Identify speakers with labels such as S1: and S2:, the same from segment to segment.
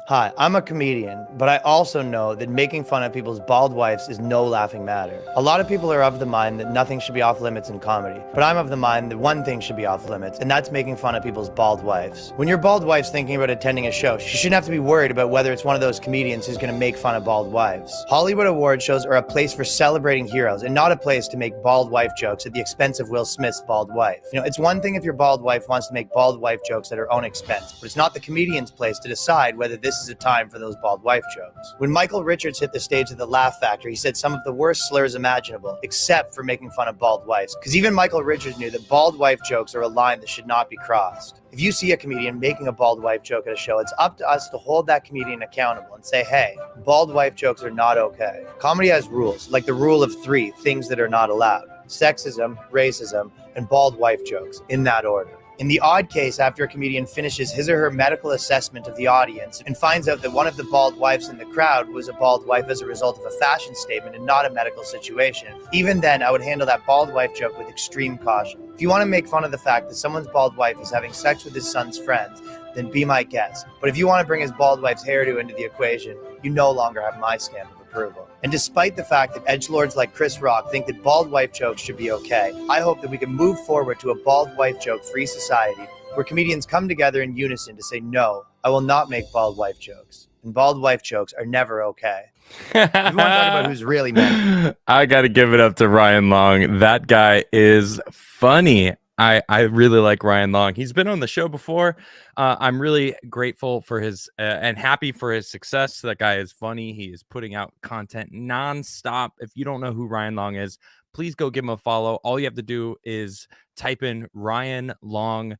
S1: Hi, I'm a comedian, but I also know that making fun of people's bald wives is no laughing matter. A lot of people are of the mind that nothing should be off limits in comedy, but I'm of the mind that one thing should be off limits, and that's making fun of people's bald wives. When your bald wife's thinking about attending a show, she shouldn't have to be worried about whether it's one of those comedians who's going to make fun of bald wives. Hollywood award shows are a place for celebrating heroes, and not a place to make bald wife jokes at the expense of Will Smith's bald wife. It's one thing if your bald wife wants to make bald wife jokes at her own expense, but it's not the comedian's place to decide whether this is a time for those bald wife jokes. When Michael Richards hit the stage at the Laugh Factory, he said some of the worst slurs imaginable, except for making fun of bald wives. Because even Michael Richards knew that bald wife jokes are a line that should not be crossed. If you see a comedian making a bald wife joke at a show, it's up to us to hold that comedian accountable and say, hey, bald wife jokes are not okay. Comedy has rules, like the rule of 3 things that are not allowed: sexism, racism, and bald wife jokes, in that order. In the odd case, after a comedian finishes his or her medical assessment of the audience and finds out that one of the bald wives in the crowd was a bald wife as a result of a fashion statement and not a medical situation, even then I would handle that bald wife joke with extreme caution. If you want to make fun of the fact that someone's bald wife is having sex with his son's friends, then be my guest. But if you want to bring his bald wife's hairdo into the equation, you no longer have my stamp of approval. And despite the fact that edgelords like Chris Rock think that bald wife jokes should be okay, I hope that we can move forward to a bald wife joke-free society where comedians come together in unison to say, no, I will not make bald wife jokes. And bald wife jokes are never okay. If you want to talk about who's really mad,
S2: I got to give it up to Ryan Long. That guy is funny. I really like Ryan Long. He's been on the show before. I'm really grateful for his and happy for his success. That guy is funny. He is putting out content nonstop. If you don't know who Ryan Long is, please go give him a follow. All you have to do is type in Ryan Long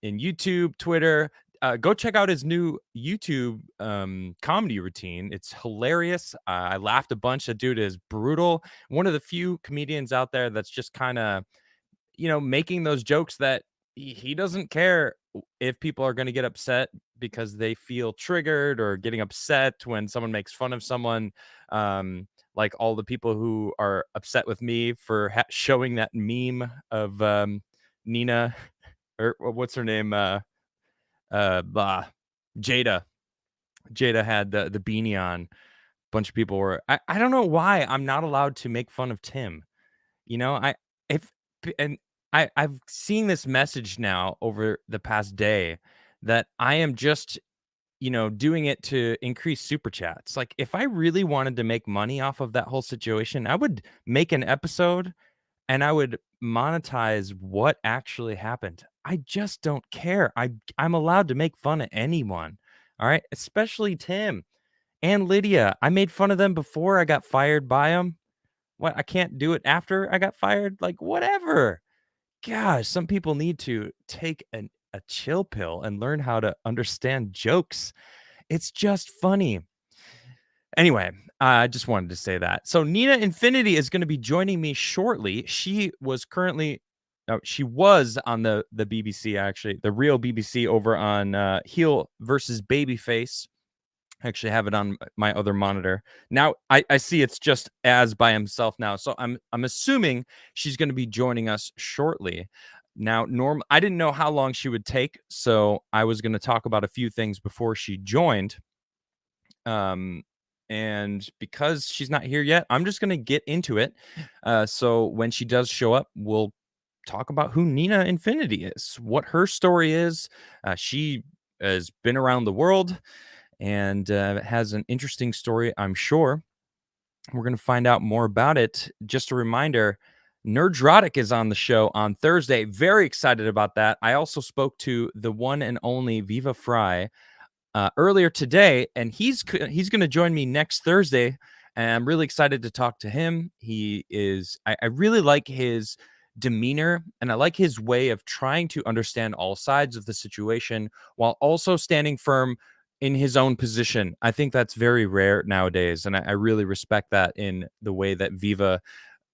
S2: in YouTube, Twitter. Go check out his new YouTube comedy routine. It's hilarious. I laughed a bunch. The dude is brutal. One of the few comedians out there that's just kind of, making those jokes that he doesn't care if people are going to get upset because they feel triggered, or getting upset when someone makes fun of someone. Like all the people who are upset with me for showing that meme of Nina, or what's her name? Blah. Jada. Jada had the beanie on. A bunch of people were. I don't know why I'm not allowed to make fun of Tim. I if and I've seen this message now over the past day that I am just, doing it to increase super chats. Like, if I really wanted to make money off of that whole situation, I would make an episode and I would monetize what actually happened. I just don't care. I'm allowed to make fun of anyone. All right, especially Tim and Lydia. I made fun of them before I got fired by them. What, I can't do it after I got fired? Like, whatever. Gosh, some people need to take a chill pill and learn how to understand jokes. It's just funny. Anyway, I just wanted to say that. So Nina Infinity is going to be joining me shortly. She was on the BBC, actually, the real BBC, over on Heel versus Babyface. I actually have it on my other monitor. Now I see it's just Az by himself now. So I'm assuming she's going to be joining us shortly. Now, I didn't know how long she would take, so I was going to talk about a few things before she joined. And because she's not here yet, I'm just going to get into it. So when she does show up, we'll talk about who Nina Infinity is, what her story is. She has been around the world and has an interesting story, I'm sure. We're going to find out more about it. Just a reminder, Nerdrotic is on the show on Thursday. Very excited about that. I also spoke to the one and only Viva Fry earlier today, and he's going to join me next Thursday, and I'm really excited to talk to him. He is, I really like his demeanor, and I like his way of trying to understand all sides of the situation while also standing firm in his own position. I think that's very rare nowadays, and I really respect that in the way that Viva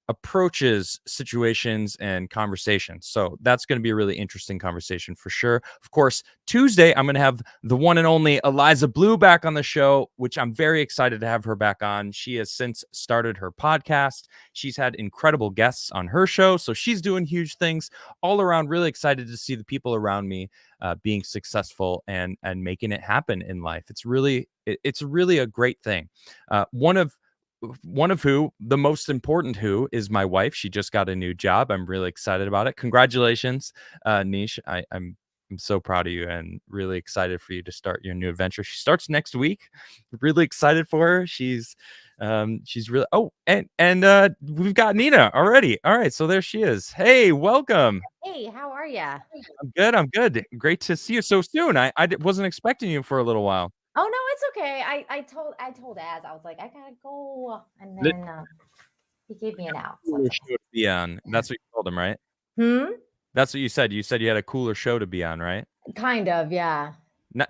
S2: approaches situations and conversations. So that's going to be a really interesting conversation for sure. Of course, Tuesday, I'm going to have the one and only Eliza Blue back on the show, which I'm very excited to have her back on. She has since started her podcast. She's had incredible guests on her show. So she's doing huge things all around. Really excited to see the people around me being successful and making it happen in life. It's really a great thing. One of who, the most important who, is my wife. She just got a new job. I'm really excited about it. Congratulations, Nish. I'm so proud of you and really excited for you to start your new adventure. She starts next week. Really excited for her. She's really and we've got Nina already. All right, so there she is. Hey, welcome.
S3: Hey, how are ya?
S2: I'm good. Great to see you so soon. I wasn't expecting you for a little while.
S3: Oh no, it's okay. I told Az, I was like, I gotta go, and
S2: Lit-
S3: then he gave me an out. So
S2: Cooler
S3: it's
S2: show to be on. That's what you told him, right?
S3: okay.
S2: That's what you said. You said you had a cooler show to be on, right?
S3: Kind of, yeah.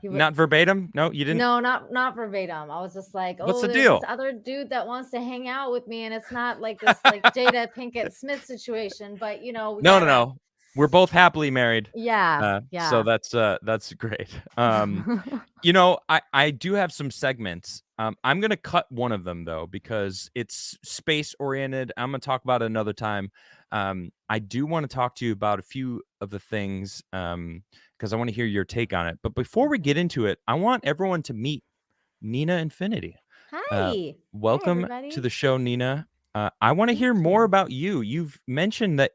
S2: Not verbatim. No, you didn't.
S3: No, not verbatim. I was just like,
S2: What's the
S3: there's
S2: deal?
S3: this other dude that wants to hang out with me, and it's not like this like Jada Pinkett Smith situation, but
S2: No. We're both happily married.
S3: Yeah.
S2: So that's great. I do have some segments. I'm gonna cut one of them though because it's space oriented. I'm gonna talk about it another time. I do want to talk to you about a few of the things because I want to hear your take on it. But before we get into it, I want everyone to meet Nina Infinity.
S3: Hi.
S2: Welcome
S3: Hi,
S2: to the show, Nina. I want to hear more about you. You've mentioned that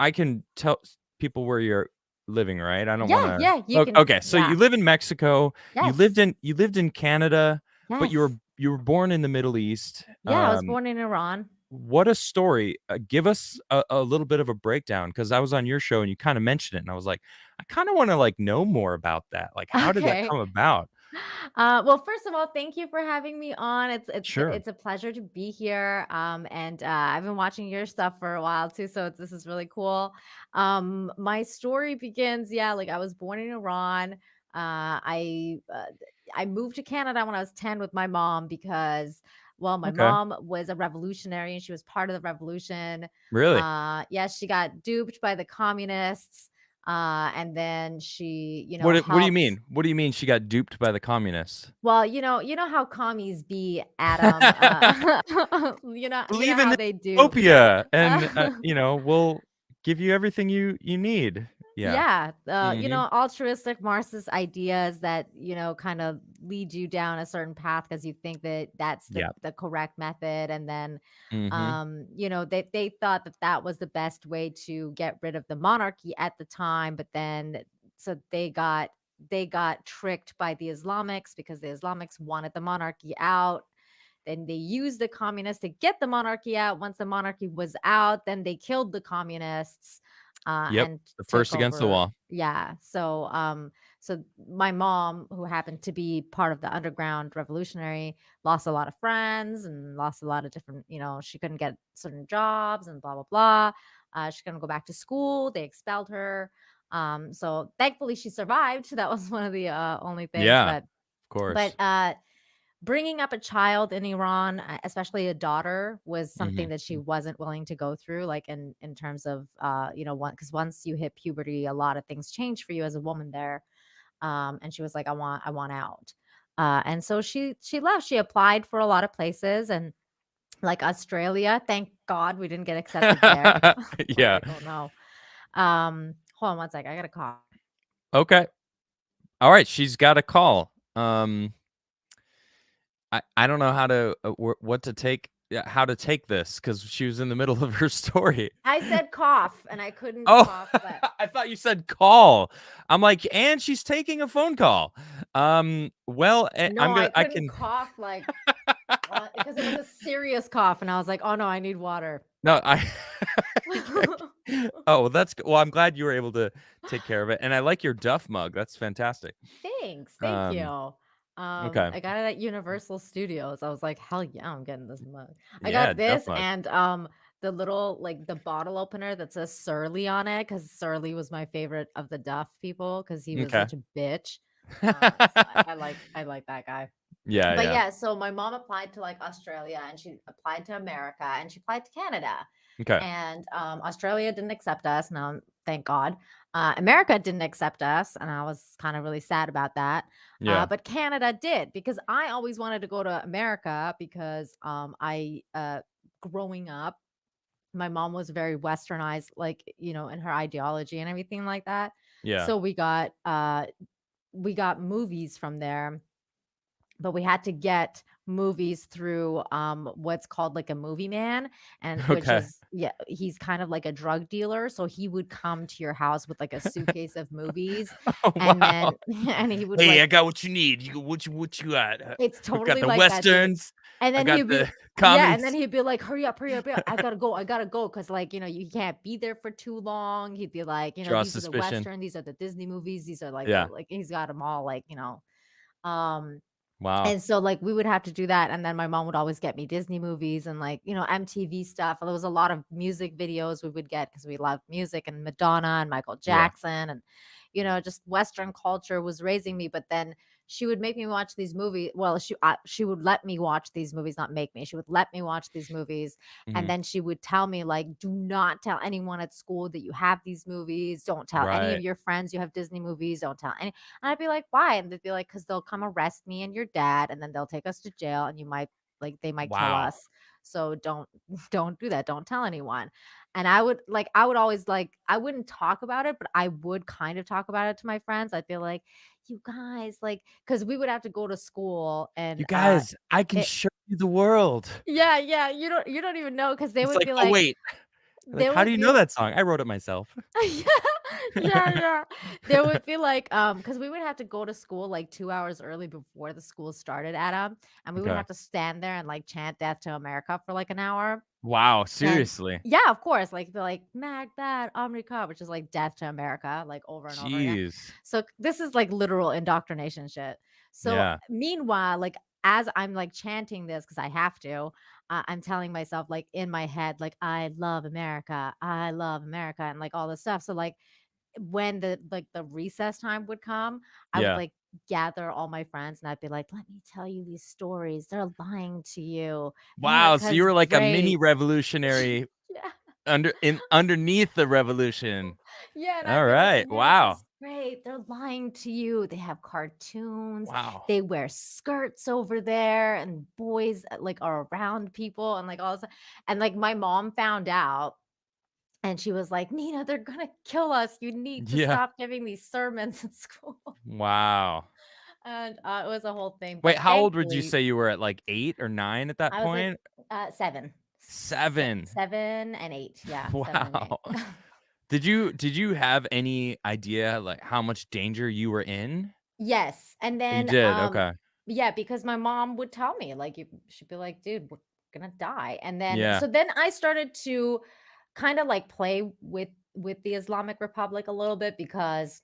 S2: I can tell people where you're living, right? I don't want to.
S3: Yeah, you can.
S2: Okay, so you live in Mexico.
S3: Yes.
S2: You lived in Canada, but you were born in the Middle East.
S3: Yeah, I was born in Iran.
S2: What a story. Give us a little bit of a breakdown because I was on your show and you kind of mentioned it, and I was like, I kind of want to know more about that. Like, how did that come about?
S3: Well, first of all, thank you for having me on.
S2: Sure.
S3: It's a pleasure to be here. And I've been watching your stuff for a while too, so this is really cool. My story begins, like I was born in Iran. I moved to Canada when I was 10 with my mom because, well, my mom was a revolutionary and she was part of the revolution.
S2: Really?
S3: She got duped by the communists. And then she,
S2: What do you mean? What do you mean she got duped by the communists?
S3: Well, you know how commies be, Adam. You know how they do.
S2: Utopia, and we'll give you everything you need.
S3: Yeah. Altruistic Marxist ideas that kind of lead you down a certain path because you think that that's the correct method, and then they thought that was the best way to get rid of the monarchy at the time, but then so they got tricked by the Islamics because the Islamics wanted the monarchy out. Then they used the communists to get the monarchy out. Once the monarchy was out, then they killed the communists. And
S2: the first against the wall.
S3: Yeah. So my mom, who happened to be part of the underground revolutionary, lost a lot of friends and lost a lot of different, she couldn't get certain jobs and blah, blah, blah. She couldn't go back to school. They expelled her. So thankfully she survived. That was one of the only things.
S2: Yeah, of course.
S3: But bringing up a child in Iran, especially a daughter, was something that she wasn't willing to go through, like in terms of, because once you hit puberty, a lot of things change for you as a woman there. And she was like, I want out. And so she left. She applied for a lot of places, and like Australia, thank God we didn't get accepted there.
S2: Yeah.
S3: Oh no. Hold on one sec. I got a call.
S2: Okay. All right. She's got a call. I don't know how to how to take this because she was in the middle of her story.
S3: I said cough and I couldn't cough. But...
S2: I thought you said call. I'm like, and she's taking a phone call. Well,
S3: no, I couldn't cough like because it was a serious cough, and I was like, oh no, I need water.
S2: No, oh, well, that's good. Well, I'm glad you were able to take care of it, and I like your Duff mug. That's fantastic.
S3: Thanks, thank you.
S2: Okay.
S3: I got it at Universal Studios. I was like, hell yeah, I'm getting this mug. I got this and the little the bottle opener that says Surly on it, because Surly was my favorite of the Duff people because he was such a bitch. So I like that guy.
S2: Yeah,
S3: But
S2: yeah.
S3: yeah, so my mom applied to like Australia, and she applied to America, and she applied to Canada.
S2: Okay.
S3: And Australia didn't accept us. No, thank God. America didn't accept us, and I was kind of really sad about that.
S2: Yeah.
S3: But Canada did, because I always wanted to go to America because growing up, my mom was very westernized, like, in her ideology and everything like that.
S2: Yeah.
S3: So we got movies from there, but we had to get movies through what's called like a movie man, and which
S2: Okay.
S3: is, yeah, he's kind of like a drug dealer, so he would come to your house with like a suitcase of movies,
S2: Oh,
S3: and
S2: wow.
S3: then and he would
S2: Hey,
S3: like,
S2: I got what you need. What you got?
S3: it's
S2: I've got
S3: totally
S2: the
S3: like that, dude.
S2: westerns.
S3: And
S2: I've
S3: then
S2: got
S3: he'd be
S2: the
S3: Yeah, and then
S2: comedies.
S3: he'd be like, hurry up, hurry up, hurry up. I gotta go, because like, you can't be there for too long. He'd be like,
S2: Draw
S3: these are the
S2: suspicion.
S3: western, these are the Disney movies, these are like
S2: Yeah.
S3: like he's got them all, like, um
S2: Wow.
S3: and so, like, we would have to do that, and then my mom would always get me Disney movies and, like, MTV stuff. There was a lot of music videos we would get, because we loved music and Madonna and Michael
S2: Yeah.
S3: Jackson, and, just Western culture was raising me. But then she would make me watch these movies. Well, she would let me watch these movies, not make me. She would let me watch these movies, and
S2: Mhm.
S3: then she would tell me, like, "Do not tell anyone at school that you have these movies. Don't tell any of
S2: Right.
S3: your friends you have Disney movies. Don't tell any." And I'd be like, "Why?" And they'd be like, "'Cause they'll come arrest me and your dad, and then they'll take us to jail, and they might kill
S2: Wow.
S3: us. So don't don't do that. Don't tell anyone." And I would always, like, I wouldn't talk about it, but I would kind of talk about it to my friends. I'd be like, "You guys, like," because we would have to go to school,
S2: You
S3: and
S2: guys, I can
S3: it
S2: show you the world.
S3: yeah, yeah, you don't even know, because they
S2: It's
S3: would
S2: like,
S3: be
S2: oh
S3: like
S2: wait. Like,
S3: they
S2: how do
S3: would
S2: you
S3: be
S2: know that song? I wrote it myself.
S3: Yeah, yeah, yeah. There would be like, because we would have to go to school like 2 hours early before the school started at and we would
S2: Okay.
S3: have to stand there and like chant "Death to America" for like an hour.
S2: Wow,
S3: And
S2: seriously.
S3: yeah, of course, like they're like "Macbeth, America," which is like "Death to America," like over and over again.
S2: Jeez.
S3: So this is like literal indoctrination shit. So
S2: Yeah.
S3: meanwhile, like, as I'm like chanting this, because I have to, I'm telling myself, like, in my head, like, I love America, and like all this stuff. So like, when the recess time would come, I would
S2: Yeah.
S3: like gather all my friends, and I'd be like, "Let me tell you these stories. They're lying to you.
S2: Wow, so you
S3: America's
S2: were like a mini
S3: great."
S2: revolutionary
S3: Yeah.
S2: underneath the revolution.
S3: Yeah, and I'd
S2: All
S3: be like,
S2: right. Wow.
S3: "America's great. They're lying to you. They have cartoons.
S2: Wow.
S3: They wear skirts over there, and boys like are around people, and like all this." And like my mom found out, and she was like, "Nina, they're gonna kill us. You need to
S2: Yeah.
S3: stop giving these sermons in school."
S2: Wow.
S3: And it was a whole thing,
S2: Wait,
S3: but
S2: how old would you
S3: thankfully
S2: say you were at, like 8 or 9 at that
S3: I was like,
S2: point?
S3: 7.
S2: 7.
S3: 7 and 8. Yeah, 7 and 8.
S2: Wow. Did you have any idea, like, how much danger you were in?
S3: Yes, and
S2: You
S3: then,
S2: did, okay.
S3: yeah, because my mom would tell me, like, she'd be like, "Dude, we're gonna die." And then
S2: Yeah.
S3: so then I started to kinda, like, play with the Islamic Republic a little bit, because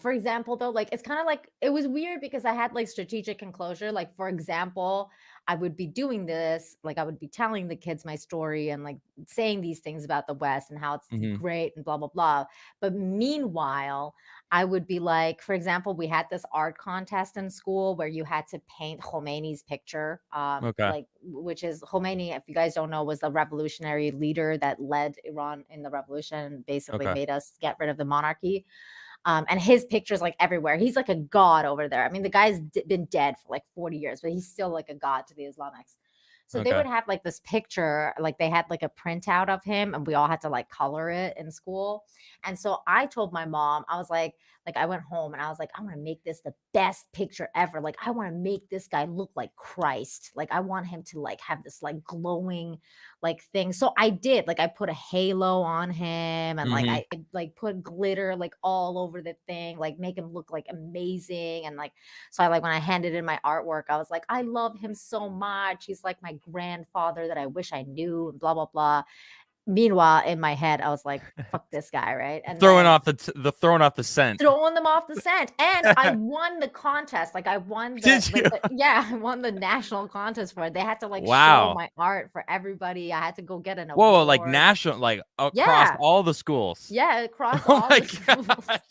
S3: for example, though, like, it's kind of like, it was weird because I had like strategic enclosure. Like, for example, I would be doing this, like, I would be telling the kids my story and like saying these things about the West and how it's
S2: Mhm.
S3: great and blah, blah, blah. But meanwhile, I would be like, for example, we had this art contest in school where you had to paint Khomeini's picture,
S2: Okay.
S3: which is Khomeini, if you guys don't know, was the revolutionary leader that led Iran in the revolution and basically
S2: Okay.
S3: made us get rid of the monarchy. And his picture's like everywhere. He's like a god over there. I mean, the guy's been dead for like 40 years, but he's still like a god to the Islamics. So they
S2: Okay.
S3: would have like this picture, like they had like a printout of him, and we all had to like color it in school. And so I told my mom, I was like I went home and I was like, "I want to make this the best picture ever. Like, I want to make this guy look like Christ. Like, I want him to like have this like glowing like thing." So I did. Like, I put a halo on him, and like
S2: Mhm.
S3: I like put glitter like all over the thing, like make him look like amazing. And like, so I like, when I handed in my artwork, I was like, "I love him so much. He's like my grandfather that I wish I knew," and blah blah blah. Meanwhile, in my head, I was like, "Fuck this guy," right? And
S2: Throwing
S3: then
S2: off throwing off the scent.
S3: throwing them off the scent, and I won the contest. Like, I won
S2: Did you?
S3: yeah, I won the national contest for it. They had to like show
S2: Wow.
S3: my art for everybody. I had to go get an
S2: Whoa, like
S3: award.
S2: national, like across
S3: Yeah,
S2: all the schools.
S3: yeah, across
S2: Oh
S3: all
S2: my
S3: the schools.
S2: gosh.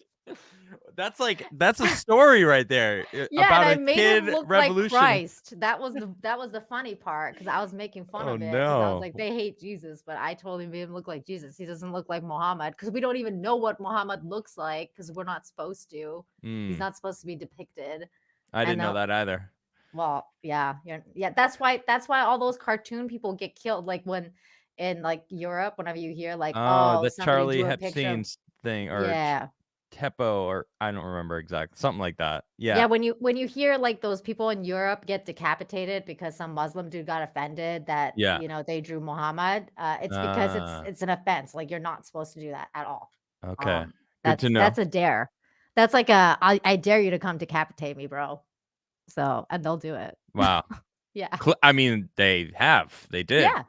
S2: that's a story right there
S3: Yeah,
S2: about
S3: and I
S2: a
S3: made
S2: kid
S3: him look like
S2: revolution.
S3: Christ. That was the funny part because I was making fun
S2: Oh
S3: of it because I was
S2: no.
S3: like, they hate Jesus, but I totally made him look like Jesus. He doesn't look like Muhammad because we don't even know what Muhammad looks like because we're not supposed to. He's not supposed to be depicted.
S2: I didn't
S3: And
S2: know that either.
S3: well, yeah. That's why all those cartoon people get killed. Like when in like Europe, whenever you hear like,
S2: Oh,
S3: oh,
S2: the
S3: somebody
S2: Charlie
S3: drew a picture of,
S2: Hepstein's thing, or
S3: yeah.
S2: Tepo, or I don't remember exactly, something like that.
S3: Yeah,
S2: Yeah.
S3: when you hear like those people in Europe get decapitated because some Muslim dude got offended that
S2: Yeah.
S3: they drew Muhammad, it's because it's an offense. Like you're not supposed to do that at all.
S2: Okay. Good to know.
S3: That's a dare. That's like I dare you to come decapitate me, bro. So and they'll do it.
S2: Wow.
S3: Yeah.
S2: I mean, they did.
S3: Yeah,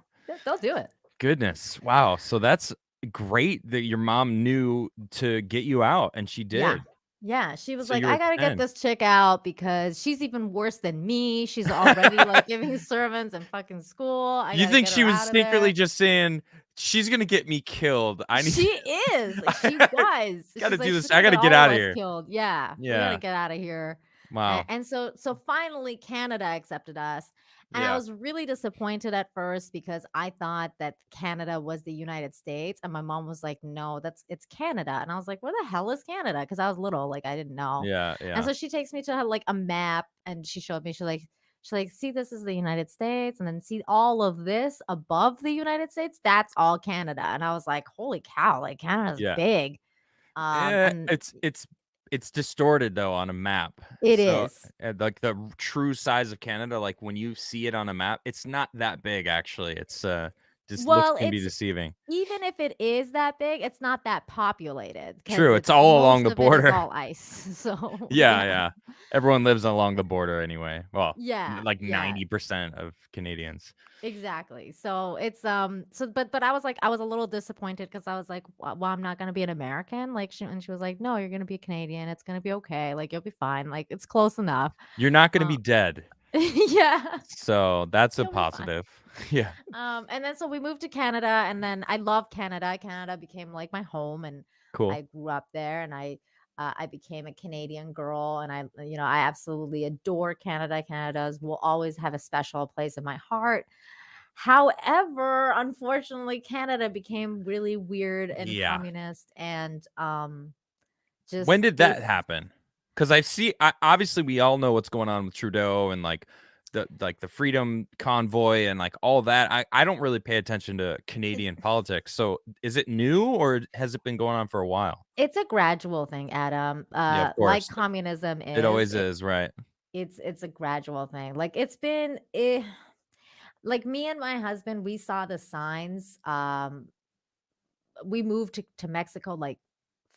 S3: they'll do it.
S2: Goodness. Wow. So that's great that your mom knew to get you out, and she did.
S3: Yeah, she was
S2: So
S3: like,
S2: you
S3: I
S2: were
S3: gotta
S2: 10.
S3: get this chick out because she's even worse than me. She's already like giving sermons in fucking school. I
S2: You
S3: gotta
S2: think
S3: get
S2: she
S3: her
S2: was
S3: out of
S2: secretly
S3: there.
S2: just saying, she's gonna get me killed? I need
S3: She is. She was.
S2: gotta
S3: She's
S2: do
S3: like,
S2: this.
S3: she's
S2: I
S3: gonna
S2: gotta
S3: get
S2: get
S3: all
S2: out
S3: of
S2: of
S3: us
S2: here.
S3: killed. Yeah, we gotta
S2: Yeah.
S3: get out of here.
S2: Wow.
S3: And so finally Canada accepted us. And I
S2: Yeah.
S3: was really disappointed at first because I thought that Canada was the United States. And my mom was like, no, it's Canada. And I was like, where the hell is Canada? Because I was little, like I didn't know.
S2: Yeah.
S3: And
S2: Yeah.
S3: so she takes me to like a map and she showed me, she's like, see, this is the United States. And then see all of this above the United States. That's all Canada. And I was like, holy cow, like Canada's
S2: Yeah.
S3: big. And
S2: It's distorted though on a map.
S3: it
S2: So
S3: is.
S2: like the true size of Canada, like when you see it on a map, it's not that big actually. It's just looks
S3: Well,
S2: can be
S3: it's
S2: deceiving.
S3: even if it is that big, it's not that populated because
S2: True, it's
S3: it's
S2: all along
S3: most
S2: the
S3: of it is
S2: border.
S3: all ice. So
S2: Yeah, yeah. Everyone lives along the border anyway. Well,
S3: yeah,
S2: like
S3: yeah,
S2: 90% of Canadians.
S3: exactly. So it's but I was like, I was a little disappointed because I was like, well, I'm not gonna be an American. Like and she was like, no, you're gonna be a Canadian. It's gonna be okay. Like you'll be fine. Like it's close enough.
S2: You're not going to be dead.
S3: Yeah.
S2: So that's a
S3: You'll be fine.
S2: positive. Yeah.
S3: And then so we moved to Canada, and then I love Canada. Canada became like my home, and
S2: Cool.
S3: I grew up there, and I became a Canadian girl, and I absolutely adore Canada. Will always have a special place in my heart. However, unfortunately, Canada became really weird and communist, and just
S2: When did that happen? Because obviously we all know what's going on with Trudeau and like the Freedom Convoy and like all that. I don't really pay attention to Canadian politics. So is it new or has it been going on for a while?
S3: It's a gradual thing, Adam.
S2: Yeah, of
S3: Like
S2: course.
S3: communism is.
S2: It always is, right?
S3: It's a gradual thing. Like it's been like me and my husband, we saw the signs. We moved to Mexico like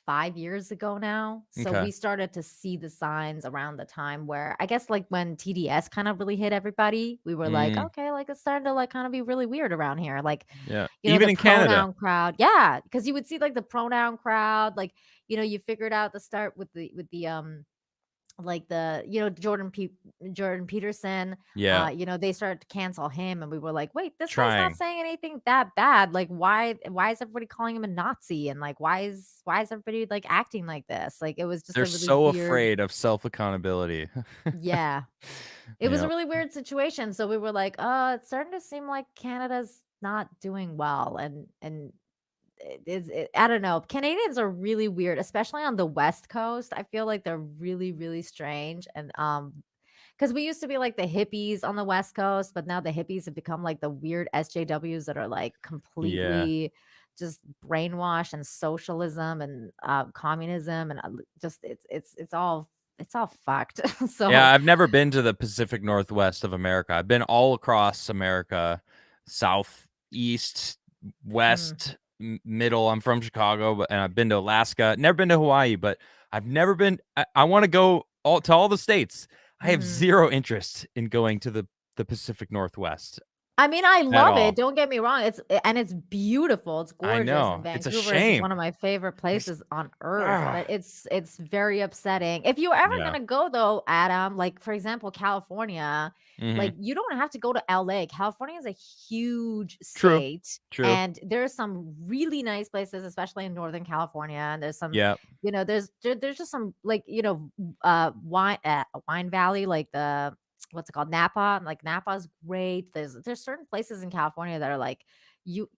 S3: 5 years ago now. So
S2: Okay.
S3: we started to see the signs around the time where I guess like when TDS kind of really hit everybody, we were like, okay, like it's starting to like kind of be really weird around here. Like,
S2: Yeah,
S3: the
S2: even in Canada.
S3: pronoun crowd. Yeah. Cause you would see like the pronoun crowd, like, you figured out the start with the like the Jordan Peterson,
S2: Yeah.
S3: they started to cancel him, and we were like, wait, this guy's
S2: Trying.
S3: not saying anything that bad. Like, why is everybody calling him a Nazi? And like, why is everybody like acting like this? Like, it was just
S2: They're
S3: a really
S2: so
S3: weird,
S2: afraid of self-accountability.
S3: yeah, it was a
S2: Yep.
S3: really weird situation. So we were like, it's starting to seem like Canada's not doing well, and I don't know. Canadians are really weird, especially on the West Coast. I feel like they're really, really strange. And because we used to be like the hippies on the West Coast, but now the hippies have become like the weird SJWs that are like completely just brainwashed and socialism and communism and just it's all fucked. So
S2: Yeah, I've never been to the Pacific Northwest of America. I've been all across America, south, east, west, middle. I'm from Chicago, and I've been to Alaska. Never been to Hawaii, but I've never been. I want to go to all the states. I have zero interest in going to the Pacific Northwest.
S3: I mean, I
S2: at
S3: love
S2: all.
S3: it. Don't get me wrong. It's beautiful. It's
S2: I
S3: gorgeous, and
S2: know. It's a
S3: Vancouver is one
S2: shame.
S3: of my favorite
S2: There's
S3: places on earth.
S2: ah,
S3: But it's very upsetting. If you're ever
S2: yeah.
S3: gonna go though, Adam, like for example, California,
S2: Mhm.
S3: like you don't have to go to LA. California is a huge
S2: True.
S3: state,
S2: True.
S3: and there's some really nice places, especially in Northern California. And there's some,
S2: Yep.
S3: there's just some like wine valley, like the what's it called, Napa. Like Napa's great. There's certain places in California that are like you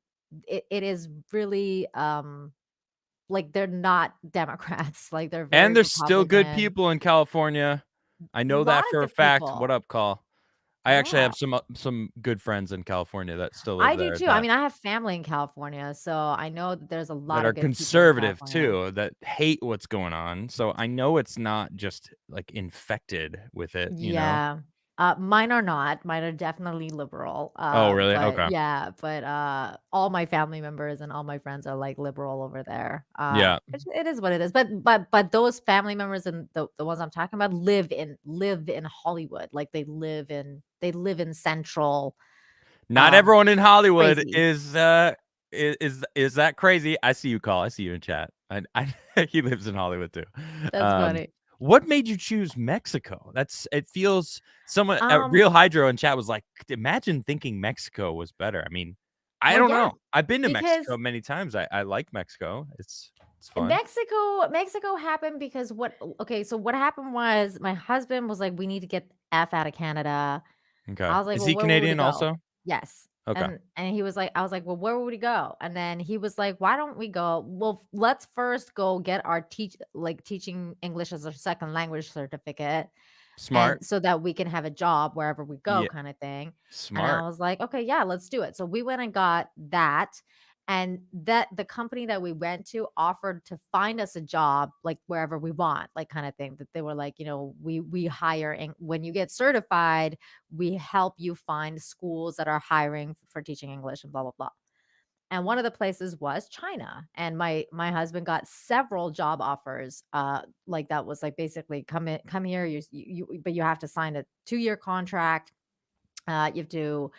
S3: it is really like they're not Democrats. Like they're very
S2: And there's still good
S3: Republican.
S2: people in California. I
S3: A
S2: know
S3: lot
S2: that
S3: of
S2: for a
S3: good
S2: fact. What
S3: people.
S2: up, call? I actually
S3: Yeah.
S2: have some good friends in California that still live
S3: I do
S2: there
S3: too. I
S2: that
S3: mean, I have family in California, so I know that there's a lot
S2: that are
S3: of good people in
S2: conservative
S3: California.
S2: too, that hate what's going on. So I know it's not just like infected with it, you know?
S3: Yeah. Mine are not. Mine are definitely liberal.
S2: Oh, really?
S3: But
S2: Okay.
S3: yeah, but all my family members and all my friends are like liberal over there.
S2: Yeah.
S3: It is what it is. But those family members and the ones I'm talking about live in Hollywood. Like they live in central
S2: Not everyone in Hollywood
S3: crazy.
S2: is that crazy. I see you, call. I see you in chat. I he lives in Hollywood too.
S3: That's
S2: Um,
S3: funny.
S2: what made you choose Mexico? It feels someone
S3: Um
S2: Real Hydro in chat was like, imagine thinking Mexico was better. I mean, I
S3: well
S2: don't
S3: yeah,
S2: know. I've been to
S3: because
S2: Mexico many times. I like Mexico. It's fun.
S3: Mexico happened because so what happened was my husband was like, we need to get the F out of Canada.
S2: Okay.
S3: I was like,
S2: Is
S3: "Well,
S2: he
S3: where would we
S2: Canadian
S3: go?"
S2: also?
S3: Yes.
S2: Okay.
S3: And he was like, I was like, "Well, where would we go?" And then he was like, "Why don't we go? Well, let's first go get our teaching English as a second language certificate, and
S2: Smart.
S3: so that we can have a job wherever we go,"
S2: Yeah.
S3: kind of thing. And I
S2: Smart.
S3: was like, "Okay, yeah, let's do it." So we went and got that, and that the company that we went to offered to find us a job like wherever we want, like kind of thing. That they were like, we hire, and when you get certified, we help you find schools that are hiring for teaching English and blah blah blah. And one of the places was China, and my husband got several job offers. Like that was like basically come here, but you have to sign a 2-year contract. You have to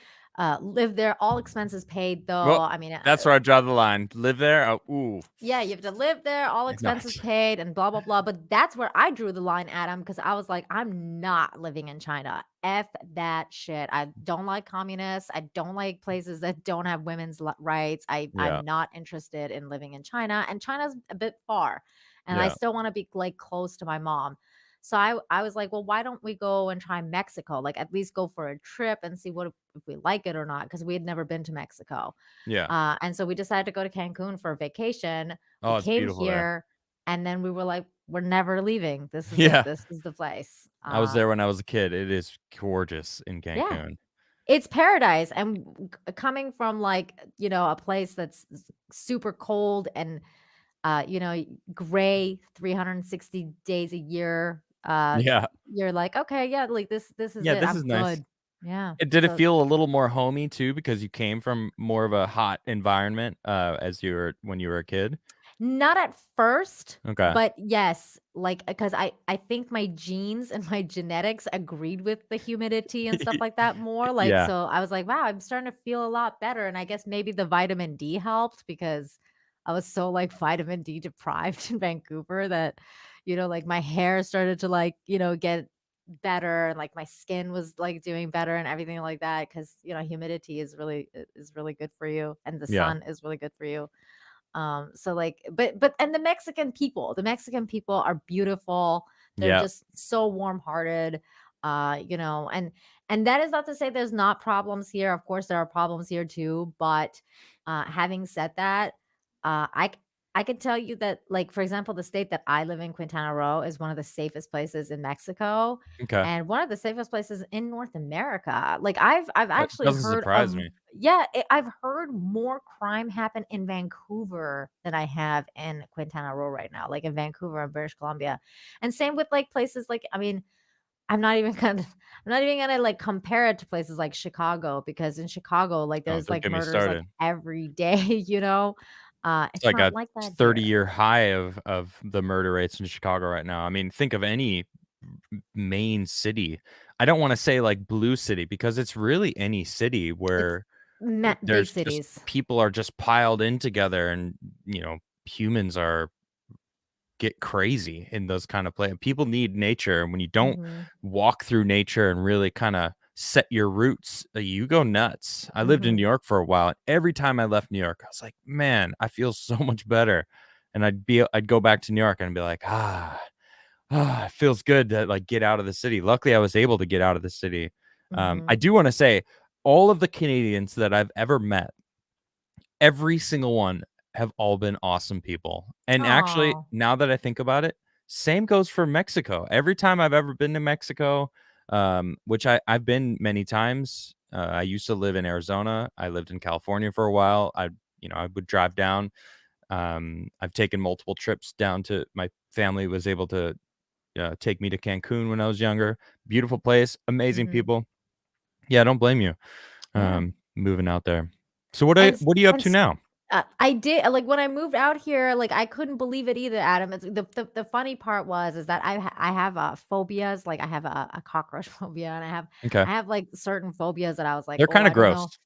S3: live there, all expenses paid though.
S2: Well,
S3: I mean,
S2: that's where I draw the line. Live there? Oh, ooh.
S3: yeah, you have to live there, all
S2: No,
S3: expenses paid, and blah blah blah. But that's where I drew the line, Adam, because I was like, I'm not living in China. F that shit. I don't like communists. I don't like places that don't have women's rights.
S2: yeah,
S3: I'm not interested in living in China, and China's a bit far, and I
S2: yeah,
S3: still want to be like close to my mom. So I was like, well, why don't we go and try Mexico? Like at least go for a trip and see what if we like it or not, because we had never been to Mexico.
S2: yeah.
S3: And so we decided to go to Cancun for a vacation. We
S2: Oh, it's
S3: came
S2: beautiful there.
S3: here, and then we were like, we're never leaving. This is it.
S2: Yeah,
S3: This is the place.
S2: I was there when I was a kid. It is gorgeous in
S3: Yeah,
S2: Cancun.
S3: it's paradise. And coming from like, a place that's super cold and, gray 360 days a year,
S2: Yeah,
S3: you're like, okay, yeah, like this is
S2: yeah,
S3: it.
S2: this
S3: I'm
S2: is nice.
S3: good. Yeah.
S2: Did it
S3: So
S2: feel a little more homey too because you came from more of a hot environment, as you were when you were a kid?
S3: not at first,
S2: Okay.
S3: but yes, like because I think my genes and my genetics agreed with the humidity and stuff like that more. Like
S2: Yeah,
S3: so I was like, wow, I'm starting to feel a lot better. And I guess maybe the vitamin D helped because I was so like vitamin D deprived in Vancouver that, like my hair started to like, get better, and like my skin was like doing better and everything like that. Cause humidity is really good for you, and the
S2: yeah,
S3: sun is really good for you. So like, but and the Mexican people are beautiful. They're
S2: yeah,
S3: just so warm-hearted. And that is not to say there's not problems here. Of course there are problems here too, but having said that, I can tell you that, like, for example, the state that I live in, Quintana Roo, is one of the safest places in Mexico,
S2: okay.
S3: and one of the safest places in North America. Like I've
S2: That
S3: actually
S2: doesn't
S3: heard
S2: surprise
S3: of,
S2: me.
S3: yeah, I've heard more crime happen in Vancouver than I have in Quintana Roo right now, like in Vancouver and British Columbia. And same with like places like, I mean, I'm not even gonna like compare it to places like Chicago, because in Chicago, like
S2: Oh,
S3: there's
S2: don't
S3: like
S2: get me
S3: murders like
S2: started.
S3: every day,
S2: It's
S3: it's
S2: like
S3: not
S2: a
S3: like that here.
S2: 30-year high of the murder rates in Chicago right now. I mean, think of any main city. I don't want to say like blue city because it's really any city
S3: It's
S2: where
S3: big
S2: there's just
S3: cities.
S2: people are just piled in together, and humans are get crazy in those kind of places. People need nature, and when you don't
S3: Mhm.
S2: walk through nature and really kind of set your roots, you go nuts. I lived in New
S3: Mhm.
S2: York for a while, and every time I left New York, I was like, man, I feel so much better. And I'd go back to New York and be like, it feels good to like get out of the city. Luckily, I was able to get out of the city. I
S3: Mhm.
S2: do want to say all of the Canadians that I've ever met, every single one have all been awesome people. And actually,
S3: Oh.
S2: now that I think about it, same goes for Mexico. Every time I've ever been to Mexico, which I've been many times. I used to live in Arizona. I lived in California for a while. I would drive down. I've taken multiple trips down to my family was able to take me to Cancun when I was younger. Beautiful place, amazing
S3: Mhm.
S2: people. Yeah, I don't blame you.
S3: Yeah.
S2: Moving out there. So what are
S3: And s
S2: what are you up
S3: and
S2: to
S3: s
S2: now?
S3: I did like, when I moved out here, like, I couldn't believe it either, Adam. It's the funny part is that I have, phobias, like, I have a cockroach phobia, and
S2: Okay.
S3: I have, like, certain phobias that I was like,
S2: They're
S3: "Oh,
S2: kinda
S3: I don't know."
S2: gross.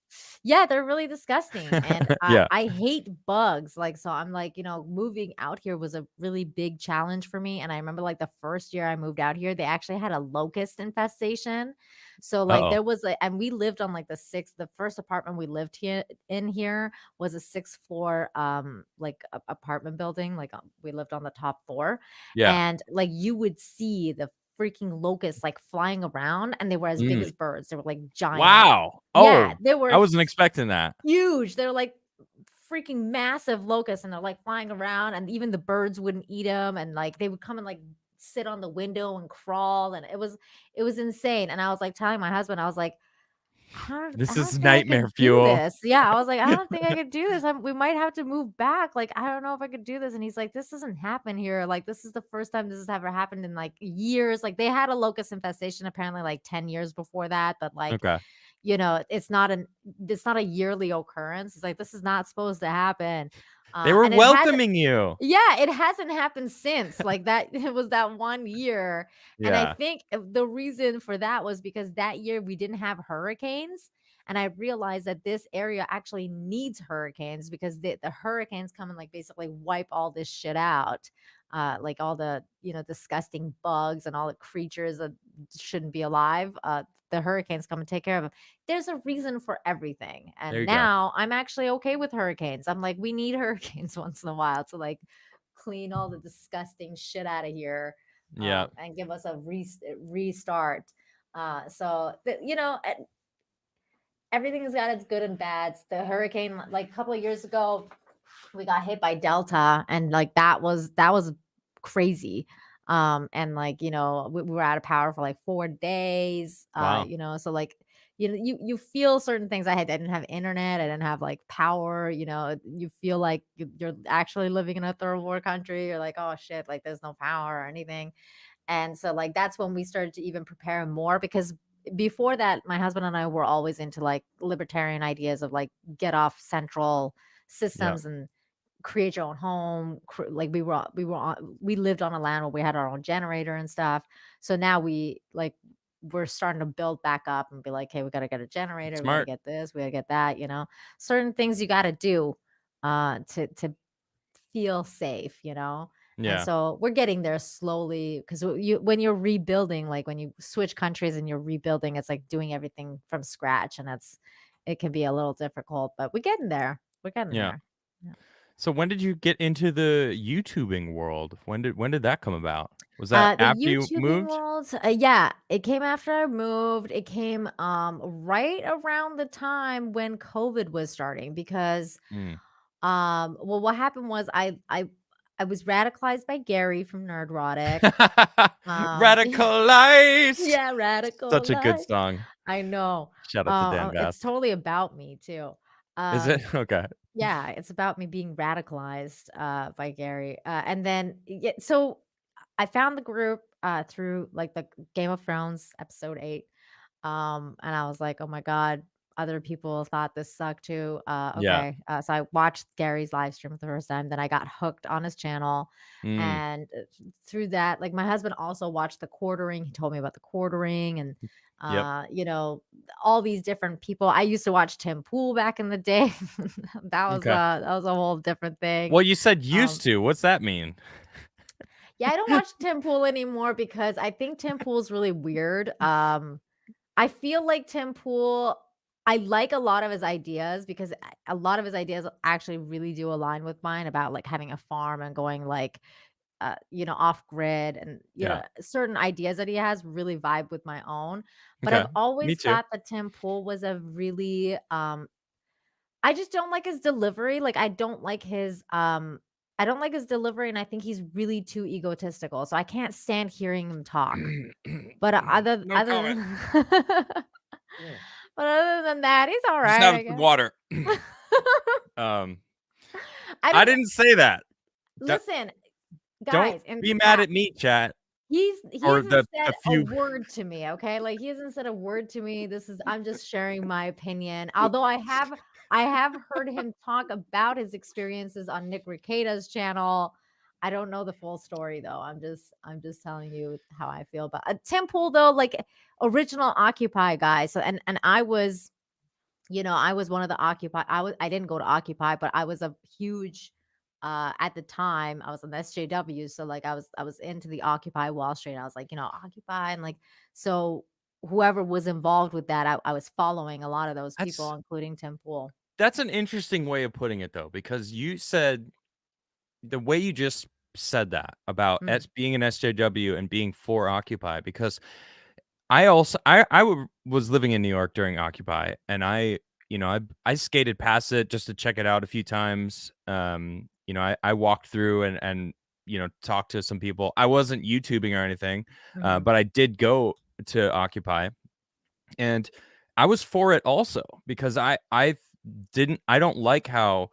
S3: Yeah, they're really disgusting, and
S2: Yeah.
S3: I hate bugs, like, so I'm like, moving out here was a really big challenge for me, and I remember, like, the first year I moved out here, they actually had a locust infestation. So, like,
S2: Uh-oh.
S3: there was and we lived on, like, the first apartment we lived here was a sixth floor, like, apartment building, like, we lived on the top floor,
S2: Yeah.
S3: and, like, you would see the freaking locusts, like, flying around, and they were as big
S2: Mm.
S3: as birds. They were, like, giant.
S2: Wow.
S3: Yeah,
S2: Oh,
S3: they
S2: I
S3: were
S2: wasn't expecting that.
S3: huge. They're, like, freaking massive locusts, and they're, like, flying around, and even the birds wouldn't eat them, and, like, they would come and, like, sit on the window and crawl, and it was insane, and I was, like, telling my husband, I was like, I
S2: This
S3: don't
S2: is
S3: think I
S2: nightmare
S3: could do
S2: fuel.
S3: this. Yeah, I was like, "I don't think I could do this. We might have to move back. Like, I don't know if I could do this." And he's like, "This doesn't happen here. Like, this is the first time this has ever happened in like years." Like, they had a locust infestation apparently like 10 years before that, but like,
S2: Okay.
S3: it's not a yearly occurrence. It's like this is not supposed to happen.
S2: They were
S3: And it has
S2: welcoming you.
S3: Yeah, it hasn't happened since, like, that it was that 1 year, and I
S2: Yeah.
S3: think the reason for that was because that year we didn't have hurricanes, and I realized that this area actually needs hurricanes because the hurricanes come and, like, basically wipe all this shit out, like, all the, disgusting bugs and all the creatures that shouldn't be alive, the hurricanes come and take care of them. There's a reason for everything.
S2: There
S3: And
S2: you go.
S3: now I'm actually okay with hurricanes. I'm like, we need hurricanes once in a while to like clean all the disgusting shit out of here,
S2: Yeah.
S3: and give us a restart. Everything has got its good and bads. The hurricane, like a couple of years ago, we got hit by Delta, and like that was crazy. And like, we were out of power for like 4 days.
S2: Wow.
S3: So like, you feel certain things. I didn't have internet, I didn't have like power, you feel like you're actually living in a third world country. You're like, oh shit, like there's no power or anything. And so like that's when we started to even prepare more, because before that, my husband and I were always into like libertarian ideas of like get off central
S2: Yeah.
S3: systems and create your own home. Like we lived on a land where we had our own generator and stuff. So now we're starting to build back up and be like, hey, we got to get a generator, we got to
S2: Smart.
S3: get this, we got to get that. Certain things you got to do to feel safe. And
S2: Yeah.
S3: so we're getting there slowly, because when you're rebuilding, like when you switch countries and you're rebuilding, it's like doing everything from scratch, and it can be a little difficult, but we're getting there. We're getting
S2: Yeah.
S3: there. Yeah.
S2: So when did you get into the YouTubing world? When did that come about? Was that
S3: The
S2: after you
S3: YouTubing
S2: moved?
S3: world, yeah, it came after I moved. It came right around the time when COVID was starting, because
S2: Mm.
S3: well, what happened was I was radicalized by Gary from Nerdrotic.
S2: Radicalized.
S3: Yeah, radical
S2: Such a good
S3: life.
S2: song.
S3: I know.
S2: Shout out to Dan Bath.
S3: It's totally about me too.
S2: Is it?
S3: Um,
S2: Okay.
S3: yeah, it's about me being radicalized by Gary. And then yeah, so I found the group through like the Game of Thrones episode 8. And I was like, "Oh my god, other people thought this sucked too.
S2: Yeah.
S3: Okay. So I watched Gary's live stream for the first time. Then I got hooked on his channel.
S2: Mm.
S3: And through that, like my husband also watched the quartering. He told me about the quartering and
S2: Yep.
S3: all these different people. I used to watch Tim Pool back in the day.
S2: Okay.
S3: That was a whole different thing.
S2: Well, you said used to. What's that mean?
S3: Yeah, I don't watch Tim Pool anymore because I think Tim Pool's really weird. I feel like Tim Pool, I like a lot of his ideas because a lot of his ideas actually really do align with mine about like having a farm and going like off grid, and
S2: Yeah.
S3: certain ideas that he has really vibe with my own. But
S2: Okay.
S3: I've
S2: Me
S3: always
S2: too.
S3: thought that Tim Pool was a really I just don't like his delivery. Like I don't like his delivery, and I think he's really too egotistical. So I can't stand hearing him talk. But
S2: No
S3: other
S2: comment.
S3: than but other than that, he's all
S2: Just
S3: right,
S2: have
S3: I
S2: some
S3: guess.
S2: water. I didn't say that.
S3: Listen,
S2: Don't
S3: guys, in
S2: be mad
S3: chat,
S2: at me, chat,
S3: he
S2: or
S3: hasn't
S2: the
S3: said a
S2: few.
S3: word to me, okay? Like he hasn't said a word to me. I'm just sharing my opinion. Although I have heard him talk about his experiences on Nick Rekida's channel. I don't know the full story though. I'm just telling you how I feel about Tim Pool though, like original Occupy guy. So and I was, I was one of the Occupy. I didn't go to Occupy, but I was a huge at the time I was on the SJW. So like I was into the Occupy Wall Street. I was like, Occupy, and like so whoever was involved with that, I was following a lot of those people, including Tim Pool.
S2: That's an interesting way of putting it though, because you said the way you just said that about being an SJW and being for Occupy, because was living in New York during Occupy, and I skated past it just to check it out a few times. I walked through and talked to some people. I wasn't YouTubing or anything, but I did go to Occupy, and I was for it also because I don't like how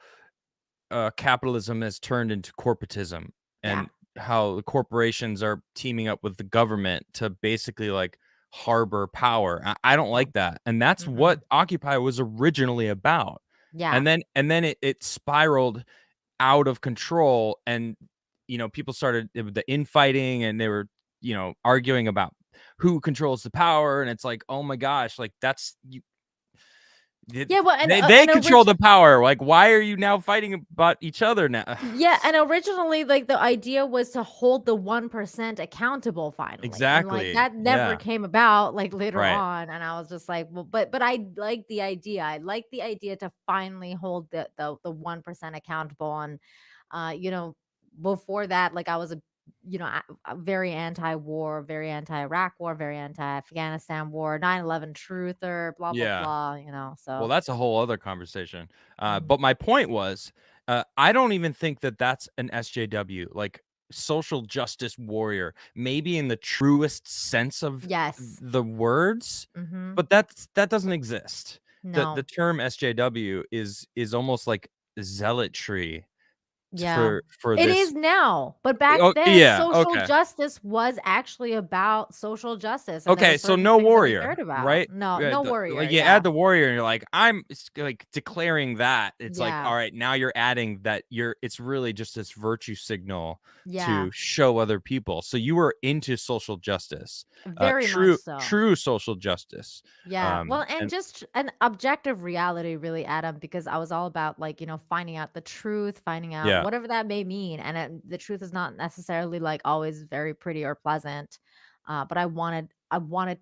S2: capitalism has turned into corporatism, and how the corporations are teaming up with the government to basically like harbor power. I don't like that, and that's what Occupy was originally about.
S3: Yeah.
S2: And then it spiraled out of control, and people started the infighting, and they were arguing about who controls the power, and it's like, oh my gosh, like that's you.
S3: Yeah, well,
S2: They control the power. Like, why are you now fighting about each other now?
S3: Yeah, and originally, like the idea was to hold the 1% accountable finally, and like
S2: Exactly.
S3: that never came about. Like later
S2: Right.
S3: on, and I was just like, well, but I like the idea. I like the idea to finally hold the 1% accountable, and before that, like I was a very anti-war, very anti-Iraq war, very anti-Afghanistan war, 9/11 truther, blah blah
S2: Yeah.
S3: blah. So
S2: Well, that's a whole other conversation. But my point was, I don't even think that that's an SJW, like social justice warrior, maybe in the truest sense of
S3: yes,
S2: the words,
S3: mm-hmm.
S2: but that doesn't exist. The
S3: No,
S2: term SJW is almost like zealotry
S3: yeah.
S2: for
S3: It
S2: this.
S3: is now, but back
S2: Oh,
S3: then,
S2: yeah.
S3: social
S2: Okay.
S3: justice was actually about social justice, and there were
S2: Okay, so
S3: certain
S2: no
S3: things that we
S2: warrior,
S3: cared about.
S2: right?
S3: No,
S2: Yeah,
S3: no warrior.
S2: like you
S3: Yeah,
S2: add the warrior, and you're like, it's like declaring that. It's like,
S3: yeah,
S2: all right, now you're adding that it's really just this virtue signal
S3: yeah.
S2: to show other people. So you were into social justice,
S3: Very much so.
S2: true social justice.
S3: Yeah. Well, and
S2: And
S3: just an objective reality, really, Adam, because I was all about like, finding out the truth, finding out
S2: yeah,
S3: whatever that may mean. And the truth is not necessarily like always very pretty or pleasant. But I wanted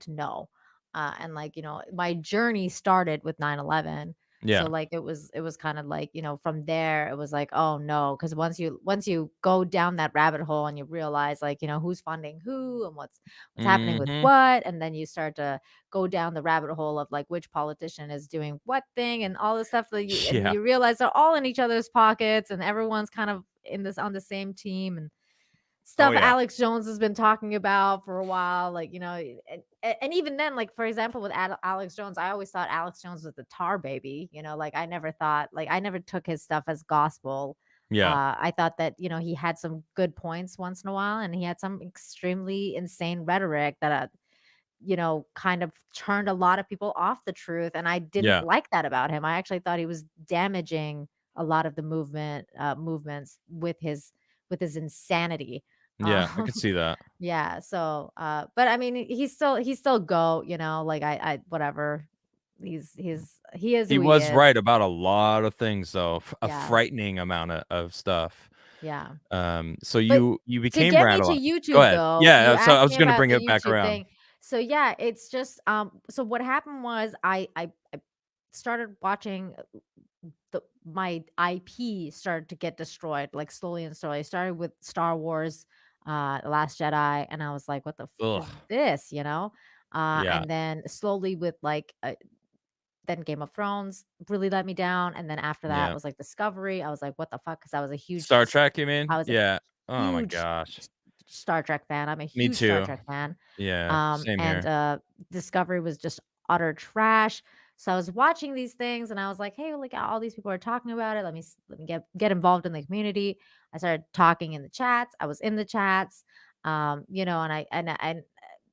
S3: to know. And like, my journey started with 9/11.
S2: yeah,
S3: So like it was kind of like, from there it was like, oh no, because once you go down that rabbit hole and you realize like, who's funding who and what's happening with
S2: mm-hmm.
S3: what, and then you start to go down the rabbit hole of like which politician is doing what thing and all this stuff and
S2: Yeah,
S3: you realize they're all in each other's pockets and everyone's kind of on the same team, and
S2: oh
S3: stuff
S2: yeah,
S3: Alex Jones has been talking about for a while, like and even then, like for example with Alex Jones, I always thought Alex Jones was the tar baby, like I never thought, like I never took his stuff as gospel.
S2: yeah,
S3: I thought that he had some good points once in a while, and he had some extremely insane rhetoric that kind of turned a lot of people off the truth. And I didn't like that about him. I actually thought he was damaging a lot of the movements with his insanity.
S2: Yeah, I could see that.
S3: Yeah. So, but I mean, he's still GOAT, like I whatever. He is
S2: He
S3: who he
S2: was
S3: is.
S2: right about a lot of things, though. A
S3: Yeah.
S2: frightening amount of stuff.
S3: Yeah.
S2: So
S3: But
S2: you
S3: to
S2: became
S3: get
S2: around
S3: me
S2: a
S3: to
S2: lot. Go
S3: YouTube
S2: ahead.
S3: though, you
S2: Yeah, so I
S3: asked
S2: was
S3: me
S2: gonna
S3: about
S2: bring
S3: the
S2: it back
S3: YouTube
S2: around.
S3: thing. So yeah, it's just so what happened was I started watching my IP started to get destroyed, like slowly and slowly. I started with Star Wars, The Last Jedi, and I was like, what the fuck
S2: Ugh.
S3: is this,
S2: Yeah.
S3: And then slowly with like then Game of Thrones really let me down, and then after that
S2: Yeah.
S3: was like Discovery. I was like, what the fuck? Because
S2: Star Trek, you mean?
S3: I was a
S2: Yeah. Oh my
S3: huge
S2: gosh.
S3: Star Trek fan. I'm a
S2: Me
S3: huge Star
S2: too.
S3: Trek fan.
S2: Yeah, same
S3: And
S2: here.
S3: Discovery was just utter trash. So I was watching these things and I was like, hey, like all these people are talking about it. Let me get involved in the community. I started talking in the chats. I was in the chats. And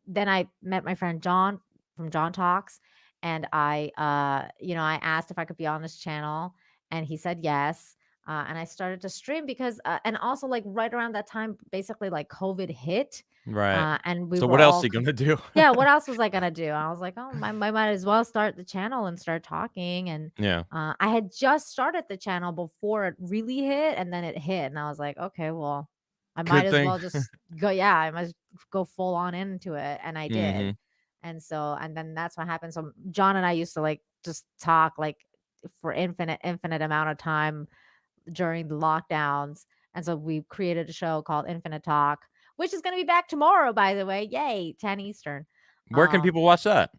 S3: then I met my friend John from John Talks, and I asked if I could be on this channel, and he said yes. And I started to stream because, and also like right around that time, basically like COVID hit,
S2: Right.
S3: and we
S2: So
S3: were
S2: what else
S3: all
S2: are you gonna do?
S3: yeah. What else was I gonna do? I was like, oh, I might as well start the channel and start talking. And
S2: Yeah.
S3: I had just started the channel before it really hit, and then it hit, and I was like, okay, well, I might
S2: Good
S3: as
S2: thing.
S3: well just go. Yeah, I must go full on into it, and I did.
S2: Mhm.
S3: And then that's what happened. So John and I used to like just talk like for infinite amount of time during the lockdowns. And so we created a show called Infinite Talk, which is going to be back tomorrow, by the way. Yay, 10 Eastern.
S2: Where can people watch that?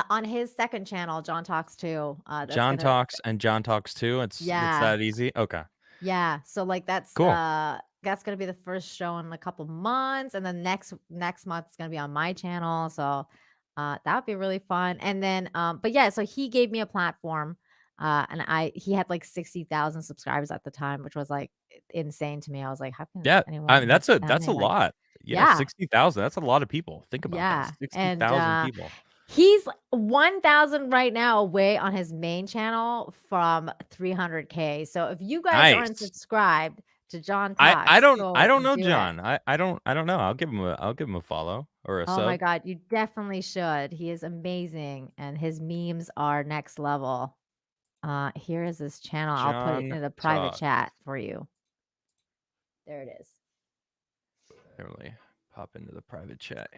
S3: On his second channel, John Talks 2.
S2: John Talks and John Talks 2. It's
S3: Yeah.
S2: that easy. Okay.
S3: Yeah. So like
S2: Cool.
S3: that's gonna be the first show in a couple months. And then next month it's gonna be on my channel. So that would be really fun. And then but yeah, so he gave me a platform. And he had like 60,000 subscribers at the time, which was like insane to me. I was like, how can
S2: Yeah. I
S3: anyone
S2: mean,
S3: have that
S2: that's a
S3: many? Like,
S2: lot. Yeah,
S3: yeah,
S2: 60,000. That's a lot of people. Think about that.
S3: yeah. And
S2: 60,000 people.
S3: he's 1,000 right now away on his main channel from 300K. So if you guys aren't
S2: Nice.
S3: subscribed to John
S2: I
S3: Talks,
S2: I
S3: go
S2: don't know
S3: do it.
S2: John. I don't know. I'll give him a follow or a
S3: Oh my
S2: sub.
S3: God, you definitely should. He is amazing, and his memes are next level. Here is his channel. I'll put it
S2: John
S3: in the private
S2: Talk.
S3: chat for you. There it is.
S2: Definitely pop into the private chat.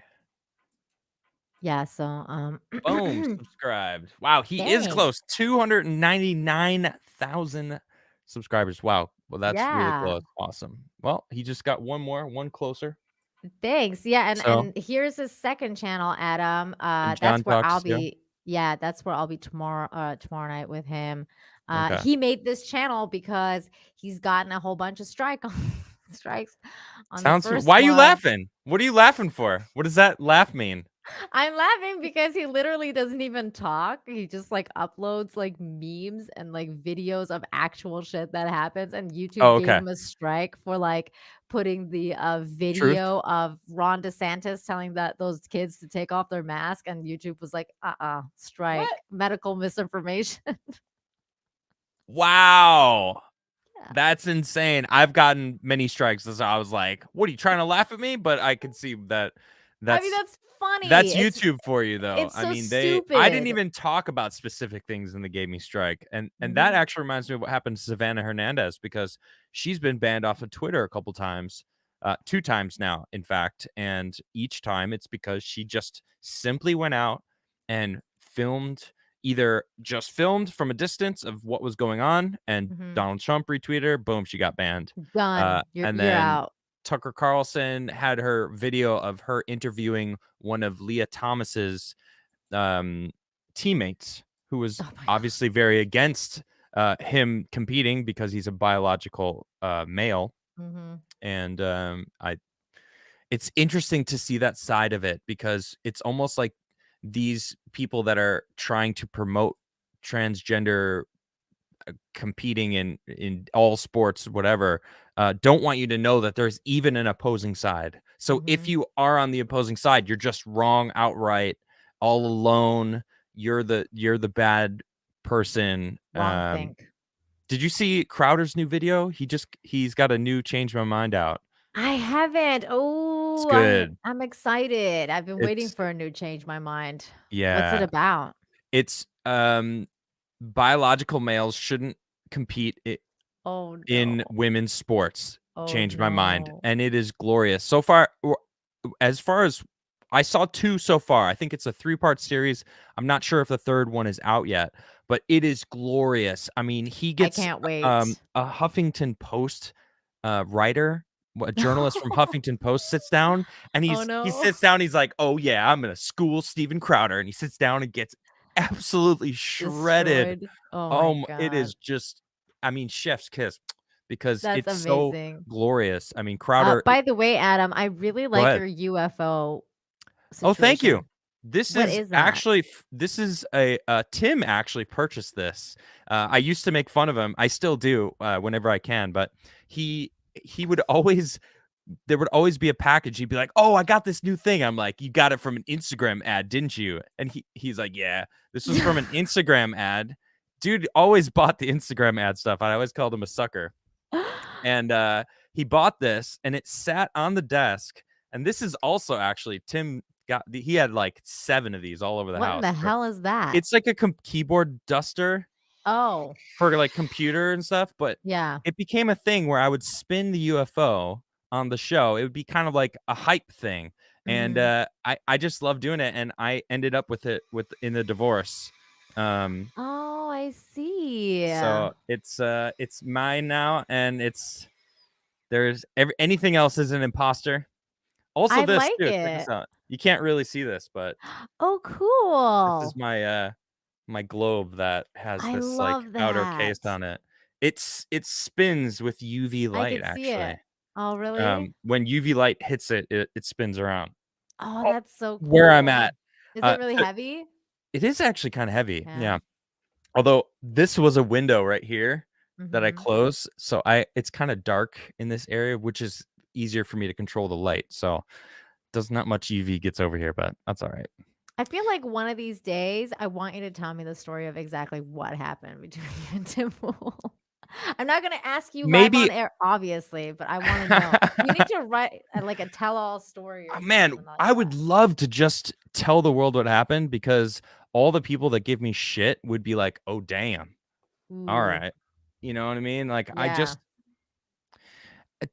S3: Yeah, so
S2: Boom, subscribed. Wow, he is
S3: thanks.
S2: close. 299,000 subscribers. Wow. Well, that's really
S3: Yeah.
S2: close. Awesome. Well, he just got one closer.
S3: Thanks. Yeah,
S2: So,
S3: and here's his second channel, Adam.
S2: and
S3: That's
S2: John
S3: where I'll
S2: talks, yeah.
S3: be. Yeah, that's where I'll be tomorrow night with him.
S2: Okay.
S3: He made this channel because he's gotten a whole bunch of strikes on the first
S2: Why are you
S3: one.
S2: laughing? What are you laughing for? What does that laugh mean?
S3: I'm laughing because he literally doesn't even talk. He just like uploads like memes and like videos of actual shit that happens. And YouTube
S2: Oh,
S3: gave
S2: okay.
S3: him a strike for like putting the
S2: Truth?
S3: video of Ron DeSantis telling those kids to take off their mask. And YouTube was like, strike,
S2: What?
S3: medical misinformation.
S2: Wow.
S3: Yeah.
S2: That's insane. I've gotten many strikes. So I was like, what are you trying to laugh at me? But I could see that
S3: I mean, that's funny.
S2: that's YouTube for you, though.
S3: It's
S2: I
S3: so
S2: mean,
S3: stupid.
S2: I didn't even talk about specific things and they gave me strike. And that actually reminds me of what happened to Savannah Hernandez, because she's been banned off of Twitter a couple times, 2 times now, in fact. And each time it's because she just simply went out and either just filmed from a distance of what was going on, and Donald Trump retweeted her, boom, she got banned.
S3: Done.
S2: And
S3: You're
S2: then
S3: out.
S2: Tucker Carlson had her video of her interviewing one of Leah Thomas's teammates, who was obviously very against him competing because he's a biological male. And it's interesting to see that side of it, because it's almost like these people that are trying to promote transgender competing in all sports, whatever, don't want you to know that there's even an opposing side. So if you are on the opposing side, you're just wrong outright. all alone. You're the bad person.
S3: Wrong think.
S2: Did you see Crowder's new video? He's got a new Change My Mind out.
S3: I haven't.
S2: It's
S3: Oh,
S2: good.
S3: I'm excited. I've been waiting
S2: It's
S3: for a new Change My Mind.
S2: yeah.
S3: What's it about?
S2: It's biological males shouldn't compete
S3: Oh
S2: in
S3: no.
S2: women's sports.
S3: Oh
S2: Change My mind,
S3: no.
S2: and it is glorious so far. As far as I saw 2 so far, I think it's a 3-part series. I'm not sure if the third one is out yet, but it is glorious. I mean, he
S3: I
S2: gets
S3: can't wait.
S2: a Huffington Post writer, a journalist from Huffington Post sits down, and
S3: Oh
S2: he
S3: no.
S2: sits down. He's like, "Oh yeah, I'm gonna school Steven Crowder," and he sits down and gets absolutely shredded.
S3: Destroyed. Oh my
S2: It is
S3: God.
S2: just, I mean, chef's kiss because
S3: That's
S2: it's so
S3: amazing.
S2: glorious. I mean, Crowder.
S3: By the way, Adam, I really
S2: Go
S3: like
S2: ahead.
S3: your UFO
S2: Oh, thank you.
S3: situation.
S2: This
S3: What
S2: is
S3: is that?
S2: actually this is a Tim actually purchased this. I used to make fun of him. I still do whenever I can, but he would always, there would always be a package. He'd be like, "Oh, I got this new thing." I'm like, "You got it from an Instagram ad, didn't you?" And he's like, "Yeah, this was from an Instagram ad." Dude always bought the Instagram ad stuff. I always called him a sucker. And he bought this, and it sat on the desk. And this is also actually Tim he had like 7 of these all over the
S3: What in
S2: house.
S3: the hell is that?
S2: It's like a keyboard duster
S3: Oh,
S2: for like computer and stuff, but
S3: yeah.
S2: it became a thing where I would spin the UFO on the show. It would be kind of like a hype thing. And I just love doing it, and I ended up with it in the divorce.
S3: Oh, I see.
S2: So it's mine now, and anything else is an imposter. Also,
S3: I
S2: this
S3: like
S2: too. Check this
S3: it.
S2: out. You can't really see this, but
S3: Oh,
S2: this
S3: cool.
S2: is my globe that has
S3: I
S2: this like
S3: love
S2: outer case
S3: that.
S2: on it. It spins with UV
S3: I
S2: light,
S3: can see it.
S2: actually.
S3: Oh, really?
S2: When UV light hits it, it spins around.
S3: Oh, that's so cool.
S2: Where I'm at.
S3: Is it really heavy?
S2: It is actually kind of heavy.
S3: Yeah.
S2: Yeah. Although this was a window right here that I
S3: Mhm.
S2: closed, so it's kind of dark in this area, which is easier for me to control the light. So does not much UV gets over here, but that's all right.
S3: I feel like one of these days, I want you to tell me the story of exactly what happened between you and Tim Pool. I'm not gonna ask you live on air, obviously, but I want to know. You need to write like a tell-all story or
S2: Man,
S3: something like
S2: I would love to just tell the world what happened, because all the people that give me shit would be like, "Oh, damn. All
S3: Ooh,
S2: right." You know what I mean? Like,
S3: yeah.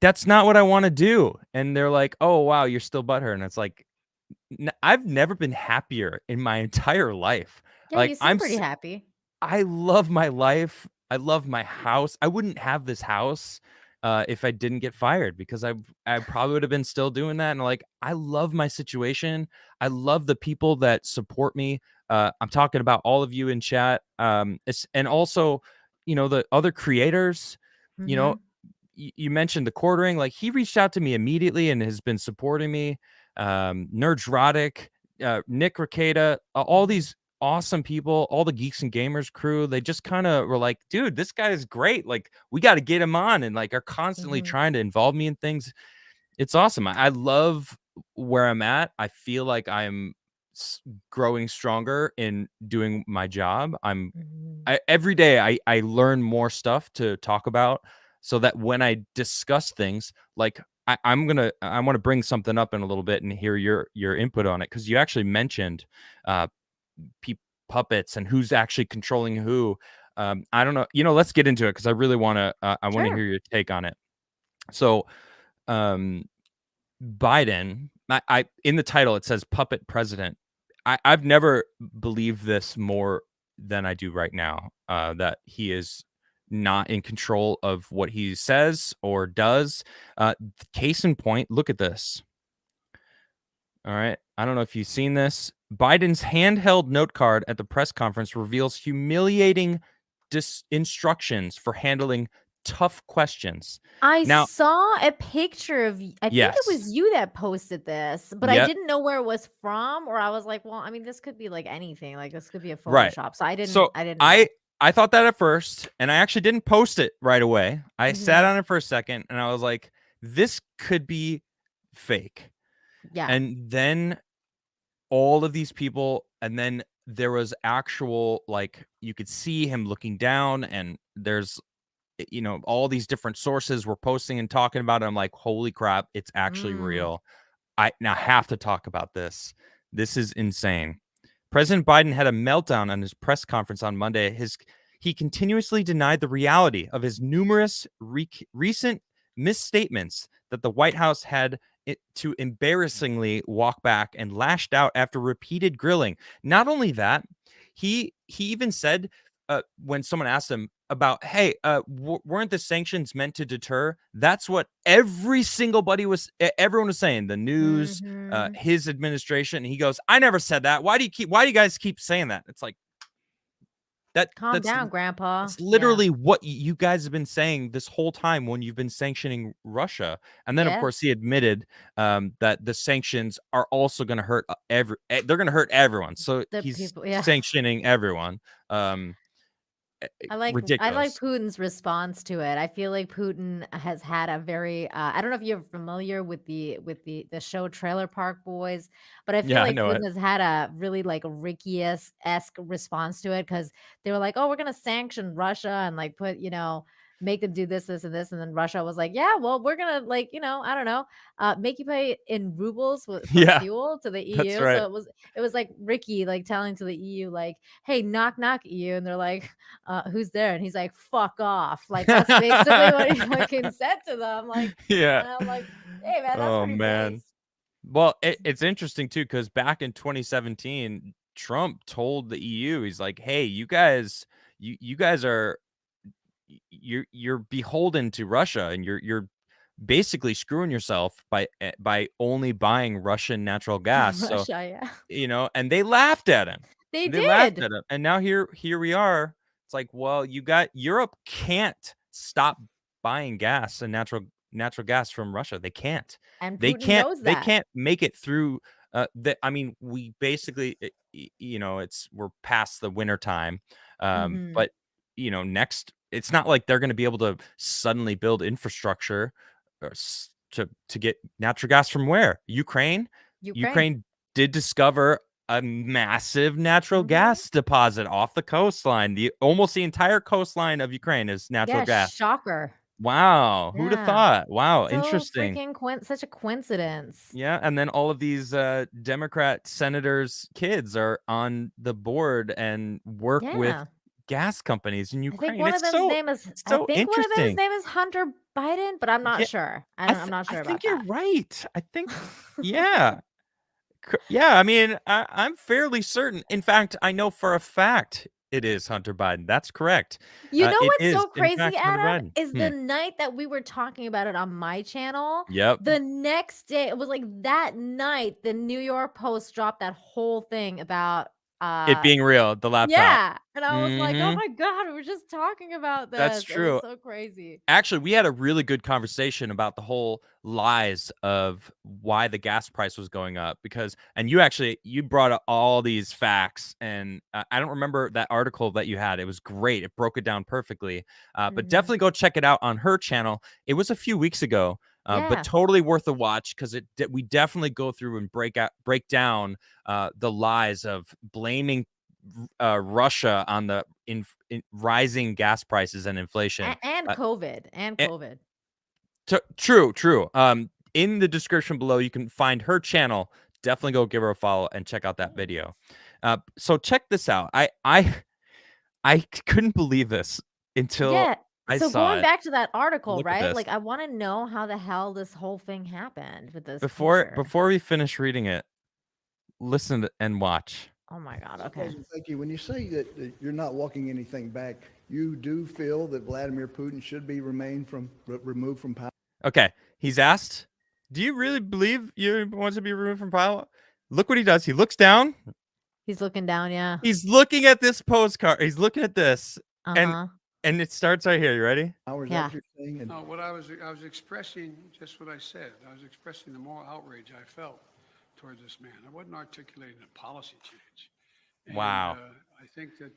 S2: that's not what I want to do. And they're like, "Oh, wow, you're still butthurt." And it's like, I've never been happier in my entire life.
S3: Yeah,
S2: Like,
S3: you seem pretty happy.
S2: I love my life. I love my house. I wouldn't have this house if I didn't get fired, because I probably would have been still doing that. And like, I love my situation. I love the people that support me. I'm talking about all of you in chat. And also, the other creators, you know,
S3: Mhm.
S2: you mentioned the quartering. Like, he reached out to me immediately and has been supporting me. Nerdrotic, Nick Ricada, all these awesome people, all the Geeks and Gamers crew, they just kind of were like, "Dude, this guy is great. Like, we got to get him on," and like are constantly trying to involve me in things. It's awesome. I love where I'm at. I feel like I'm growing stronger in doing my job.
S3: Mhm.
S2: Every day I learn more stuff to talk about, so that when I discuss things, like I want to bring something up in a little bit and hear your input on it, because you actually mentioned puppets and who's actually controlling who. I don't know. Let's get into it, because I really want to. I want to
S3: Sure.
S2: hear your take on it. So, Biden, I in the title it says puppet president. I've never believed this more than I do right now. That he is not in control of what he says or does. Case in point, look at this. All right. I don't know if you've seen this. Biden's handheld note card at the press conference reveals humiliating instructions for handling tough questions.
S3: I
S2: Now,
S3: saw a picture of I think it
S2: yes.
S3: was you that posted this, but I
S2: Yep.
S3: didn't know where it was from, or I was like, well, I mean, this could be like anything. Like this could be a
S2: Right.
S3: Photoshop. So I didn't
S2: So
S3: know.
S2: I thought that at first, and I actually didn't post it right away. I sat on it for a second, and I was like, this could be fake.
S3: Yeah.
S2: And then all of these people, and then there was actual, like, you could see him looking down, and there's, all these different sources were posting and talking about it. I'm like, holy crap, it's actually real. I now have to talk about this. This is insane. President Biden had a meltdown on his press conference on Monday. He continuously denied the reality of his numerous recent misstatements that the White House had to embarrassingly walk back, and lashed out after repeated grilling. Not only that, he even said, when someone asked him about, hey, weren't the sanctions meant to deter? That's what everyone was saying. The news, his administration. And he goes, I never said that. Why do you guys keep saying that? It's like,
S3: calm down, Grandpa.
S2: It's literally what you guys have been saying this whole time when you've been sanctioning Russia. And then, of course, he admitted that the sanctions are also going to hurt they're going to hurt everyone. So he's sanctioning everyone.
S3: I like
S2: ridiculous.
S3: Putin's response to it. I feel like Putin has had a very I don't know if you're familiar with the show Trailer Park Boys, but I feel like Putin has had a really like Ricky-esque response to it, because they were like, oh, we're gonna sanction Russia and like put, make them do this, this, and this. And then Russia was like, yeah, well, we're going to I don't know, make you pay in rubles for fuel to the EU.
S2: That's right.
S3: So it was like Ricky, like telling to the EU, like, hey, knock, knock, EU. And they're like, who's there? And he's like, fuck off. Like, that's basically what he fucking said to them. Like, and I'm like, hey, man, that's pretty nice.
S2: Well, it's interesting, too, because back in 2017, Trump told the EU, he's like, hey, you guys are, you're beholden to Russia, and you're basically screwing yourself by only buying Russian natural gas.
S3: Russia,
S2: and they laughed at him.
S3: They
S2: laughed at him. And now here we are. It's like, well, Europe can't stop buying gas and natural gas from Russia. They can't.
S3: And Putin knows that.
S2: They can't make it through. We basically, we're past the winter time. But next, it's not like they're going to be able to suddenly build infrastructure to get natural gas from where? Ukraine did discover a massive natural gas deposit off the coastline. Almost the entire coastline of Ukraine is natural gas.
S3: Shocker.
S2: Wow. Who'd have thought? Wow. So interesting.
S3: Such a coincidence.
S2: Yeah. And then all of these Democrat senators' kids are on the board and work with gas companies in Ukraine.
S3: I think one of them's name is Hunter Biden, but I'm not sure. I'm not sure about that.
S2: I think you're right. I think, yeah. I mean, I'm fairly certain. In fact, I know for a fact it is Hunter Biden. That's correct.
S3: You know what's so crazy, Adam, is the night that we were talking about it on my channel.
S2: Yep.
S3: The next day, it was like that night, the New York Post dropped that whole thing about
S2: it being real, the laptop.
S3: Yeah. And I was like, oh my God, we were just talking about this.
S2: That's true.
S3: It was so crazy.
S2: Actually, we had a really good conversation about the whole lies of why the gas price was going up, and you brought up all these facts, and I don't remember that article that you had. It was great. It broke it down perfectly. But definitely go check it out on her channel. It was a few weeks ago. But totally worth a watch, because we definitely go through and break down the lies of blaming Russia on the rising gas prices and inflation
S3: and COVID.
S2: True. In the description below, you can find her channel. Definitely go give her a follow and check out that video. So check this out. I couldn't believe this until. So
S3: going back to that article, right? Like, I want to know how the hell this whole thing happened with this.
S2: Before we finish reading it, listen and watch.
S3: Oh my God. Okay.
S4: Thank you. When you say that you're not walking anything back, you do feel that Vladimir Putin should be removed from power?
S2: Okay. He's asked, do you really believe you want to be removed from power? Look what he does. He looks down.
S3: He's looking down. Yeah.
S2: He's looking at this postcard. He's looking at this. And it starts right here. You ready?
S3: Yeah.
S5: No, what I was expressing just what I said. I was expressing the moral outrage I felt towards this man. I wasn't articulating a policy change. And,
S2: wow.
S5: I think that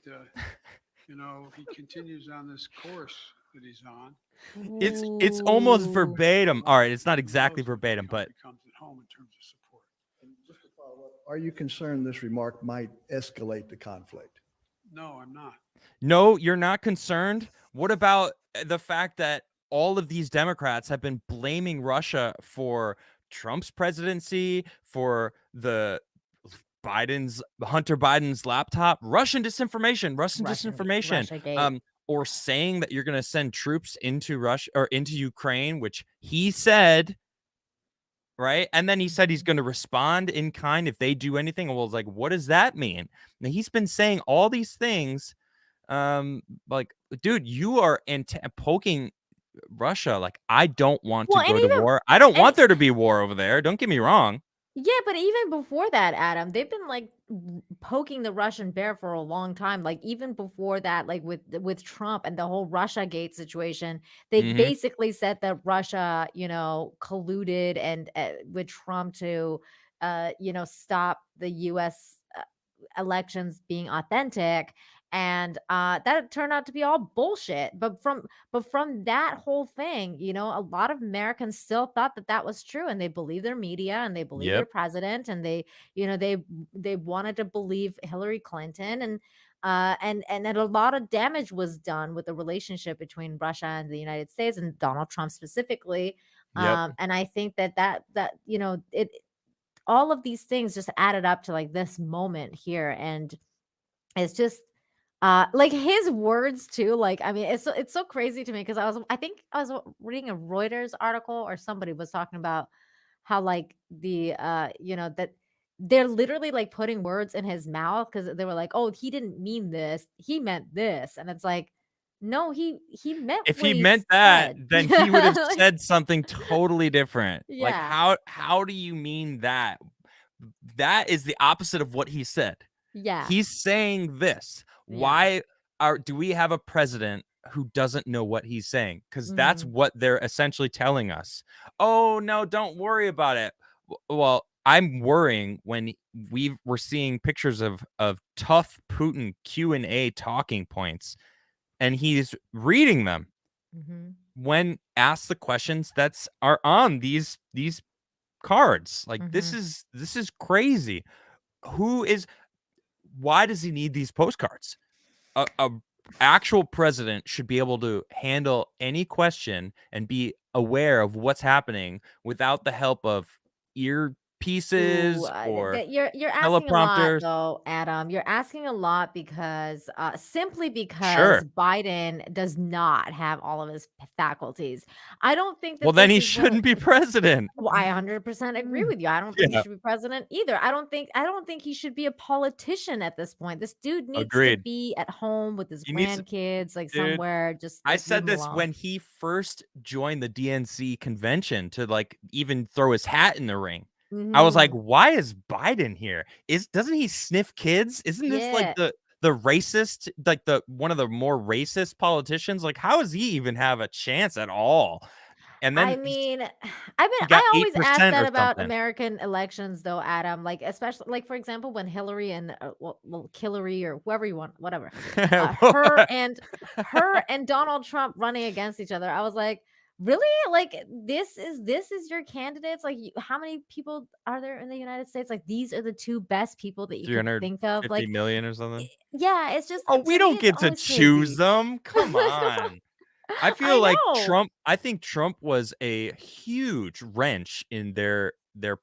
S5: he continues on this course that he's on.
S2: It's almost verbatim. All right, it's not exactly verbatim, but
S5: becomes at home in terms of support.
S4: And just to follow up, Are you concerned this remark might escalate the conflict?
S5: No, I'm not.
S2: No, you're not concerned. What about the fact that all of these Democrats have been blaming Russia for Trump's presidency, for the Hunter Biden's laptop, Russian disinformation,
S3: Russiagate.
S2: or saying that you're going to send troops into Russia or into Ukraine, which he said, right? And then he said he's going to respond in kind if they do anything. Well, it's like, what does that mean? Now, he's been saying all these things. Like, dude, you are poking Russia. Like, I don't want to go to war. I don't want there to be war over there. Don't get me wrong.
S3: Yeah, but even before that, Adam, they've been like poking the Russian bear for a long time. Like even before that, like with Trump and the whole Russiagate situation, they basically said that Russia, colluded and with Trump to, stop the U.S. Elections being authentic. And that turned out to be all bullshit. But from that whole thing, a lot of Americans still thought that that was true, and they believed their media, and they believed their president, and they wanted to believe Hillary Clinton, and then a lot of damage was done with the relationship between Russia and the United States and Donald Trump specifically. And I think that it all of these things just added up to like this moment here, and it's just like his words too. Like, I mean, it's so crazy to me because I think I was reading a Reuters article or somebody was talking about how like that they're literally like putting words in his mouth because they were like, oh, he didn't mean this, he meant this, and it's like, no, he meant
S2: if
S3: what
S2: he meant that,
S3: said.
S2: then he would have
S3: Like,
S2: said something totally different. Like,
S3: yeah,
S2: how do you mean that? That is the opposite of what he said.
S3: yeah,
S2: He's saying this.
S3: yeah.
S2: Why do we have a president who doesn't know what he's saying? Because that's
S3: Mhm.
S2: what they're essentially telling us. Oh, no, don't worry about it. Well, I'm worrying when we're seeing pictures of tough Putin Q&A talking points, and he's reading them
S3: Mhm.
S2: when asked the questions that are on these cards. Like, this
S3: Mhm.
S2: is crazy. Why does he need these postcards? A actual president should be able to handle any question and be aware of what's happening without the help of
S3: Ooh,
S2: earpieces or
S3: that you're asking a lot
S2: teleprompters.
S3: though, Adam. You're asking a lot because simply because
S2: Sure.
S3: Biden does not have all of his faculties. I don't think
S2: Well,
S3: that
S2: then
S3: this
S2: he
S3: is one.
S2: shouldn't be president.
S3: Well, I 100% agree with you. I don't think he
S2: Yeah,
S3: should be president either. I don't think he should be a politician at this point. This dude needs to
S2: agreed.
S3: be at home with his
S2: He needs to,
S3: grandkids, like
S2: dude.
S3: somewhere, just
S2: I
S3: like leave
S2: said
S3: him
S2: this
S3: alone.
S2: when he first joined the DNC convention to like even throw his hat in the ring. I was like,
S3: Mhm.
S2: why is Biden here? Doesn't he sniff kids? Isn't this like
S3: Yeah.
S2: the racist, like the one of the more racist politicians? Like, how does he even have a chance at all? And
S3: I
S2: then
S3: mean,
S2: he got
S3: I always ask
S2: 8%
S3: that
S2: or
S3: about
S2: something.
S3: American elections though, Adam, like especially like for example when Hillary and Hillary or whoever you want, whatever. Her and Donald Trump running against each other. I was like, "Really? Like this is your candidates? Like how many people are there in the United States? Like these are the two best people that you could think of?"
S2: 350
S3: Like
S2: million or something.
S3: yeah, it's just
S2: Oh,
S3: to
S2: we
S3: me
S2: don't
S3: it's
S2: get to
S3: always
S2: choose
S3: crazy.
S2: them. Come on. I feel
S3: I
S2: like
S3: know.
S2: I think Trump was a huge wrench in their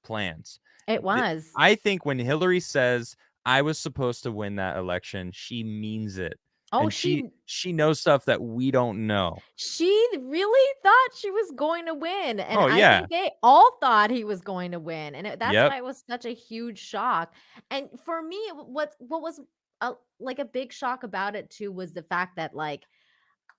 S2: plans.
S3: It
S2: Th-
S3: was.
S2: I think when Hillary says I was supposed to win that election, she means it.
S3: Oh,
S2: And she knows stuff that we don't know.
S3: she really thought she was going to win, and
S2: Oh
S3: I
S2: yeah.
S3: think they all thought he was going to win, and that's
S2: Yep.
S3: why it was such a huge shock. And for me, what was like a big shock about it too was the fact that like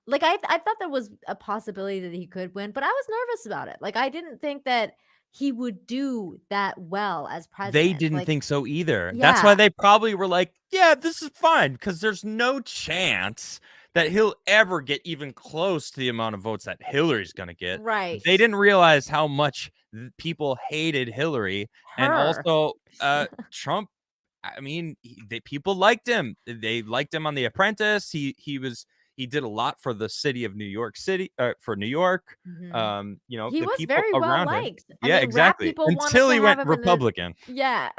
S3: I thought there was a possibility that he could win, but I was nervous about it. Like I didn't think that he would do that well as
S2: They
S3: president.
S2: didn't
S3: Like
S2: think so either. That's why
S3: yeah,
S2: they probably were like, yeah, this is fine because there's no chance that he'll ever get even close to the amount of votes that Hillary's going to get.
S3: right.
S2: They didn't realize how much people hated Hillary, and
S3: Her.
S2: also Trump. I mean, people liked him. They liked him on The Apprentice. He he did a lot for the city of New York City, for New York. You know,
S3: He
S2: the
S3: was
S2: people
S3: very well
S2: around him.
S3: liked. I
S2: Yeah,
S3: mean, rap
S2: exactly.
S3: people wanted
S2: Until
S3: to
S2: he
S3: have
S2: went
S3: him in the
S2: Republican.
S3: yeah.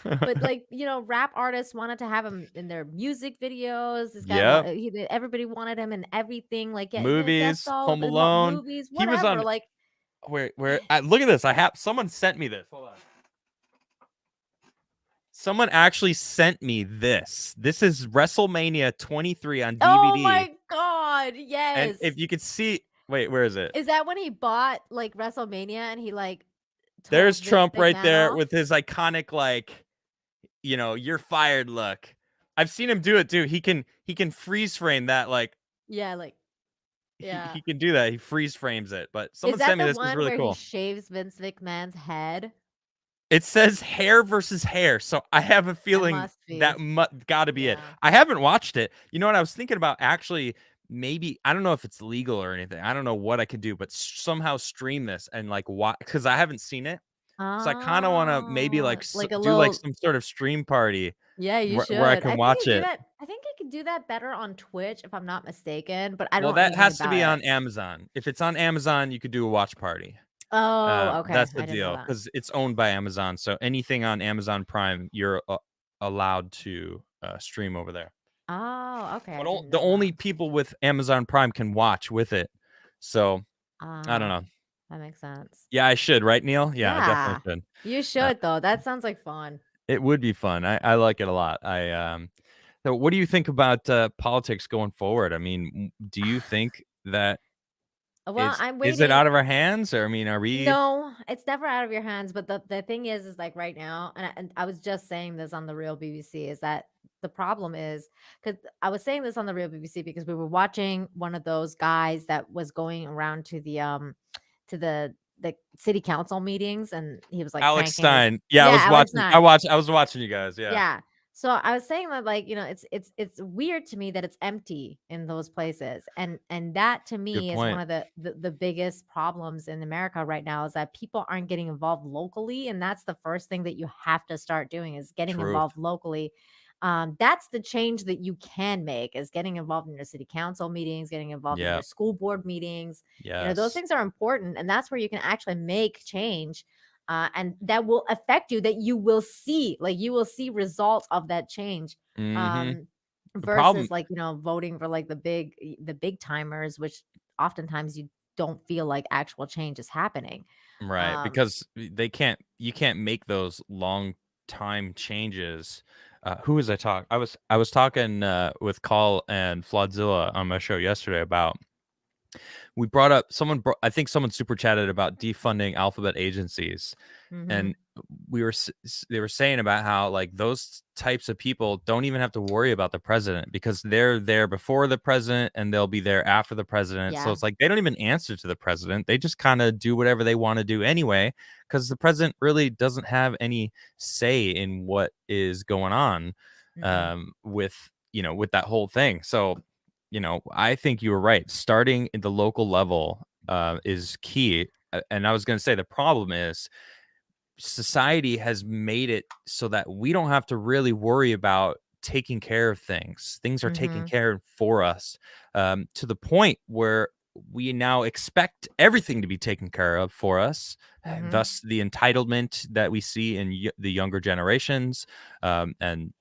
S3: But like, rap artists wanted to have him in their music videos. This guy,
S2: Yep.
S3: everybody wanted him in everything, like guest
S2: Movies,
S3: all
S2: Home
S3: in
S2: Alone.
S3: movies,
S2: He was
S3: whatever.
S2: on.
S3: Like,
S2: Where look at this. Someone sent me this. Hold on. Someone actually sent me this. This is WrestleMania 23 on DVD.
S3: oh my God,
S2: And
S3: yes.
S2: if you could see, wait, where is it?
S3: Is that when he bought like WrestleMania and he like told
S2: There's
S3: Vince
S2: Trump right
S3: McMahon
S2: there
S3: off?
S2: with his iconic, like, you're fired look. I've seen him do it too. He can freeze frame that, like,
S3: Yeah, like, yeah.
S2: he can do that. He freeze frames it. But
S3: Is
S2: someone
S3: that
S2: sent me
S3: the
S2: this. Is
S3: one
S2: really
S3: where he
S2: cool.
S3: shaves Vince McMahon's head?
S2: It says hair versus hair, so I have a feeling
S3: must be.
S2: that got to be it.
S3: Yeah.
S2: I haven't watched it. You know what I was thinking about? Actually, maybe I don't know if it's legal or anything. I don't know what I could do, but somehow stream this and like watch, because I haven't seen it. So I kind of want to maybe like
S3: Like a
S2: do like
S3: little.
S2: some sort of stream party
S3: Yeah, you should.
S2: where I
S3: I
S2: can
S3: think
S2: watch
S3: you do
S2: it.
S3: that. I think I can do that better on Twitch if I'm not mistaken, but I
S2: Well,
S3: don't know
S2: that
S3: anything
S2: has to
S3: about
S2: be
S3: it.
S2: on Amazon. If it's on Amazon, you could do a watch party.
S3: Oh, okay.
S2: That's the
S3: I didn't know
S2: deal,
S3: that.
S2: because it's owned by Amazon. So anything on Amazon Prime, you're allowed to stream over there.
S3: Oh, okay. I
S2: But
S3: didn't
S2: the
S3: know
S2: only
S3: that.
S2: people with Amazon Prime can watch with it. So I don't know.
S3: That makes sense.
S2: Yeah, I should, right, Neil? Yeah, I definitely
S3: Yeah,
S2: should.
S3: you should though. That sounds like fun.
S2: It would be fun. I like it a lot. So what do you think about politics going forward? I mean, do you think that
S3: Well, I'm
S2: is it
S3: waiting.
S2: out of our hands, or I mean, are we?
S3: No, it's never out of your hands. But the thing is like right now, and I was just saying this on the Real BBC, is that the problem is because I was saying this on the Real BBC because we were watching one of those guys that was going around to the city council meetings, and he was like
S2: Alex
S3: pranking this.
S2: Stein. Yeah,
S3: Alex Stein.
S2: I was watching you guys. Yeah.
S3: Yeah. So I was saying that like, it's weird to me that it's empty in those places. And that to
S2: Good
S3: me is
S2: point.
S3: one of the biggest problems in America right now is that people aren't getting involved locally. And that's the first thing that you have to start doing is getting
S2: Truth.
S3: involved locally. That's the change that you can make is getting involved in your city council meetings, getting involved in your school board meetings. Those
S2: Yes.
S3: things are important. And that's where you can actually make change. And that will affect you, that you will see results of that change.
S2: Mhm.
S3: Versus
S2: problem-
S3: like, voting for like the big timers, which oftentimes you don't feel like actual change is happening.
S2: Right, because you can't make those long time changes. Who was I talking? I was talking with Call and Flodzilla on my show yesterday about. We brought up I think someone super chatted about defunding alphabet agencies, and they were saying about how like those types of people don't even have to worry about the president because they're there before the president and they'll be there after the president. So it's like they don't even answer to the president. They just kind of do whatever they want to do anyway, because the president really doesn't have any say in what is going on with that whole thing. So I think you were right. Starting at the local level is key. And I was going to say the problem is society has made it so that we don't have to really worry about taking care of things. Things are taken care of for us to the point where we now expect everything to be taken care of for us. Thus, the entitlement that we see in the younger generations, and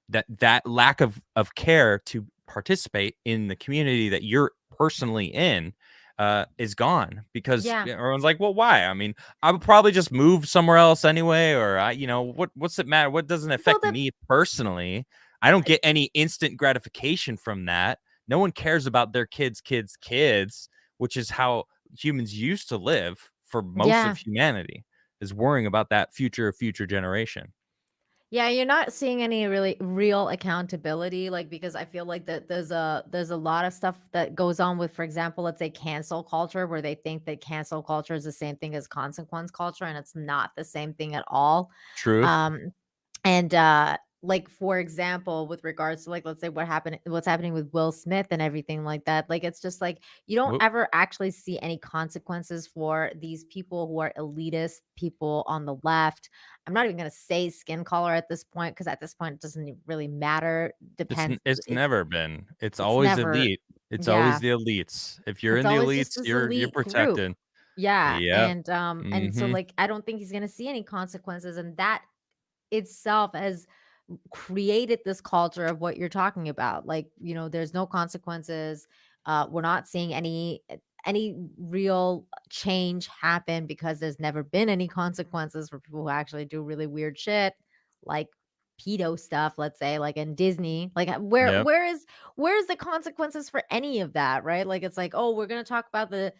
S2: that lack of care to participate in the community that you're personally in is gone, because everyone's like, well, why? I mean, I would probably just move somewhere else anyway, or what's it matter? What doesn't affect me personally? I don't get any instant gratification from that. No one cares about their kids, which is how humans used to live for most of humanity, is worrying about that future generation.
S3: Yeah, you're not seeing any really real accountability, like, because I feel like that there's a lot of stuff that goes on with, for example, let's say cancel culture, where they think that cancel culture is the same thing as consequence culture, and it's not the same thing at all.
S2: Truth.
S3: And like, for example, with regards to, like, let's say what's happening with Will Smith and everything like that, like, it's just like you don't
S2: Whoop.
S3: ever actually see any consequences for these people who are elitist people on the left. I'm not even gonna say skin color at this point, because at this point it doesn't really matter. Depends.
S2: It's never been. It's
S3: It's
S2: always
S3: never.
S2: elite. It's always
S3: Yeah.
S2: the elites. If you're
S3: It's
S2: in the
S3: always just
S2: elites,
S3: this
S2: you're
S3: elite group.
S2: protected.
S3: Yeah.
S2: Yep.
S3: And so,
S2: Mm-hmm.
S3: like, I don't think he's gonna see any consequences, and that itself has created this culture of what you're talking about. Like, there's no consequences. We're not seeing any real change happen because there's never been any consequences for people who actually do really weird shit, like pedo stuff, let's say, like in Disney. Like,
S2: Yep.
S3: where's the consequences for any of that, right? Like, it's like, oh, we're gonna talk about the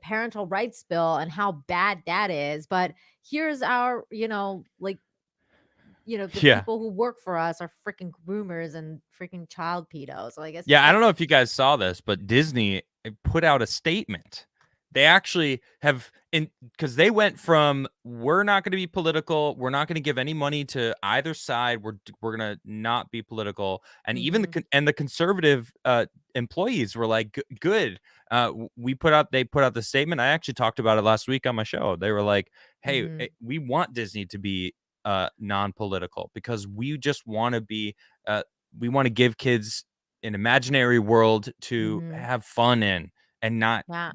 S3: parental rights bill and how bad that is, but here's our, like, the
S2: Yeah.
S3: people who work for us are freaking groomers and freaking child pedos. Like, it's just
S2: Yeah, I
S3: like,
S2: don't know if you guys saw this, but Disney put out a statement. They actually have because they went from we're not going to be political, we're not going to give any money to either side, we're going to not be political, and even the conservative employees were like, good. They put out the statement. I actually talked about it last week on my show. They were like, hey, we want Disney to be non-political because we just want to be we want to give kids an imaginary world to have fun in and not.
S3: yeah,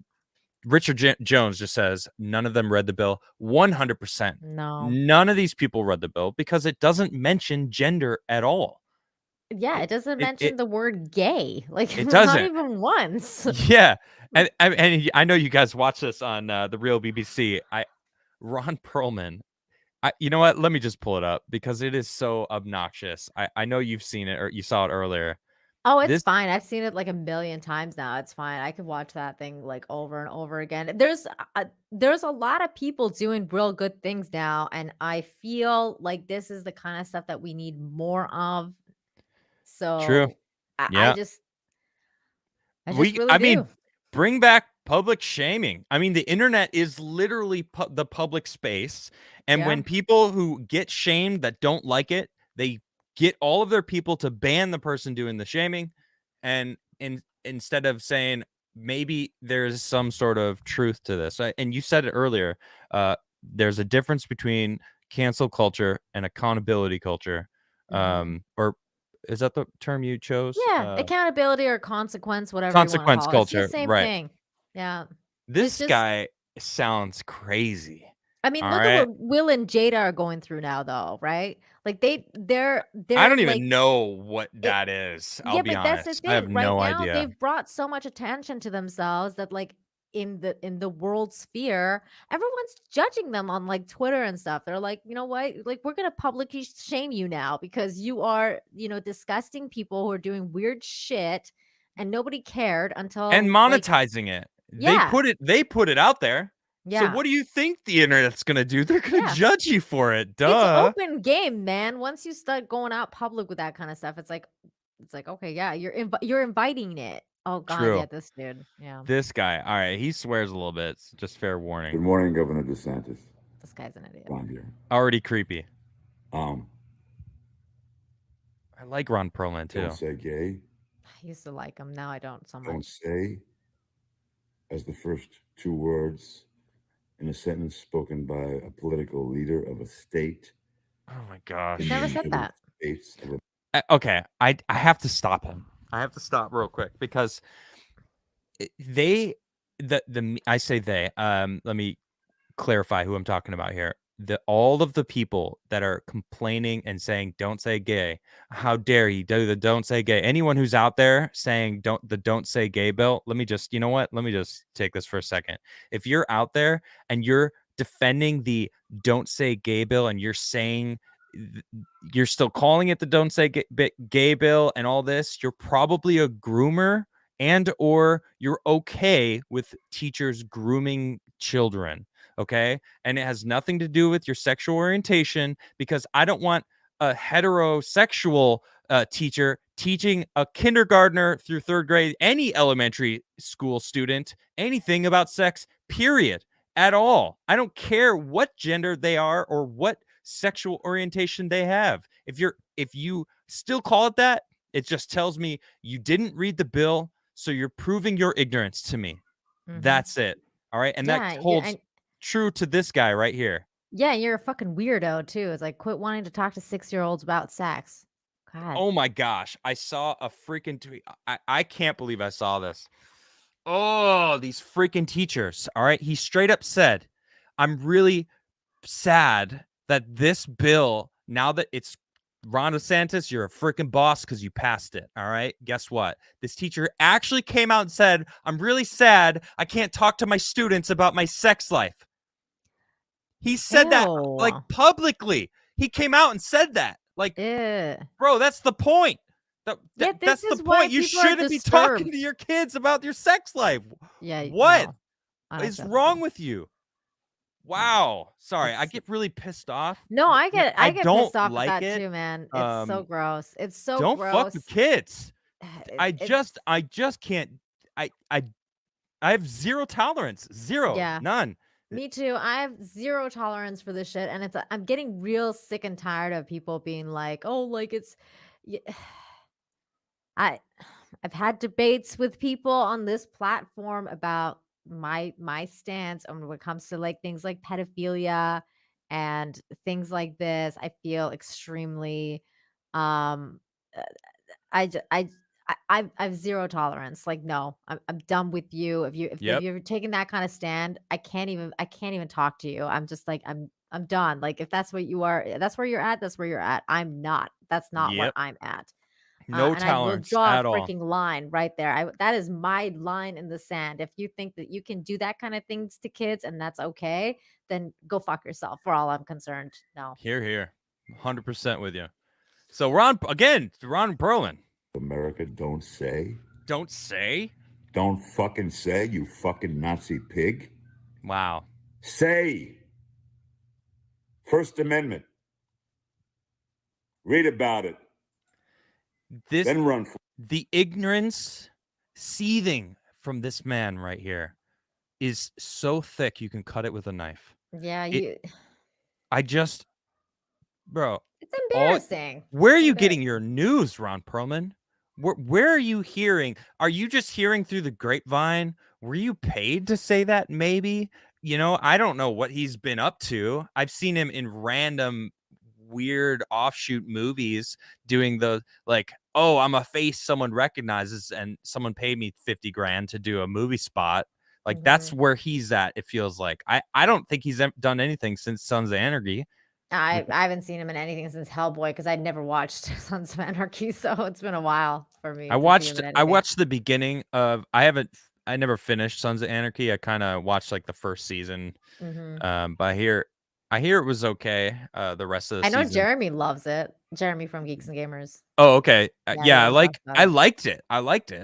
S2: Richard Jones just says none of them read the bill. 100%.
S3: no.
S2: None of these people read the bill because it doesn't mention gender at all.
S3: Yeah, it doesn't
S2: It
S3: mention the word gay, like,
S2: it
S3: not
S2: doesn't.
S3: even once.
S2: Yeah, and I know you guys watch this on the real BBC. Ron Perlman. You know what? Let me just pull it up because it is so obnoxious. I know you've seen it or you saw it earlier.
S3: Oh, it's
S2: This
S3: fine. I've seen it like a million times now. It's fine. I could watch that thing like over and over again. There's a lot of people doing real good things now, and I feel like this is the kind of stuff that we need more of.
S2: true.
S3: So I, I
S2: Yeah.
S3: just I just really
S2: I mean,
S3: do.
S2: bring back public shaming. I mean, the internet is literally the public space. And
S3: Yeah.
S2: when people who get shamed that don't like it, they get all of their people to ban the person doing the shaming. And instead of saying, maybe there's some sort of truth to this. And you said it earlier. There's a difference between cancel culture and accountability culture. Or is that the term you chose?
S3: Yeah, accountability or consequence, whatever you want to
S2: Consequence
S3: call it. It's the
S2: culture,
S3: same
S2: right.
S3: thing. Yeah. It's
S2: This
S3: just,
S2: guy sounds crazy.
S3: I mean,
S2: All
S3: look at
S2: right.
S3: what Will and Jada are going through now, though, right? Like, they're
S2: I don't
S3: like,
S2: even know what
S3: it,
S2: that is. I'll
S3: yeah,
S2: be
S3: but that's the
S2: honest. I have
S3: thing. Right
S2: no
S3: now,
S2: idea.
S3: they've brought so much attention to themselves that, like, in the world sphere, everyone's judging them on, like, Twitter and stuff. They're like, you know what? Like, we're gonna publicly shame you now because you are, disgusting people who are doing weird shit, and nobody cared
S2: And
S3: until, like,
S2: monetizing it.
S3: yeah,
S2: They put it out there. So
S3: yeah,
S2: what do you think the internet's going to do? They're going to
S3: yeah.
S2: judge you for it.
S3: It's
S2: Duh.
S3: open game, man. Once you start going out public with that kind of stuff, it's like, okay, yeah, you're inviting it. Oh God,
S2: True.
S3: yeah, this dude, yeah,
S2: This guy. All right. He swears a little bit. It's just fair
S6: Good
S2: warning.
S6: morning, Governor DeSantis.
S3: this guy's an idiot.
S6: Ron here.
S2: Already creepy.
S6: Um,
S2: I like Ron Perlman too.
S6: don't say gay.
S3: I used to like him. Now I don't so
S6: Don't
S3: much.
S6: say as the first two words in a sentence spoken by a political leader of a state.
S2: Oh my gosh.
S3: He's never said that.
S6: States of
S2: Okay, I have to stop him. I have to stop real quick because I say they. Let me clarify who I'm talking about here. All of the people that are complaining and saying don't say gay, how dare you do the don't say gay? Anyone who's out there saying don't say gay bill, let me just take this for a second. If you're out there and you're defending the don't say gay bill and you're saying you're still calling it the don't say gay bill and all this, you're probably a groomer and or you're okay with teachers grooming children. Okay. And it has nothing to do with your sexual orientation because I don't want a heterosexual teacher teaching a kindergartner through third grade, any elementary school student, anything about sex, period, at all. I don't care what gender they are or what sexual orientation they have. If you still call it that, it just tells me you didn't read the bill, so you're proving your ignorance to me. That's it. All right. And that holds true to this guy right here.
S3: Yeah, you're a fucking weirdo too. It's like, quit wanting to talk to 6-year-olds about sex. God.
S2: Oh my gosh. I saw a freaking tweet. I can't believe I saw this. Oh, these freaking teachers. All right. He straight up said, I'm really sad that this bill, now that it's Ron DeSantis, you're a freaking boss because you passed it. All right. Guess what? This teacher actually came out and said, I'm really sad I can't talk to my students about my sex life. He said that like publicly. He came out and said that. Like, bro, that's the point. That's the point. You shouldn't be talking to your kids about your sex life.
S3: Yeah.
S2: What is wrong with you? Wow. Sorry, I get really pissed off.
S3: No, I get pissed off at that too, man. It's so gross. It's so
S2: don't
S3: gross.
S2: Don't fuck with kids. I just can't. I have zero tolerance. Zero. Yeah. None.
S3: Me too. I have zero tolerance for this shit, and I'm getting real sick and tired of people being like, "Oh, like it's." I've had debates with people on this platform about my stance when it comes to like things like pedophilia and things like this. I feel extremely I I've zero tolerance. Like, no, I'm done with you. If you're taking that kind of stand, I can't even talk to you. I'm just like, I'm done. Like, if that's what you are, that's where you're at. That's where you're at. I'm not. That's not what I'm at.
S2: No tolerance at all.
S3: I will draw a freaking line right there. That is my line in the sand. If you think that you can do that kind of things to kids and that's okay, then go fuck yourself. For all I'm concerned. No.
S2: Here, 100% with you. So Ron Perlman.
S6: America, don't say.
S2: Don't say.
S6: Don't fucking say, you fucking Nazi pig.
S2: Wow.
S6: Say. First Amendment. Read about it. Then run for
S2: the ignorance seething from this man right here is so thick you can cut it with a knife.
S3: Yeah,
S2: bro.
S3: It's embarrassing.
S2: Where are you getting your news, Ron Perlman? Where are you hearing? Are you just hearing through the grapevine? Were you paid to say that? Maybe. I don't know what he's been up to. I've seen him in random weird offshoot movies doing the like, oh, I'm a face someone recognizes and someone paid me $50,000 to do a movie spot. Like that's where he's at. It feels like I don't think he's done anything since Sons of Anarchy.
S3: I haven't seen him in anything since Hellboy because I'd never watched Sons of Anarchy, so it's been a while for me.
S2: I watched the beginning of. I never finished Sons of Anarchy. I kind of watched like the first season, but I hear it was okay. The rest of the season.
S3: I know Jeremy loves it. Jeremy from Geeks and Gamers.
S2: Oh, okay. Yeah, I liked it.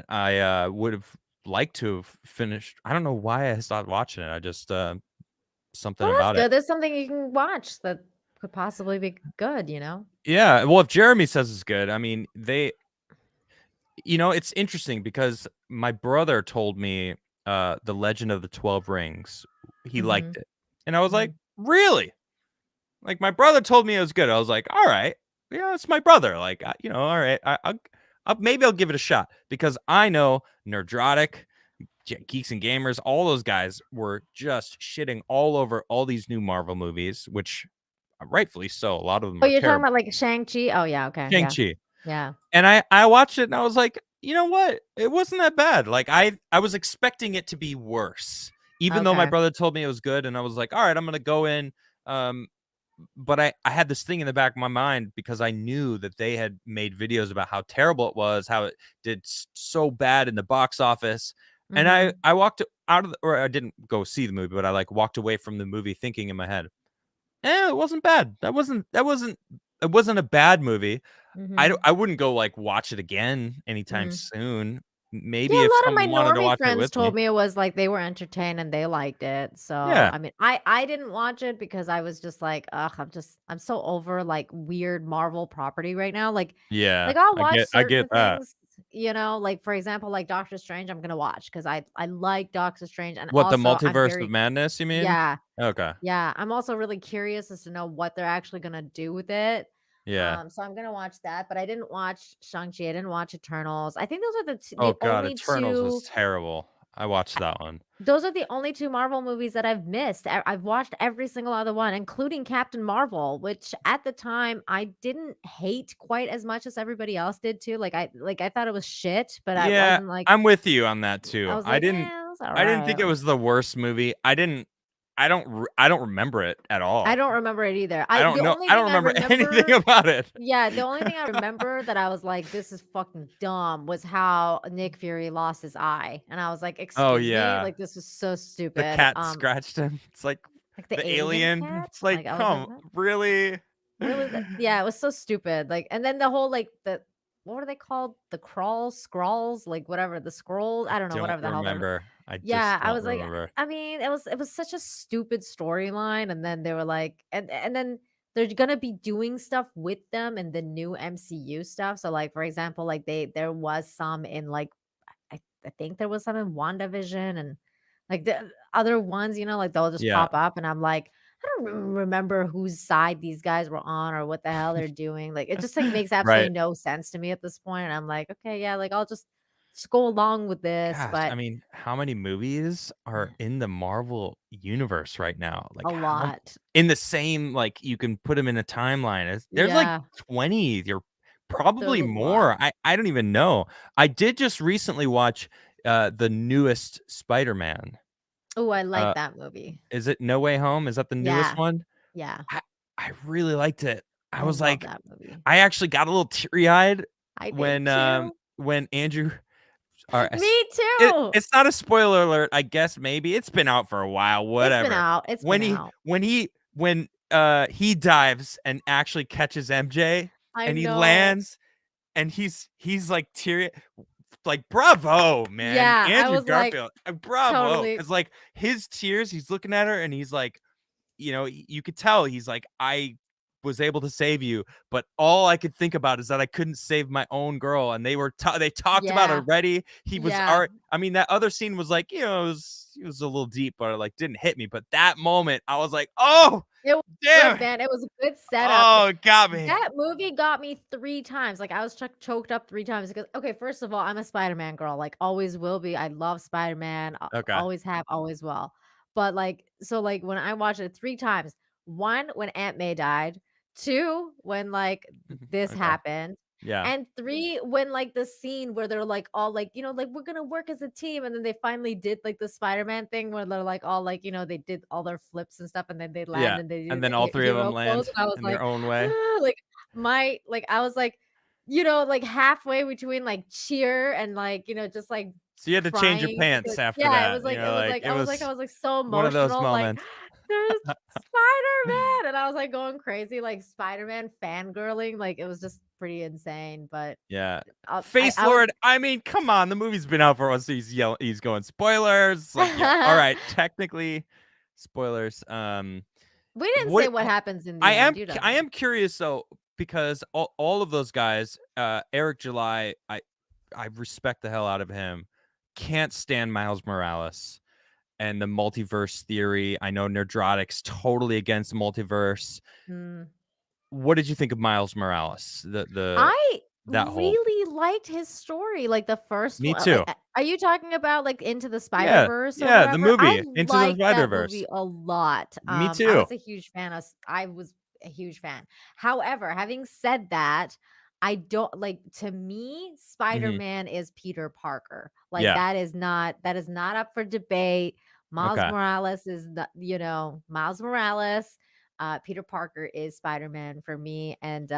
S2: I would have liked to have finished. I don't know why I stopped watching it. I just something about it.
S3: There's something you can watch that could possibly be good.
S2: Yeah. Well, if Jeremy says it's good, I mean it's interesting because my brother told me The Legend of the 12 Rings. He liked it. And I was like, really? Like my brother told me it was good. I was like, all right. Yeah, it's my brother. Like, all right. Maybe I'll give it a shot because I know Nerdrotic, Geeks and Gamers, all those guys were just shitting all over all these new Marvel movies, which rightfully so. A lot of them are
S3: you're
S2: terrible.
S3: talking about like Shang-Chi? Oh, yeah. Okay.
S2: Shang-Chi.
S3: Yeah.
S2: And I watched it and I was like, you know what? It wasn't that bad. Like I was expecting it to be worse, even though my brother told me it was good. And I was like, all right, I'm going to go in. But I had this thing in the back of my mind because I knew that they had made videos about how terrible it was, how it did so bad in the box office. And I walked out of or I didn't go see the movie, but I like walked away from the movie thinking in my head, it wasn't bad. It wasn't a bad movie. I wouldn't go like watch it again anytime soon. Maybe if
S3: a lot of my
S2: wanted to watch
S3: normie friends
S2: it
S3: told me it was like they were entertained and they liked it. So I mean, I didn't watch it because I was just like, I'm so over like weird Marvel property right now. Like, I'll watch certain things. like for example, like Doctor Strange, I'm gonna watch because I like Doctor Strange, and
S2: What, the
S3: also I'm
S2: Multiverse of
S3: very
S2: Madness, you mean?
S3: yeah,
S2: Okay.
S3: yeah. I'm also really curious as to know what they're actually gonna do with it.
S2: Yeah.
S3: So I'm gonna watch that, but I didn't watch Shang-Chi. I didn't watch Eternals. I think those are
S2: Oh
S3: the
S2: god,
S3: only
S2: Eternals was
S3: two.
S2: terrible. I watched that one.
S3: Those are the only two Marvel movies that I've missed. I've watched every single other one, including Captain Marvel, which at the time I didn't hate quite as much as everybody else did too. Like I thought it was shit, but I
S2: Yeah,
S3: wasn't like
S2: I'm with you on that
S3: I
S2: too.
S3: was like, yeah, it was all
S2: I didn't think
S3: right.
S2: it was the worst movie. I don't remember it at
S3: I
S2: all.
S3: don't remember it either.
S2: I don't
S3: The
S2: know.
S3: only
S2: I don't
S3: thing I
S2: remember anything
S3: remember,
S2: about it.
S3: yeah, the only thing I remember that I was like, this is fucking dumb was how Nick Fury lost his eye. And I was like,
S2: Oh
S3: excuse me,
S2: yeah.
S3: like this was so
S2: The
S3: stupid.
S2: cat scratched him. It's like
S3: Like the
S2: the
S3: alien
S2: alien.
S3: cat.
S2: It's like,
S3: Like I was like,
S2: come,
S3: what?
S2: really?
S3: Really? Yeah, it was so stupid. Like, and then the whole like the what are they called? The scrawls, like whatever the scrolls. I don't know,
S2: Don't
S3: whatever the hell they're.
S2: remember. I
S3: Yeah,
S2: just
S3: I
S2: don't
S3: was like,
S2: remember.
S3: I mean, it was such a stupid storyline, and then they were like, and then they're gonna be doing stuff with them in the new MCU stuff. So, like for example, like there was some in like I think there was some in WandaVision and like the other ones, like they'll just
S2: Yeah.
S3: pop up, and I'm like, I don't remember whose side these guys were on or what the hell they're doing. Like it just like makes absolutely
S2: Right.
S3: no sense to me at this point. And I'm like, okay, yeah, like I'll just go along with this,
S2: Gosh, I
S3: but
S2: mean, how many movies are in the Marvel universe right now? Like
S3: a
S2: how
S3: lot.
S2: in the same like you can put them in a timeline. There's like
S3: Yeah,
S2: 20, you're
S3: there's
S2: probably
S3: a lot.
S2: more. I don't even know. I did just recently watch the newest Spider-Man.
S3: Oh, I like
S2: Uh
S3: that movie.
S2: is it No Way Home? Is that the newest
S3: Yeah,
S2: one?
S3: yeah.
S2: I I really liked it. I
S3: I
S2: was
S3: love
S2: like
S3: that movie.
S2: I actually got a little teary-eyed
S3: I did too.
S2: when Andrew or
S3: Me too.
S2: it's not a spoiler alert, I guess maybe. It's been out for a while,
S3: It's been
S2: whatever.
S3: out. It's been out.
S2: When he dives and actually catches MJ
S3: I
S2: and he
S3: know.
S2: lands and he's like teary like bravo, man.
S3: Yeah, I
S2: Andrew
S3: was like,
S2: Garfield. Bravo.
S3: totally.
S2: Cuz like his tears, he's looking at her and he's like, you could tell he's like, I was able to save you, but all I could think about is that I couldn't save my own girl. And they talked about it
S3: Yeah,
S2: already. He was
S3: yeah.
S2: I mean, that other scene was like, it was a little deep, but like didn't hit me. But that moment, I was like, oh,
S3: It was
S2: damn
S3: good,
S2: it.
S3: man. It was a good setup.
S2: Oh, it got me.
S3: That movie got me 3 times. Like, I was choked up 3 times because okay, first of all, I'm a Spider-Man girl, like, always will be. I love Spider-Man,
S2: Okay.
S3: always have, always will. But, like so, like, when I watched it 3 times, 1, when Aunt May died, 2, when, like, this
S2: Okay.
S3: happened,
S2: Yeah.
S3: and 3, when, like, the scene where they're, like, all, like, like, "We're gonna work as a team," and then they finally did, like, the Spider-Man thing where they're, like, all, like, they did all their flips and stuff, and then they land
S2: Yeah.
S3: and they do
S2: And
S3: the
S2: then all three of them
S3: hero pose,
S2: land
S3: and I was
S2: in
S3: like,
S2: their own way.
S3: like, I was like, like, halfway between, like, cheer and, like, just, like,
S2: So you had to change your
S3: crying
S2: pants
S3: because
S2: after
S3: yeah,
S2: that. Like
S3: I was, like, so
S2: one of those
S3: emotional, like,
S2: moments.
S3: "There's Spider-Man!" And I was, like, going crazy, like, Spider-Man fangirling, like, it was just pretty insane, but
S2: Yeah.
S3: I
S2: Face
S3: I was
S2: Lord, I mean, come on, the movie's been out for us. He's going spoilers. It's like, yeah, all right, technically spoilers.
S3: We didn't say
S2: What
S3: what happens in the end, you don't
S2: I
S3: know.
S2: am curious though, because all of those guys, Eric July, I respect the hell out of him. Can't stand Miles Morales and the multiverse theory. I know Nerdrotic's totally against multiverse.
S3: Mm.
S2: What did you think of Miles Morales?
S3: I
S2: That whole
S3: really liked his story, like, the first
S2: Me
S3: one like,
S2: too.
S3: are you talking about, like, Into the
S2: Yeah,
S3: Spider-Verse or
S2: yeah, the
S3: whatever? I
S2: movie Into the
S3: liked that
S2: Spider-Verse.
S3: movie a lot.
S2: Me
S3: I
S2: too.
S3: was a huge fan of I was a huge fan. However, having said that, I don't like to me,
S2: Mhm.
S3: Spider-Man is Peter Parker. Like,
S2: Yeah.
S3: that is not up for debate. Miles
S2: Okay.
S3: Morales is the Miles Morales. Peter Parker is Spider-Man for me. And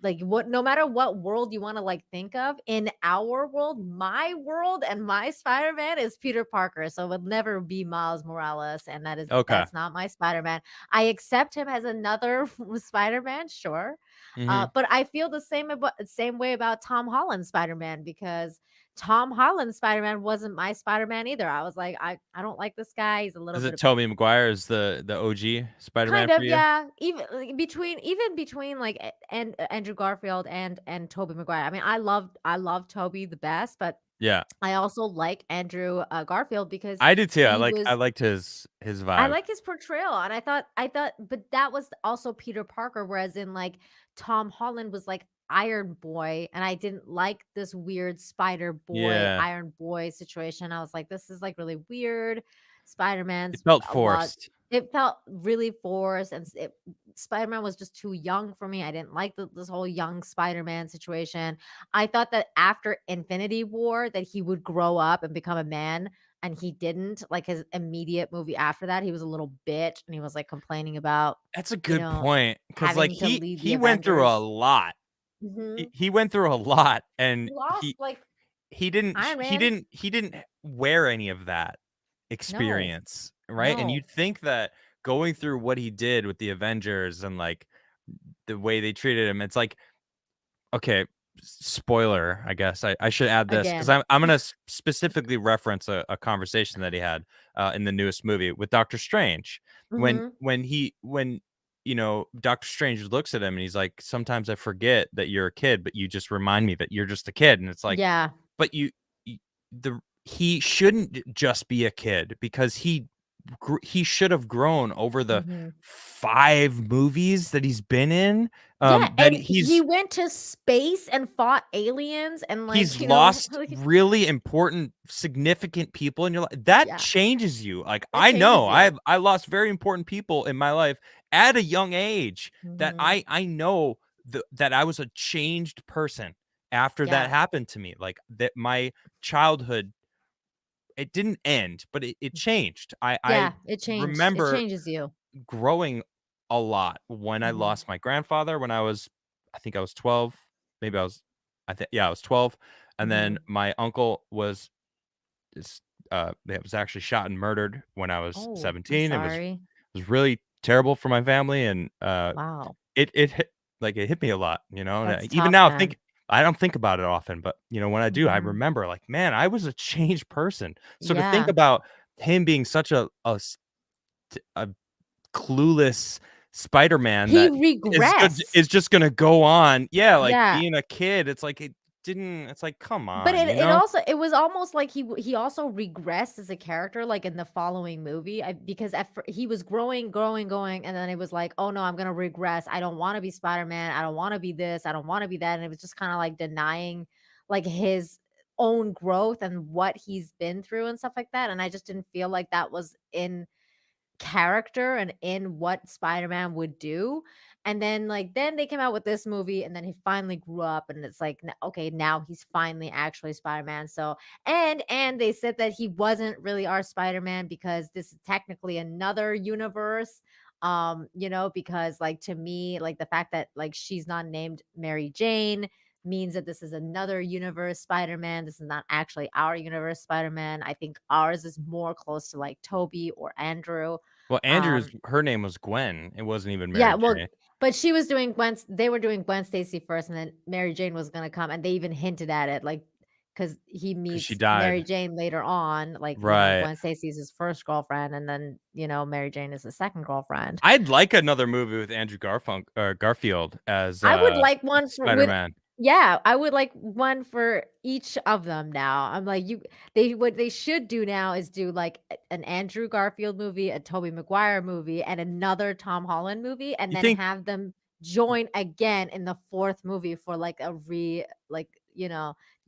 S3: like what no matter what world you want to like think of, in our world, my world and my Spider-Man is Peter Parker. So it would never be Miles Morales. And
S2: Okay.
S3: that's not my Spider-Man. I accept him as another Spider-Man, sure. But I feel the same way about Tom Holland Spider-Man, because Tom Holland Spider-Man wasn't my Spider-Man either. I was like, I don't like this guy. He's a little
S2: Is
S3: bit
S2: it
S3: of
S2: Tobey Maguire is the OG Spider-Man
S3: kind
S2: for
S3: of,
S2: you?
S3: yeah. Even between like and Andrew Garfield and Tobey Maguire. I mean, I loved Tobey the best, but
S2: Yeah,
S3: I also like Andrew Garfield because
S2: I did too. I
S3: he was
S2: liked his
S3: I
S2: vibe.
S3: like his portrayal, and but that was also Peter Parker, whereas in like Tom Holland was like Iron Boy, and I didn't like this weird Spider Boy,
S2: Yeah,
S3: Iron Boy situation. I was like, this is like really weird.
S2: it
S3: Spider-Man's
S2: felt
S3: a lot.
S2: forced.
S3: It felt really forced, and Spider-Man was just too young for me. I didn't like this whole young Spider-Man situation. I thought that after Infinity War that he would grow up and become a man, and he didn't. Like his immediate movie after that, he was a little bitch and he was like complaining about,
S2: That's a
S3: you
S2: good
S3: know,
S2: point because like
S3: having to lead the
S2: he went through a
S3: Avengers.
S2: lot.
S3: Hmm.
S2: He went through a lot, and
S3: He lost like
S2: he didn't
S3: Iron Man.
S2: he didn't wear any of that
S3: No,
S2: experience, right? And
S3: no.
S2: you'd think that going through what he did with the Avengers and like the way they treated him, it's like, okay, spoiler, I guess I should add this because
S3: Again.
S2: I'm gonna specifically reference a conversation that he had in the newest movie with Doctor Strange
S3: Hmm.
S2: when you know Doctor Strange looks at him and he's like, sometimes I forget that you're a kid, but you just remind me that you're just a kid, and it's like,
S3: Yeah.
S2: but he shouldn't just be a kid because he should have grown over the
S3: Hmm.
S2: 5 movies that he's been in.
S3: Yeah,
S2: That
S3: and he went to space and fought aliens and like,
S2: he's lost
S3: like,
S2: really important, significant people in your life. That
S3: yeah,
S2: changes you. Like
S3: that
S2: I know
S3: changes you.
S2: I lost very important people in my life at a young age that
S3: Hmm.
S2: I know that I was a changed person after that
S3: Yeah,
S2: happened to me. Like that my childhood, it didn't end, but it changed. I
S3: yeah, it changed. It
S2: remember
S3: changes you.
S2: growing a lot when I
S3: Hmm.
S2: lost my grandfather when I think I was 12. Maybe I was 12. And then
S3: Hmm.
S2: my uncle was is was actually shot and murdered when I was
S3: Oh, I'm
S2: 17.
S3: sorry.
S2: It was really terrible for my family, and
S3: Wow.
S2: it hit, like it hit me a lot, you know. And
S3: That's
S2: even
S3: tough,
S2: now
S3: man.
S2: I don't think about it often, but you know, when I do, I
S3: Hmm.
S2: remember like, man, I was a changed person. So to think
S3: Yeah.
S2: about him being such a clueless Spider-Man
S3: He
S2: that is
S3: regressed.
S2: just gonna go on, yeah, like
S3: Yeah.
S2: being a kid. It's like it's like, come
S3: But
S2: on, you know?
S3: it was almost like he also regressed as a character, like, in the following movie, because he was growing, and then it was like, "Oh, no, I'm gonna regress. I don't wanna be Spider-Man. I don't wanna be this. I don't wanna be that," and it was just kinda, like, denying, like, his own growth and what he's been through and stuff like that, and I just didn't feel like that was in character and in what Spider-Man would do. And then then they came out with this movie and then he finally grew up and it's like okay, now he's finally actually Spider-Man. So and they said that he wasn't really our Spider-Man because this is technically another universe. Because like to me, like the fact that like she's not named Mary Jane means that this is another universe Spider-Man. This is not actually our universe Spider-Man. I think ours is more close to like Toby or Andrew.
S2: Well, Andrew's
S3: Um,
S2: her name was Gwen. It wasn't even
S3: yeah,
S2: Mary
S3: well,
S2: Jane
S3: but she was doing they were doing Gwen Stacy first, and then Mary Jane was gonna come, and they even hinted at it, like, because he
S2: because she
S3: meets Mary
S2: died.
S3: Jane later on, like,
S2: Right.
S3: Gwen Stacy is his first girlfriend, and then, Mary Jane is his second girlfriend.
S2: I'd like another movie with Andrew Garfield as,
S3: I would like one for with
S2: Spider-Man.
S3: yeah, I would like one for each of them now. I'm like, what they should do now is do like an Andrew Garfield movie, a Tobey Maguire movie, and another Tom Holland movie, and
S2: You
S3: then
S2: think
S3: have them join again in the fourth movie for like like,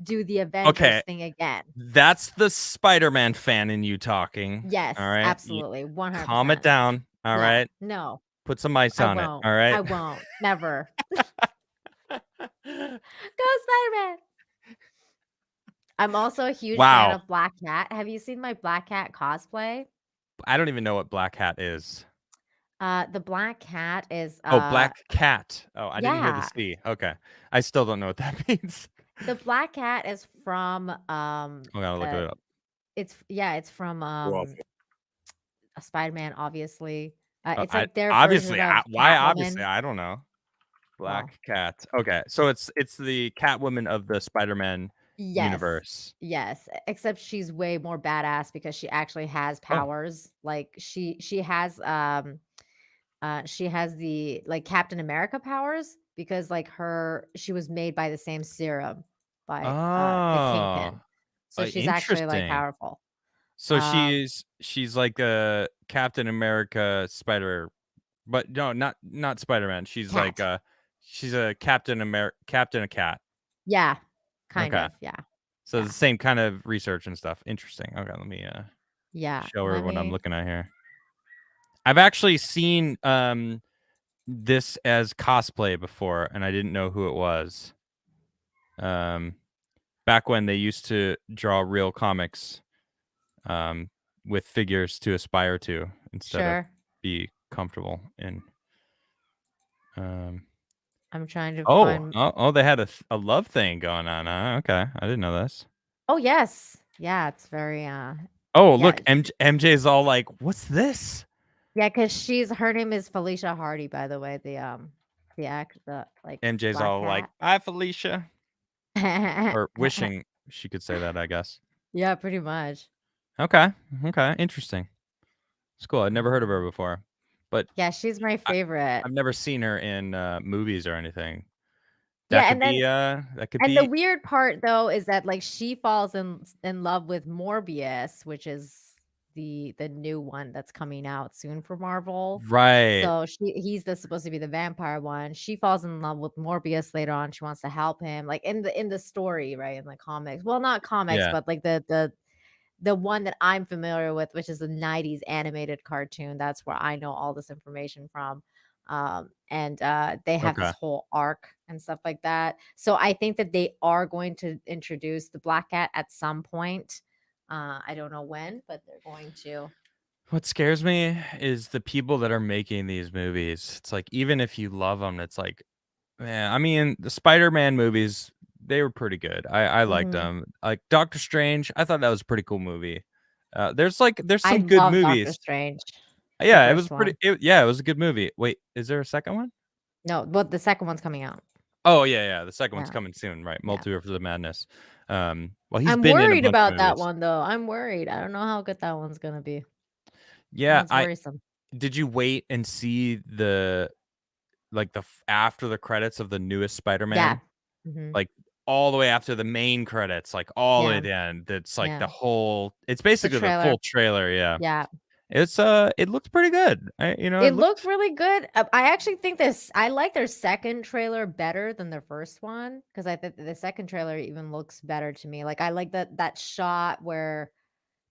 S3: do the Avengers
S2: okay,
S3: thing again.
S2: that's the Spider-Man fan in you talking,
S3: Yes,
S2: alright?
S3: absolutely.
S2: Calm it
S3: 100%.
S2: down,
S3: Yeah.
S2: alright?
S3: No,
S2: Put some ice
S3: I
S2: on it,
S3: won't. I
S2: alright?
S3: won't. Never. Go Spider-Man. I'm also a huge fan
S2: Wow.
S3: of Black Cat. Have you seen my Black Cat cosplay?
S2: I don't even know what Black Hat is.
S3: The Black Cat is
S2: Oh, Black Cat. Oh, I didn't hear the
S3: yeah.
S2: C. Okay. I still don't know what that means.
S3: The Black Cat is from
S2: I'm gonna look it up.
S3: it's from
S6: Well,
S3: a Spider-Man, obviously. It's
S2: I
S3: like their version
S2: obviously,
S3: of
S2: why obviously?
S3: Catwoman.
S2: I don't know. Black Cat. Okay, so it's the Catwoman of the Spider-Man universe.
S3: Yes, except she's way more badass because she actually has powers. Like she has the like Captain America powers because like she was made by the same serum by the Kingpin. So she's actually like
S2: Interesting.
S3: powerful.
S2: So she's like a Captain America spider, but no, not Spider-Man. She's
S3: Cat.
S2: like she's a Captain Cat.
S3: Yeah, kind
S2: Okay.
S3: of. Yeah.
S2: So the same kind of research and stuff. Interesting. Okay, let me show her what I'm looking at here. I've actually seen this as cosplay before, and I didn't know who it was. Back when they used to draw real comics with figures to aspire to instead of be comfortable in.
S3: I'm trying to find.
S2: They had a love thing going on. Okay, I didn't know this.
S3: Oh yes, yeah, it's very.
S2: Look, MJ's all like, "What's this?"
S3: Yeah, because her name is Felicia Hardy, by the way. The like
S2: MJ's
S3: Black
S2: all
S3: Cat.
S2: like, "Hi, Felicia," or wishing she could say that, I guess.
S3: Yeah, pretty much.
S2: Okay, interesting. It's cool. I'd never heard of her before, but
S3: yeah, she's my favorite.
S2: I've never seen her in movies or anything.
S3: That
S2: could be.
S3: The weird part though is that like she falls in love with Morbius, which is the new one that's coming out soon for Marvel.
S2: Right.
S3: So he's supposed to be the vampire one. She falls in love with Morbius later on. She wants to help him, like in the story, right? In the comics. Well, not comics, but like the one that I'm familiar with, which is the 90s animated cartoon. That's where I know all this information from. And they have this whole arc and stuff like that. So I think that they are going to introduce the Black Cat at some point. I don't know when, but they're going to.
S2: What scares me is the people that are making these movies. It's like, even if you love them, it's like, man, I mean, the Spider-Man movies, they were pretty good. I liked them. Like Doctor Strange, I thought that was a pretty cool movie. There's some good movies.
S3: Doctor Strange.
S2: Yeah, it was pretty. It was a good movie. Wait, is there a second one?
S3: No, but the second one's coming out.
S2: Oh yeah, the second one's coming soon, right? Multiverse of Madness. Well,
S3: I'm worried about that one though. I'm worried. I don't know how good that one's gonna be.
S2: Yeah,
S3: worrisome.
S2: Did you wait and see the after the credits of the newest Spider-Man?
S3: Yeah.
S2: Like all the way after the main credits, like all the way to the end. That's like the whole. It's basically the full trailer. Yeah.
S3: Yeah.
S2: It's it looked pretty good.
S3: It looked really good. I actually think I like their second trailer better than their first one because I think the second trailer even looks better to me. Like I like that shot where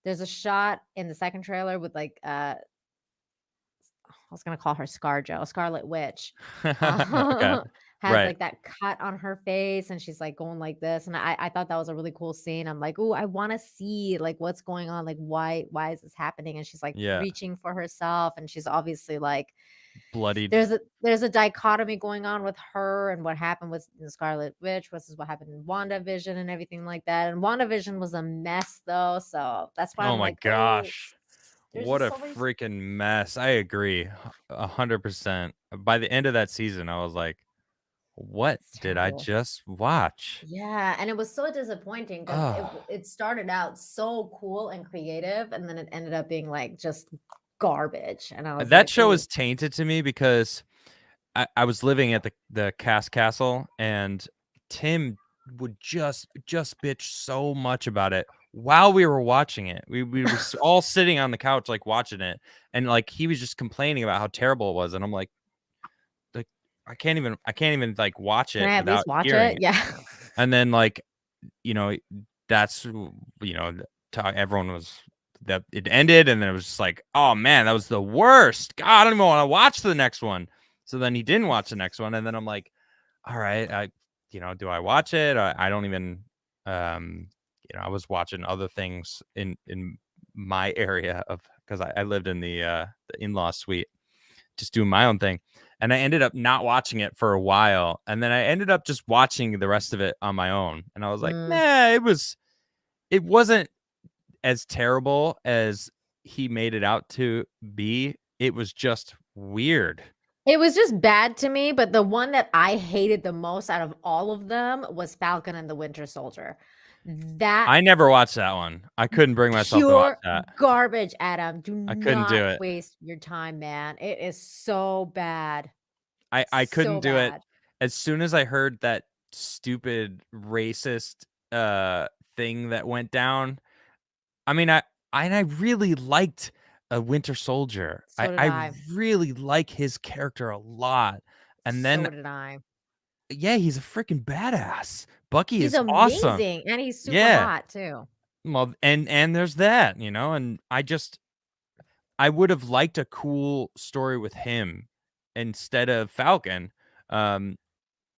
S3: there's a shot in the second trailer with like I was gonna call her ScarJo, Scarlet Witch. Has like that cut on her face and she's like going like this. And I thought that was a really cool scene. I'm like, oh, I want to see like what's going on. Like, why is this happening? And she's like reaching for herself. And she's obviously like
S2: bloodied.
S3: There's a dichotomy going on with her and what happened with the Scarlet Witch versus what happened in WandaVision and everything like that. And WandaVision was a mess though. So that's why I'm like,
S2: gosh. What a freaking mess. I agree 100%. By the end of that season, I was like, what did I just watch?
S3: Yeah, and it was so disappointing because it started out so cool and creative, and then it ended up being like just garbage. And I was
S2: that show is tainted to me because I was living at the Cast Castle, and Tim would just bitch so much about it while we were watching it. We were all sitting on the couch like watching it, and like he was just complaining about how terrible it was, and I'm like I can't even like watch it.
S3: Can I at least watch
S2: it?
S3: Yeah.
S2: And then like, that's everyone was that it ended, and then it was just like, oh man, that was the worst. God, I don't even want to watch the next one. So then he didn't watch the next one, and then I'm like, all right, do I watch it? I don't even I was watching other things in my area because I lived in the in-law suite, just doing my own thing. And I ended up not watching it for a while. And then I ended up just watching the rest of it on my own. And I was like, nah, it wasn't as terrible as he made it out to be. It was just weird.
S3: It was just bad to me, but the one that I hated the most out of all of them was Falcon and the Winter Soldier. That
S2: I never watched that one. I couldn't bring myself to watch
S3: pure
S2: that.
S3: garbage, Adam. Do
S2: I couldn't do
S3: not
S2: it.
S3: waste your time, man. It is so bad.
S2: I couldn't
S3: So
S2: do it.
S3: bad.
S2: As soon as I heard that stupid racist thing that went down, I mean, I really liked a Winter Soldier.
S3: So did
S2: I
S3: I.
S2: really like his character a lot. And then
S3: So did I.
S2: yeah, he's a freaking badass. Bucky
S3: He's
S2: is awesome.
S3: amazing, and he's super
S2: Yeah.
S3: hot too.
S2: Well, and there's that, you know, and I would have liked a cool story with him instead of Falcon. Um,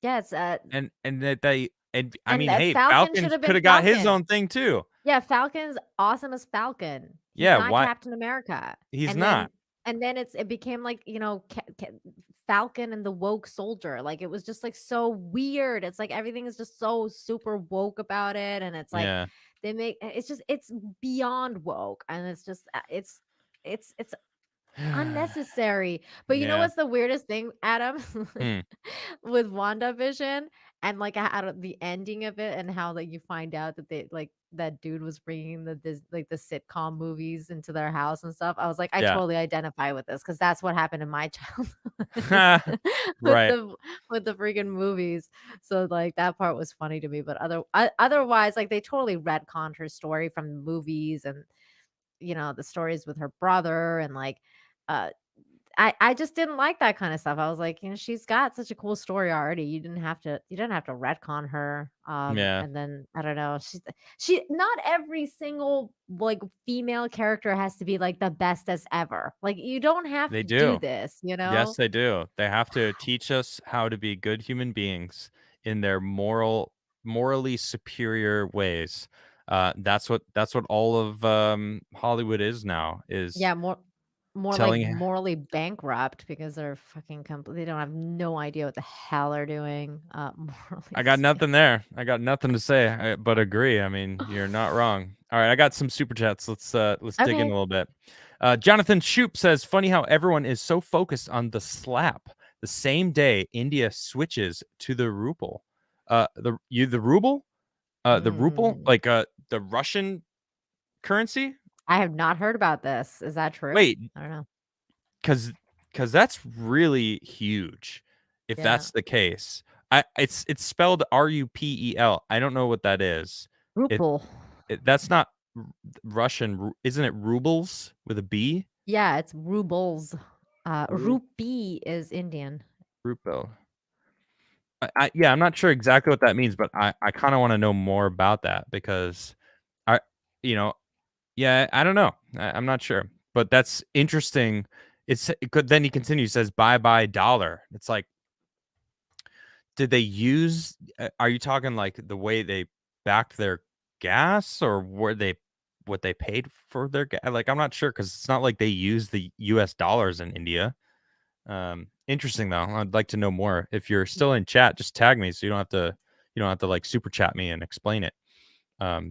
S3: Yes,
S2: and that they and I
S3: and
S2: mean, hey,
S3: Falcon
S2: Falcon
S3: should have
S2: could
S3: been
S2: have got his
S3: Falcon.
S2: own thing too.
S3: Yeah, Falcon's awesome as Falcon. He's
S2: Yeah,
S3: not
S2: why
S3: Captain America.
S2: he's
S3: And
S2: not.
S3: then it became like, Falcon and the woke soldier. Like it was just like so weird. It's like everything is just so super woke about it, and it's like
S2: Yeah.
S3: it's beyond woke, and it's just it's unnecessary. But you know
S2: Yeah.
S3: what's the weirdest thing, Adam?
S2: Hmm.
S3: With WandaVision and like out of the ending of it, and how like you find out that they like that dude was bringing the sitcom movies into their house and stuff. I was like, I
S2: Yeah.
S3: totally identify with this because that's what happened in my childhood with
S2: Right.
S3: the freaking movies. So like that part was funny to me, but otherwise, like they totally retconned her story from the movies, and the stories with her brother, and like uh I just didn't like that kind of stuff. I was like, she's got such a cool story already. You didn't have to retcon her.
S2: Yeah.
S3: And then I don't know. She not every single like female character has to be like the best as ever. Like you don't have
S2: They
S3: to do
S2: do.
S3: this,
S2: Yes, they do. They have to teach us how to be good human beings in their morally superior ways. That's what all of Hollywood is now, is
S3: Yeah, more like
S2: telling
S3: morally bankrupt because they're they don't have no idea what the hell they're doing. Morally
S2: I got nothing there. I got nothing to say, but agree. I mean, you're not wrong. All right, I got some super chats. Let's dig in a
S3: Okay.
S2: little bit. Jonathan Shoop says, "Funny how everyone is so focused on the slap. The same day India switches to the ruble. The ruble,
S3: Mm.
S2: like the Russian currency.
S3: I have not heard about this. Is that true?
S2: Wait,
S3: I don't know.
S2: because that's really huge. If
S3: Yeah.
S2: that's the case, it's spelled RUPEL. I don't know what that is.
S3: Ruble.
S2: That's not Russian, isn't it? Rubles with a B.
S3: Yeah, it's rubles. Rupee is Indian.
S2: Ruble. Yeah, I'm not sure exactly what that means, but I kind of want to know more about that because I, yeah, I don't know. I'm not sure, but that's interesting. Then he continues, says, "Bye bye dollar." It's like, did they use? Are you talking like the way they backed their gas, or what they paid for their gas? Like, I'm not sure because it's not like they use the U.S. dollars in India. Interesting though. I'd like to know more. If you're still in chat, just tag me so you don't have to like super chat me and explain it.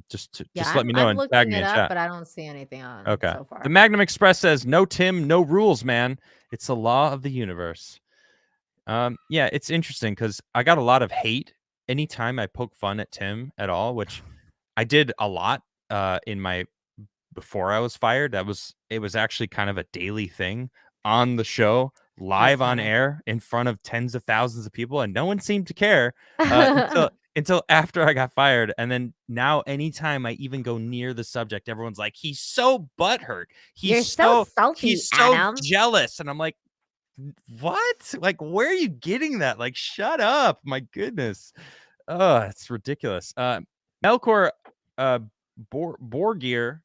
S2: Just let me know
S3: I'm
S2: and tag
S3: looking
S2: me
S3: it
S2: in
S3: up,
S2: chat.
S3: but I don't see anything on
S2: Okay.
S3: so far.
S2: The Magnum Express says, "No Tim, no rules, man. It's the law of the universe." Yeah, it's interesting because I got a lot of hate anytime I poke fun at Tim at all, which I did a lot in my before I was fired. It was actually kind of a daily thing on the show, live on
S3: funny.
S2: air in front of tens of thousands of people, and no one seemed to care until after I got fired. And then now, anytime I even go near the subject, everyone's like, "He's so butthurt.
S3: You're so salty,
S2: He's so
S3: Adam."
S2: jealous," and I'm like, what? Like, where are you getting that? Like, shut up. My goodness. Oh, it's ridiculous. Melkor Borgir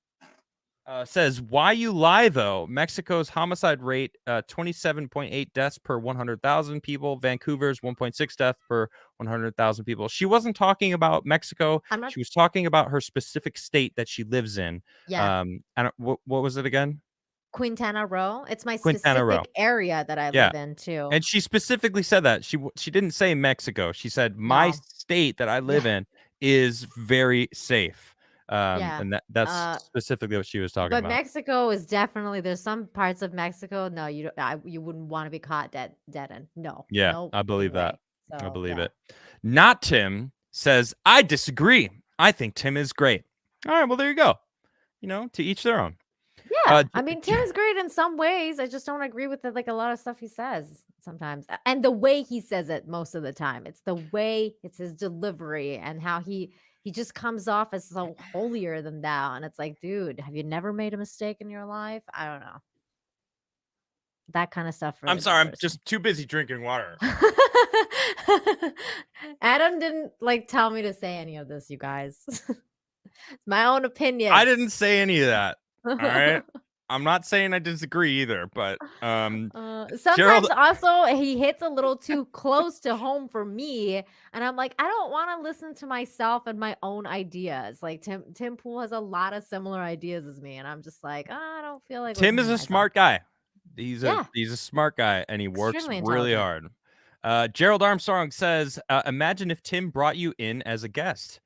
S2: says, "Why you lie though? Mexico's homicide rate 27.8 deaths per 100,000 people. Vancouver's 1.6 deaths per 100,000 people." She wasn't talking about Mexico. She was talking about her specific state that she lives in.
S3: Yeah.
S2: What was it again?
S3: Quintana Roo. It's my
S2: Quintana Roo.
S3: specific area that I
S2: Yeah.
S3: live in too.
S2: And she specifically said that. She didn't say Mexico. She said, "My
S3: No.
S2: state that I live in is very safe." And that's specifically what she was talking
S3: but
S2: about.
S3: Mexico is definitely, there's some parts of Mexico, no, you wouldn't want to be caught dead in. No.
S2: Yeah,
S3: No
S2: I believe that.
S3: So,
S2: I believe it. Not Tim says, I disagree. I think Tim is great. All right, well, there you go. To each their own.
S3: Yeah, I mean, Tim is great in some ways. I just don't agree with like a lot of stuff he says sometimes, and the way he says it most of the time. It's the way, it's his delivery, and how he just comes off as so holier than thou. And it's like, dude, have you never made a mistake in your life? I don't know. That kind of stuff. Really
S2: I'm sorry, I'm
S3: bothers
S2: just too busy drinking water.
S3: Adam didn't tell me to say any of this, you guys. It's my own opinion.
S2: I didn't say any of that. All right. I'm not saying I disagree either, but
S3: sometimes
S2: Gerald...
S3: also he hits a little too close to home for me, and I'm like, I don't want to listen to myself and my own ideas. Like Tim Pool has a lot of similar ideas as me, and I'm just like, I don't feel like
S2: Tim is a smart guy. He's a smart guy, and he works really hard. Gerald Armstrong says, imagine if Tim brought you in as a guest.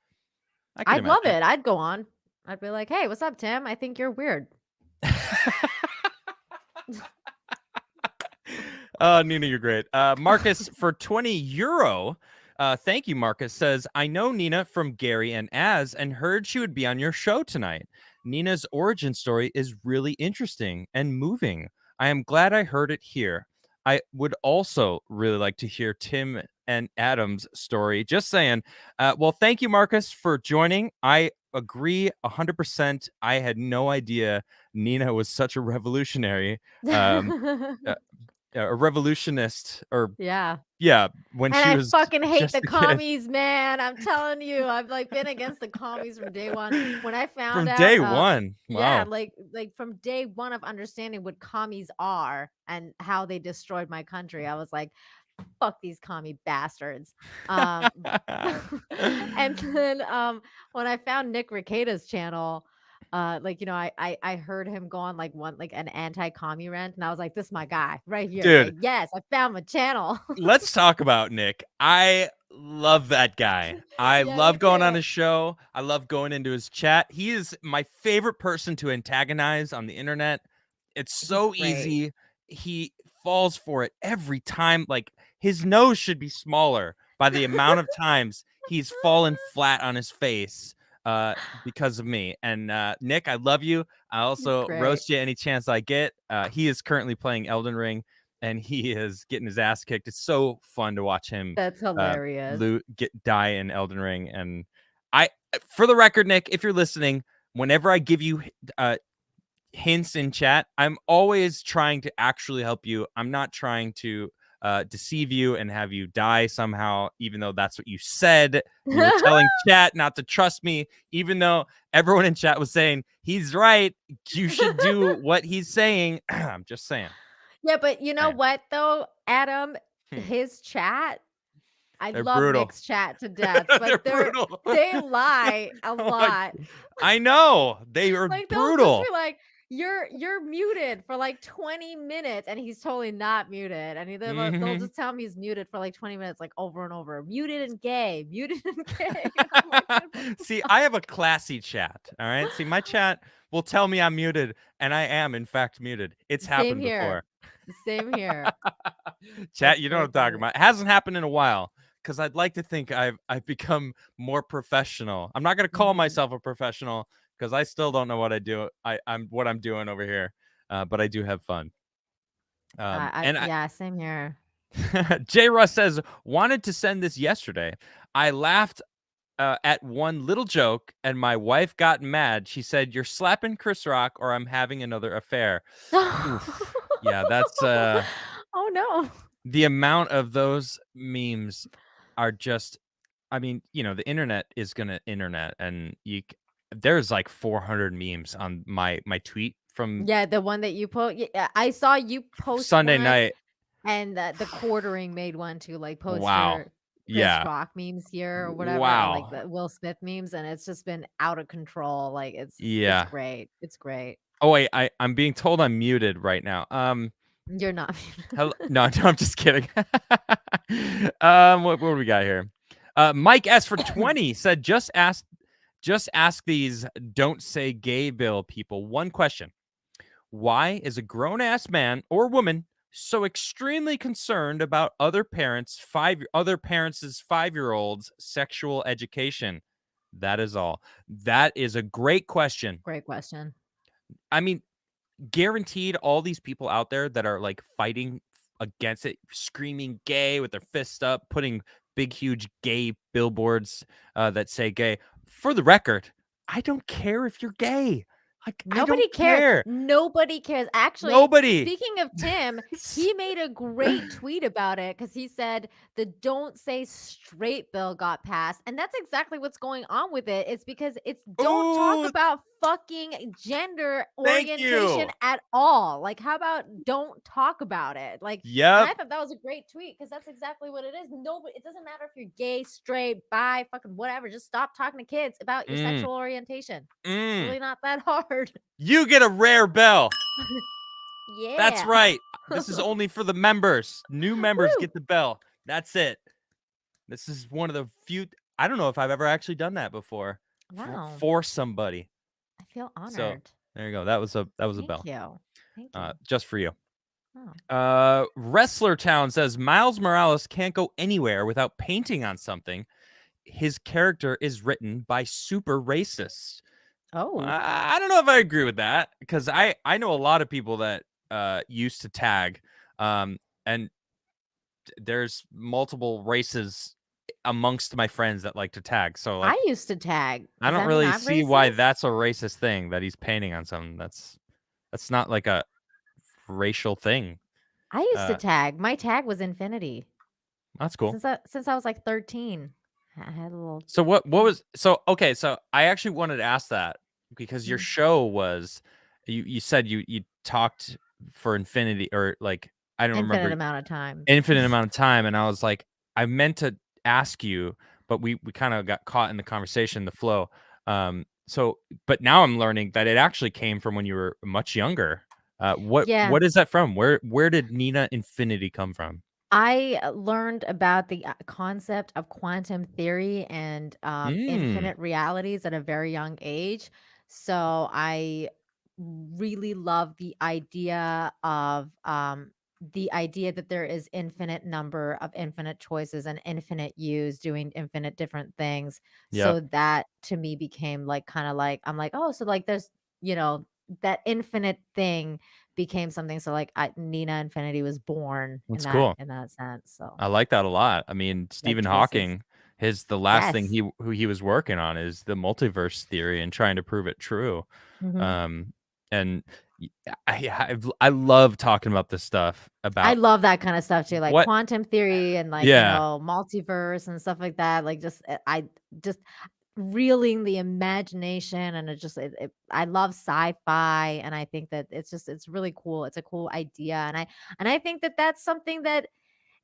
S3: I'd love it. I'd go on. I'd be like, hey, what's up, Tim? I think you're weird.
S2: Nina, you're great. Marcus for €20. Thank you, Marcus. Says, I know Nina from Gary and Az and heard she would be on your show tonight. Nina's origin story is really interesting and moving. I am glad I heard it here. I would also really like to hear Tim and Adam's story. Just saying. Well, thank you, Marcus, for joining. I agree 100%. I had no idea Nina was such a revolutionary, a revolutionist, or when
S3: and
S2: she was.
S3: I fucking hate the commies, man. I'm telling you, I've been against the commies from day one. When I found out
S2: from day one, wow.
S3: Yeah, like from day one of understanding what commies are and how they destroyed my country, I was like, fuck these commie bastards. And then when I found Nick Rekieta's channel, I heard him go on an anti-commie rant, and I was like, this is my guy right here.
S2: Dude,
S3: like, yes, I found my channel.
S2: Let's talk about Nick. I love that guy. I love going on his show. I love going into his chat. He is my favorite person to antagonize on the internet. It's so easy. He falls for it every time. Like, his nose should be smaller by the amount of times he's fallen flat on his face because of me. And Nick, I love you. I also roast you any chance I get. He is currently playing Elden Ring, and he is getting his ass kicked. It's so fun to watch him.
S3: That's hilarious.
S2: Die in Elden Ring. And for the record, Nick, if you're listening, whenever I give you hints in chat, I'm always trying to actually help you. I'm not trying to deceive you and have you die somehow, even though that's what you said. You were telling chat not to trust me, even though everyone in chat was saying he's right, you should do what he's saying. I'm just saying.
S3: Yeah, but you know what though, Adam, his chat, they're love
S2: brutal.
S3: Nick's chat to death, but they lie a lot.
S2: I know, they are brutal.
S3: They'll just be like, you're muted for 20 minutes, and he's totally not muted, and they'll just tell me he's muted for 20 minutes, over and over. Muted and gay.
S2: See, I have a classy chat. All right. See, my chat will tell me I'm muted, and I am in fact muted. It's happened before.
S3: Same here.
S2: Chat, you know what I'm talking about. It hasn't happened in a while, because I'd like to think I've become more professional. I'm not going to call myself a professional, because I still don't know what I do. I'm what I'm doing over here, but I do have fun.
S3: Same here.
S2: J. Russ says, wanted to send this yesterday. I laughed at one little joke, and my wife got mad. She said, "You're slapping Chris Rock, or I'm having another affair." Yeah, that's.
S3: Oh no.
S2: The amount of those memes are just. I mean, the internet is gonna internet, and there's 400 memes on my tweet from
S3: the one that you post. Yeah, I saw you post
S2: Sunday night,
S3: and the quartering made one too, post
S2: wow.
S3: Chris Rock memes here or whatever,
S2: wow.
S3: the Will Smith memes, and it's just been out of control. It's great. It's great.
S2: Oh wait, I'm being told I'm muted right now.
S3: You're not.
S2: No, I'm just kidding. What do we got here? Mike S for 20 said, just Just ask these "Don't Say Gay" bill people one question: why is a grown-ass man or woman so extremely concerned about other parents' 5-year-olds' sexual education? That is all. That is a great question.
S3: Great question.
S2: I mean, guaranteed all these people out there that are like fighting against it, screaming gay with their fists up, putting big, huge gay billboards that say gay. For the record, I don't care if you're gay. Like, I
S3: Nobody
S2: don't
S3: cares.
S2: care.
S3: Nobody cares. Actually,
S2: Nobody.
S3: speaking of Tim, he made a great tweet about it because he said the "Don't Say Straight" bill got passed, and that's exactly what's going on with it. It's because it's don't
S2: Ooh,
S3: talk about fucking gender
S2: thank
S3: orientation
S2: you.
S3: at all. Like, how about don't talk about it? Like, and
S2: Yep.
S3: I thought that was a great tweet because that's exactly what it is. Nobody, it doesn't matter if you're gay, straight, bi, fucking whatever. Just stop talking to kids about your sexual orientation. It's really not that hard.
S2: You get a rare bell.
S3: Yeah.
S2: That's right. This is only for the members. New members
S3: Woo.
S2: get the bell. That's it. This is one of the few. I don't know if I've ever actually done that before.
S3: Wow.
S2: For somebody.
S3: I feel honored.
S2: So there you go. That was a bell.
S3: Thank you. Thank you.
S2: Just for you.
S3: Oh.
S2: Wrestler Town says Miles Morales can't go anywhere without painting on something. His character is written by super racists.
S3: Oh.
S2: I don't know if I agree with that, because I know a lot of people that used to tag, and there's multiple races amongst my friends that like to tag. So like,
S3: I used to tag.
S2: I
S3: Does
S2: don't
S3: that mean
S2: really
S3: I'm
S2: see why
S3: racist?
S2: that's a racist thing that he's painting on something. That's not like a racial thing.
S3: I used to tag. My tag was infinity.
S2: That's cool.
S3: Since I was like 13. I had a little.
S2: So what was okay, so I actually wanted to ask that because your show was you said you talked for infinity, or like, I don't remember,
S3: Infinite amount of time.
S2: infinite amount of time, and I was like, I meant to ask you, but we kind of got caught in the conversation, the flow. So but now I'm learning that it actually came from when you were much younger. What is that from? Where did Nina Infinity come from?
S3: I learned about the concept of quantum theory and infinite realities at a very young age. So I really love the idea of that there is infinite number of infinite choices and infinite use doing infinite different things.
S2: Yep.
S3: So that to me became like kind of like I'm like, oh, so like there's that infinite thing became something. So like Nina Infinity was born
S2: That's cool.
S3: in that sense. So
S2: I like that a lot. I mean, Stephen Hawking, the last thing he was working on is the multiverse theory and trying to prove it true. And I love talking about this stuff.
S3: I love that kind of stuff too, like quantum theory and like multiverse and stuff like that. Like I just reeling the imagination, and I love sci-fi, and I think that it's really cool. It's a cool idea, and I think that that's something that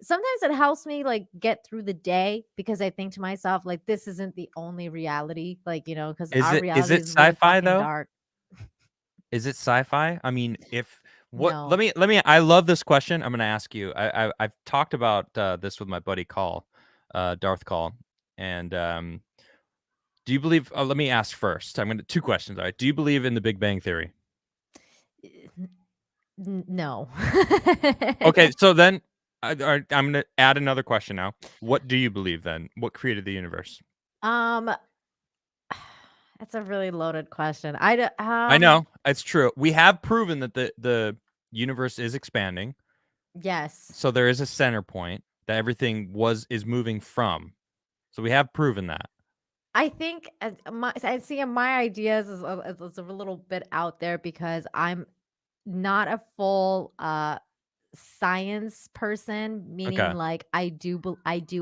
S3: sometimes it helps me like get through the day, because I think to myself like this isn't the only reality, like because our reality is really
S2: sci-fi
S3: fucking
S2: though?
S3: dark.
S2: Is it sci-fi? I mean,
S3: No.
S2: let me I love this question. I'm gonna ask you. I've talked about this with my buddy Darth Call, and do you believe? Let me ask first. I'm gonna 2 questions. All right. Do you believe in the Big Bang Theory?
S3: No.
S2: Okay, so then I'm gonna add another question now. What do you believe then? What created the universe?
S3: That's a really loaded question.
S2: I know it's true. We have proven that the universe is expanding.
S3: Yes.
S2: So there is a center point that everything is moving from. So we have proven that.
S3: I think my ideas is a little bit out there because I'm not a full science person, meaning like I do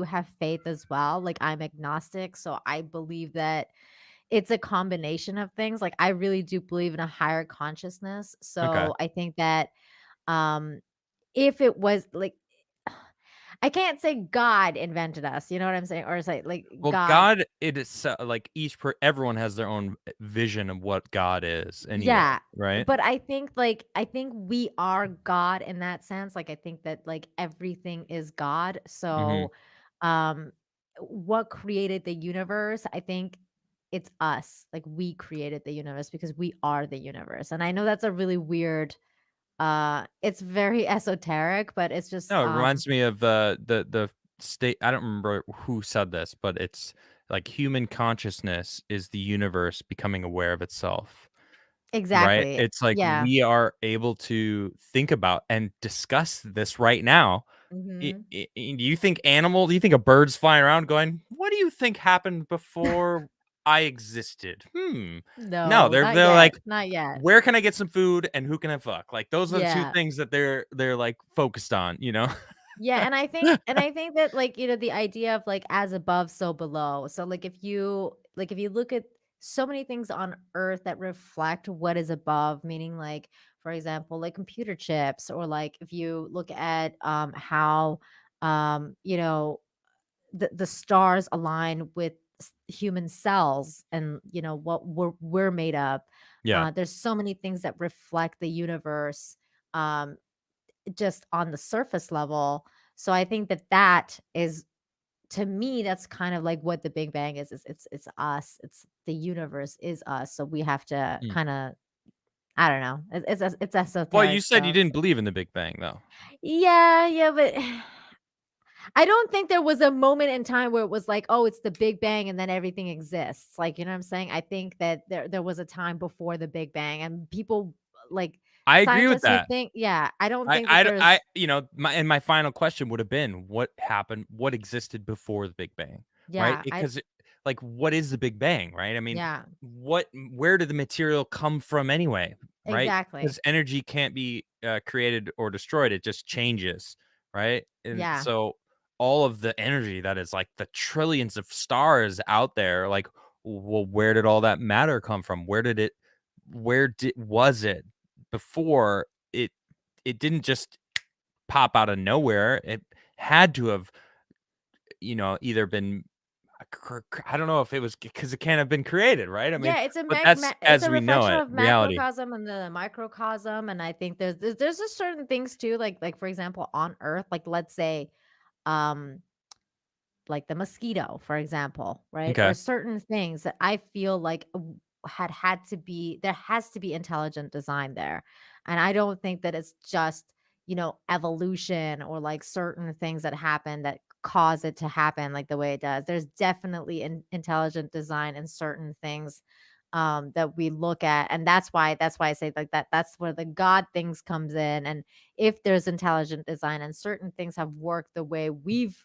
S3: have faith as well. Like I'm agnostic, so I believe that it's a combination of things. Like I really do believe in a higher consciousness. So I think that if it was like I can't say God invented us, you know what I'm saying? Or say like
S2: God, it is like everyone has their own vision of what God is anyway, right?
S3: But I think we are God in that sense. Like I think that like everything is God. So what created the universe? I think it's us. Like we created the universe because we are the universe. And I know that's a really weird it's very esoteric, but it's just
S2: No, it reminds me of the state. I don't remember who said this, but it's like human consciousness is the universe becoming aware of itself. Right?
S3: exactly.
S2: It's like
S3: Yeah.
S2: we are able to think about and discuss this right now.
S3: Hmm.
S2: Do you think do you think a bird's flying around going, what do you think happened before I existed? No,
S3: No, not
S2: they're
S3: yet.
S2: like,
S3: Not yet.
S2: where can I get some food and who can I fuck? Like those are the two
S3: Yeah.
S2: things that they're like focused on, you know?
S3: Yeah, and I think that like, the idea of like as above, so below. So like if you look at so many things on earth that reflect what is above, meaning like for example, like computer chips, or like if you look at how the stars align with human cells, and what we're made of.
S2: Yeah.
S3: There's so many things that reflect the universe, um just on the surface level. So I think that is, to me, that's kind of like what the Big Bang is. It's us. It's the universe is us. So we have to
S2: Mm.
S3: kind of, I don't know. It's
S2: Well, you
S3: esoteric
S2: said you
S3: stuff.
S2: didn't believe in the Big Bang though.
S3: Yeah, yeah, but I don't think there was a moment in time where it was like, oh, it's the Big Bang and then everything exists. Like, you know what I'm saying? I think that there was a time before the Big Bang, and people like
S2: I agree with
S3: scientists who
S2: that.
S3: think, yeah, I don't think that there's,
S2: My final question would have been, what happened? What existed before the Big Bang, right?
S3: yeah,
S2: Because, like, what is the Big Bang, right? I mean,
S3: yeah,
S2: where did the material come from anyway, right?
S3: exactly.
S2: Because energy can't be created or destroyed; it just changes, right? And
S3: Yeah.
S2: so, all of the energy that is like the trillions of stars out there, like, well, where did all that matter come from? Was it before it didn't just pop out of nowhere. It had to have, either been I don't know if it was because it can't have been created, right? I mean,
S3: Yeah, it's a
S2: but that's
S3: it's
S2: as
S3: a
S2: we know
S3: reflection
S2: it,
S3: of
S2: reality.
S3: macrocosm and the microcosm, and I think there's just certain things too, like for example, on Earth, like let's say, um, like the mosquito, for example, right? Or
S2: Okay.
S3: certain things that I feel like had to be, there has to be intelligent design there. And I don't think that it's just, evolution or like certain things that happen that cause it to happen like the way it does. There's definitely intelligent design in certain things that we look at, and that's why I say like that, that's where the god things comes in. And if there's intelligent design and certain things have worked the way we've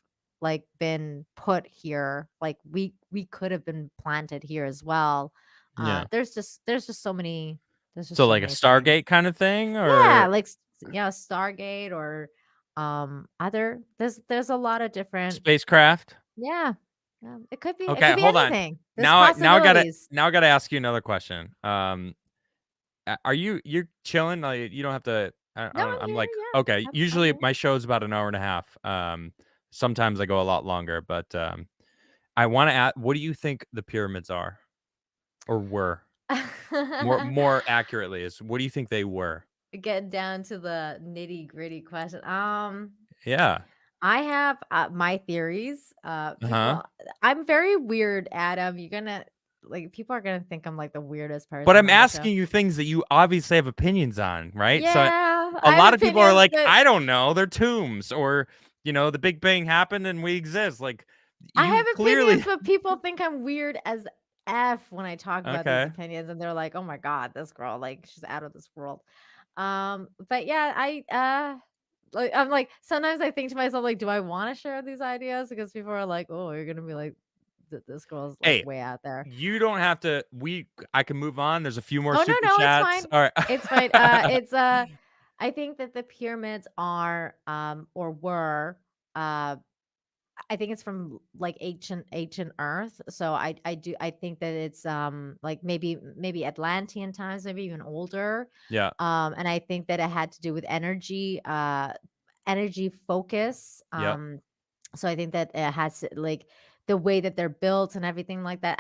S3: like been put here, like we could have been planted here as well.
S2: Yeah.
S3: There's just so many, there's just
S2: So
S3: so
S2: like a
S3: many things.
S2: Stargate kind of thing,
S3: Yeah,
S2: or
S3: like Stargate, or other, there's a lot of different.
S2: spacecraft?
S3: Yeah, it could be,
S2: Okay, hold on.
S3: anything. There's possibilities.
S2: Now I gotta ask you another question. Are you're chilling? Like you don't have to. I
S3: No,
S2: don't.
S3: I'm
S2: I'm
S3: here.
S2: like,
S3: Yeah,
S2: okay.
S3: I'm
S2: Usually my show's about an hour and a half. Sometimes I go a lot longer, but I want to ask, what do you think the pyramids are, or were?
S3: here.
S2: More accurately, is what do you think they were?
S3: Get down to the nitty gritty question.
S2: Yeah.
S3: I have my theories.
S2: Uh huh.
S3: I'm very weird, Adam. You're gonna like, people are gonna think I'm like the weirdest
S2: But
S3: person
S2: I'm
S3: on the show.
S2: asking you things that you obviously have opinions on, right? So
S3: Yeah,
S2: a
S3: I have
S2: lot of people are
S3: opinions,
S2: like,
S3: but
S2: I don't know, they're tombs, or the Big Bang happened and we exist. Like
S3: I
S2: you
S3: have opinions,
S2: clearly
S3: but people think I'm weird as F when I talk about these
S2: okay.
S3: opinions, and they're like, "Oh my god, this girl, like, she's out of this world." But yeah, like, I'm like, sometimes I think to myself, like, do I want to share these ideas? Because people are like, "Oh, you're gonna be like, this girl's like
S2: Hey,
S3: way out there."
S2: you don't have to. I can move on. There's a few more
S3: Oh no,
S2: super
S3: no, it's
S2: chats.
S3: fine.
S2: All
S3: It's fine.
S2: right.
S3: It's I think that the pyramids are or were uh I think it's from like ancient Earth. So I think that it's like maybe Atlantean times, maybe even older.
S2: Yeah.
S3: And I think that it had to do with energy focus.
S2: Yep.
S3: So I think that it has like the way that they're built and everything like that.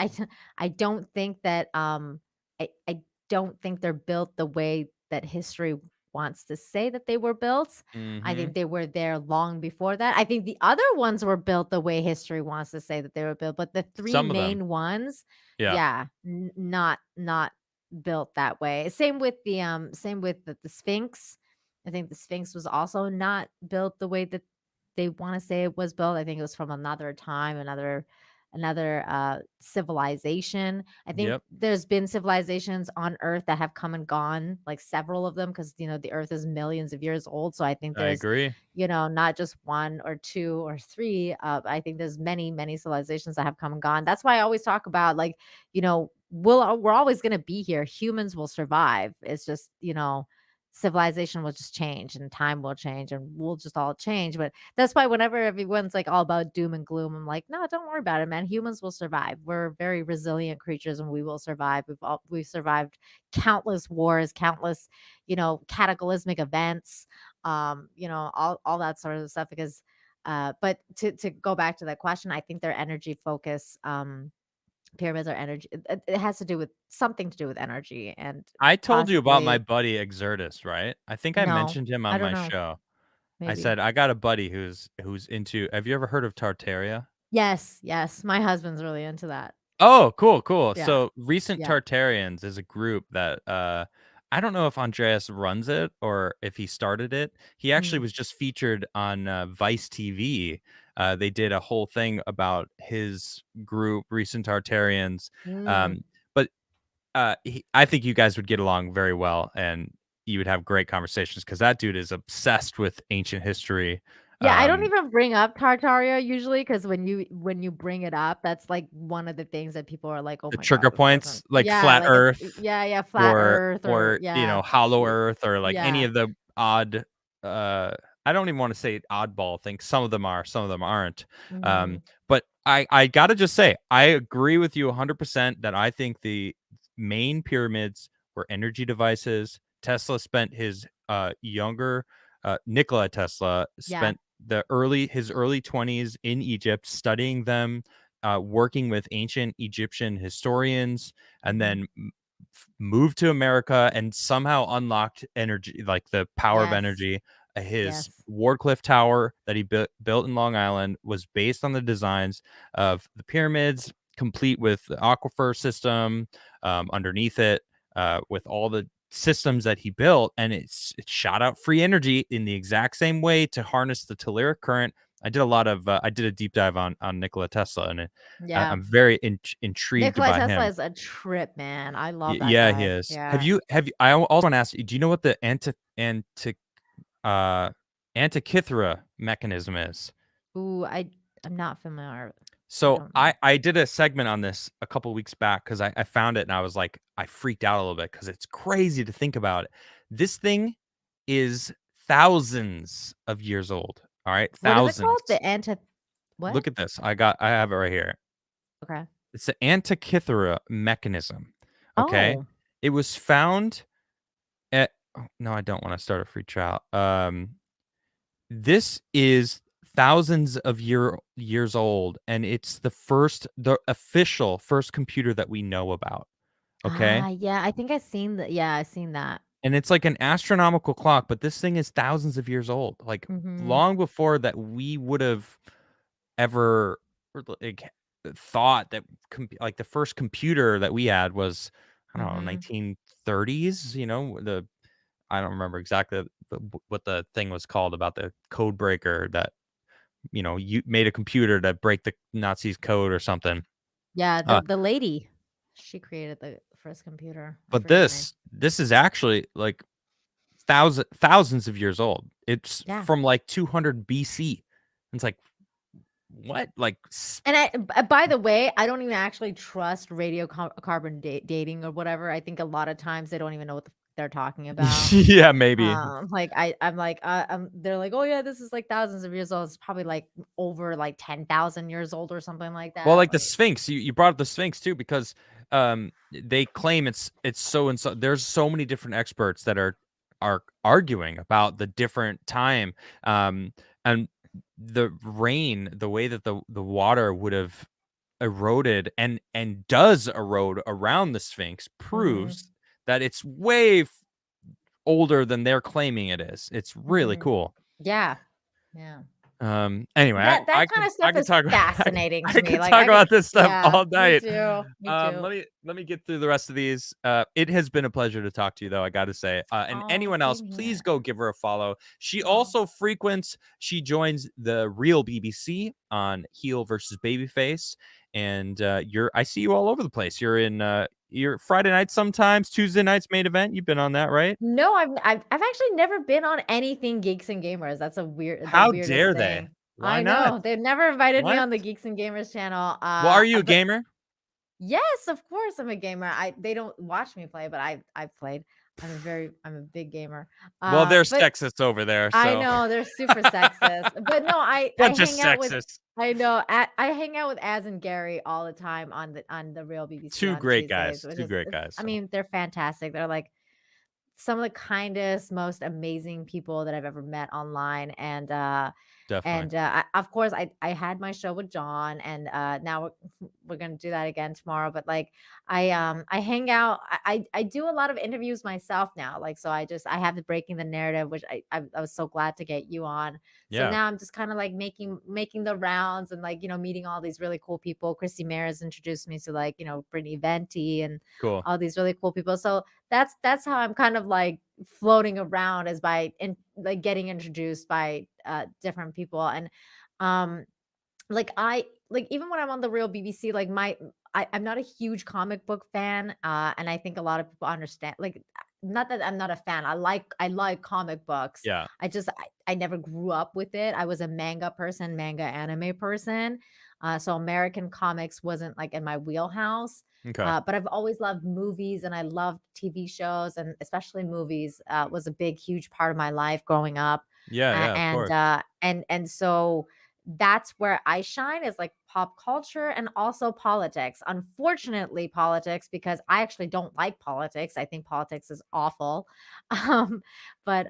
S3: I don't think that I don't think they're built the way that history wants to say that they were built. I think
S2: Mhm.
S3: they were there long before that. I think the other ones were built the way history wants to say that they were built, but the three
S2: Some of them.
S3: main ones,
S2: Yeah.
S3: yeah, not built that way. Same with the Sphinx. I think the Sphinx was also not built the way that they want to say it was built. I think it was from another time, another civilization. I think
S2: Yep.
S3: there's been civilizations on Earth that have come and gone, like several of them, because the Earth is millions of years old. So I think
S2: I
S3: there's
S2: agree.
S3: not just one or two or three. I think there's many civilizations that have come and gone. That's why I always talk about, like, we're always going to be here. Humans will survive. It's just, civilization will just change and time will change and we'll just all change. But that's why whenever everyone's like all about doom and gloom, I'm like, no, don't worry about it, man. Humans will survive. We're very resilient creatures and we will survive. We've survived countless wars, countless, cataclysmic events, all that sort of stuff. Because but to go back to that question, I think their energy focus, pyramids are energy. It has to do with something to do with energy and
S2: I told you about my
S3: possibly.
S2: buddy Exertus, right? I think I
S3: No,
S2: mentioned him
S3: I
S2: on
S3: don't
S2: my
S3: know.
S2: show. I
S3: Maybe.
S2: said I got a buddy who's into. Have you ever heard of Tartaria?
S3: Yes. My husband's really into that.
S2: Oh, cool, cool.
S3: Yeah.
S2: So Recent
S3: Yeah.
S2: Tartarians is a group that I don't know if Andreas runs it or if he started it. He actually
S3: Mm.
S2: was just featured on Vice TV. They did a whole thing about his group, Recent Tartarians.
S3: Mm.
S2: But I think you guys would get along very well, and you would have great conversations because that dude is obsessed with ancient history.
S3: Yeah, I don't even bring up Tartaria usually because when you bring it up, that's like one of the things that people are like, "Oh
S2: The
S3: my god,
S2: trigger
S3: this doesn't."
S2: points, like
S3: Yeah,
S2: flat
S3: like it's
S2: Earth,
S3: yeah, flat
S2: or
S3: Earth or
S2: or
S3: yeah,
S2: hollow
S3: y-
S2: earth, or like any
S3: yeah.
S2: of the odd uh I don't even want to say oddball things. Some of them are, some of them aren't.
S3: Mhm.
S2: But I gotta just say, I agree with you 100% that I think the main pyramids were energy devices. Tesla spent his younger Nikola Tesla
S3: Yeah.
S2: spent his early 20s in Egypt studying them, working with ancient Egyptian historians, and
S3: Mhm.
S2: then moved to America and somehow unlocked energy, like the power of
S3: Yes.
S2: energy. His
S3: Yes.
S2: Wardcliffe Tower that he built in Long Island was based on the designs of the pyramids, complete with the aquifer system underneath it, with all the systems that he built, and it shot out free energy in the exact same way to harness the telluric current. I did a deep dive on Nikola Tesla, and
S3: Yeah.
S2: I'm very intrigued
S3: Nikola
S2: by
S3: Tesla
S2: him.
S3: is a trip, man. I love that
S2: Yeah, he
S3: guy.
S2: is.
S3: Yeah.
S2: I also want to ask you, do you know what the uh, Antikythera mechanism is?
S3: Ooh, I'm not familiar. I
S2: So
S3: don't know.
S2: I did a segment on this a couple weeks back because I found it and I was like, I freaked out a little bit because it's crazy to think about it. This thing is thousands of years old. All right,
S3: What is it called?
S2: thousands.
S3: The anti what?
S2: Look at this. I have it right here.
S3: Okay.
S2: It's the Antikythera mechanism. Okay,
S3: Oh.
S2: it was found at. Oh, no, I don't want to start a free trial. This is thousands of years old, and it's the official first computer that we know about. Okay,
S3: Yeah, I think I've seen that.
S2: and it's like an astronomical clock, but this thing is thousands of years old, like
S3: Mhm.
S2: long before that we would have ever like thought that like the first computer that we had was, I don't know,
S3: Mhm.
S2: 1930s. I don't remember exactly what the thing was called about the code breaker that you made a computer to break the Nazis' code or something.
S3: Yeah,
S2: Uh,
S3: the lady, she created the first computer. I
S2: but
S3: forget her name.
S2: this is actually like thousands of years old. It's
S3: Yeah.
S2: from like 200 BC. It's like what? Like
S3: And by the way, I don't even actually trust carbon dating or whatever. I think a lot of times they don't even know what they're talking about.
S2: yeah, maybe.
S3: Like I'm like, they're like, oh yeah, this is like thousands of years old. It's probably like over like 10,000 years old or something like
S2: Well,
S3: that.
S2: like the
S3: Like,
S2: Sphinx, you brought up the Sphinx too because they claim it's so and so. There's so many different experts that are arguing about the different time, and the rain, the way that the water would have eroded and does erode around the Sphinx
S3: mhm.
S2: proves that it's way older than they're claiming it is. It's really cool.
S3: Yeah.
S2: Anyway,
S3: that
S2: I
S3: kind of
S2: I
S3: stuff
S2: could
S3: is
S2: talk
S3: fascinating
S2: I
S3: to me.
S2: could
S3: Like
S2: talk about this stuff all
S3: me
S2: night.
S3: too. Me too.
S2: Let me get through the rest of these. It has been a pleasure to talk to you, though, I gotta say. And anyone else,
S3: Same
S2: please
S3: here.
S2: go give her a follow. She also she joins the Real BBC on Heel versus Babyface, and I see you all over the place. You're in you're Friday nights sometimes, Tuesday nights main event. You've been on that, right?
S3: No, I've actually never been on anything Geeks and Gamers. That's the
S2: How
S3: weirdest
S2: dare
S3: thing.
S2: they? Why
S3: I
S2: not?
S3: know. They've never invited me
S2: What?
S3: on the Geeks and Gamers channel.
S2: Well, are you a
S3: but
S2: gamer?
S3: yes, of course I'm a gamer. They don't watch me play, but I've played. I'm a big gamer.
S2: Well, they're
S3: But
S2: sexist over there. So.
S3: I know they're super sexist. But no, I
S2: Bunch of
S3: hang out with
S2: sexist.
S3: I know. I hang out with Az and Gary all the time on the Real BBC
S2: Two
S3: on
S2: great
S3: Tuesdays,
S2: guys.
S3: which
S2: Two
S3: is
S2: great guys.
S3: I
S2: So.
S3: mean, they're fantastic. They're like some of the kindest, most amazing people that I've ever met online. And
S2: Definitely.
S3: of course, I had my show with John, and now we're gonna do that again tomorrow. But like, I hang out. I do a lot of interviews myself now. Like, so I have the Breaking the Narrative, which I was so glad to get you on. So
S2: Yeah.
S3: now I'm just kind of like making the rounds and like meeting all these really cool people. Christy Mayer introduced me to like Brittany Venti and
S2: Cool.
S3: all these really cool people. So that's how I'm kind of like floating around, is by like getting introduced by different people. And like even when I'm on the Real BBC, like I'm not a huge comic book fan, and I think a lot of people understand, like, not that I'm not a fan. I like comic books.
S2: Yeah.
S3: I never grew up with it. I was a manga anime person. So American comics wasn't like in my wheelhouse.
S2: Okay.
S3: But I've always loved movies, and I loved TV shows, and especially movies was a big, huge part of my life growing up.
S2: Yeah. Of course.
S3: And so that's where I shine, is like pop culture and also politics. Unfortunately, politics, because I actually don't like politics. I think politics is awful. But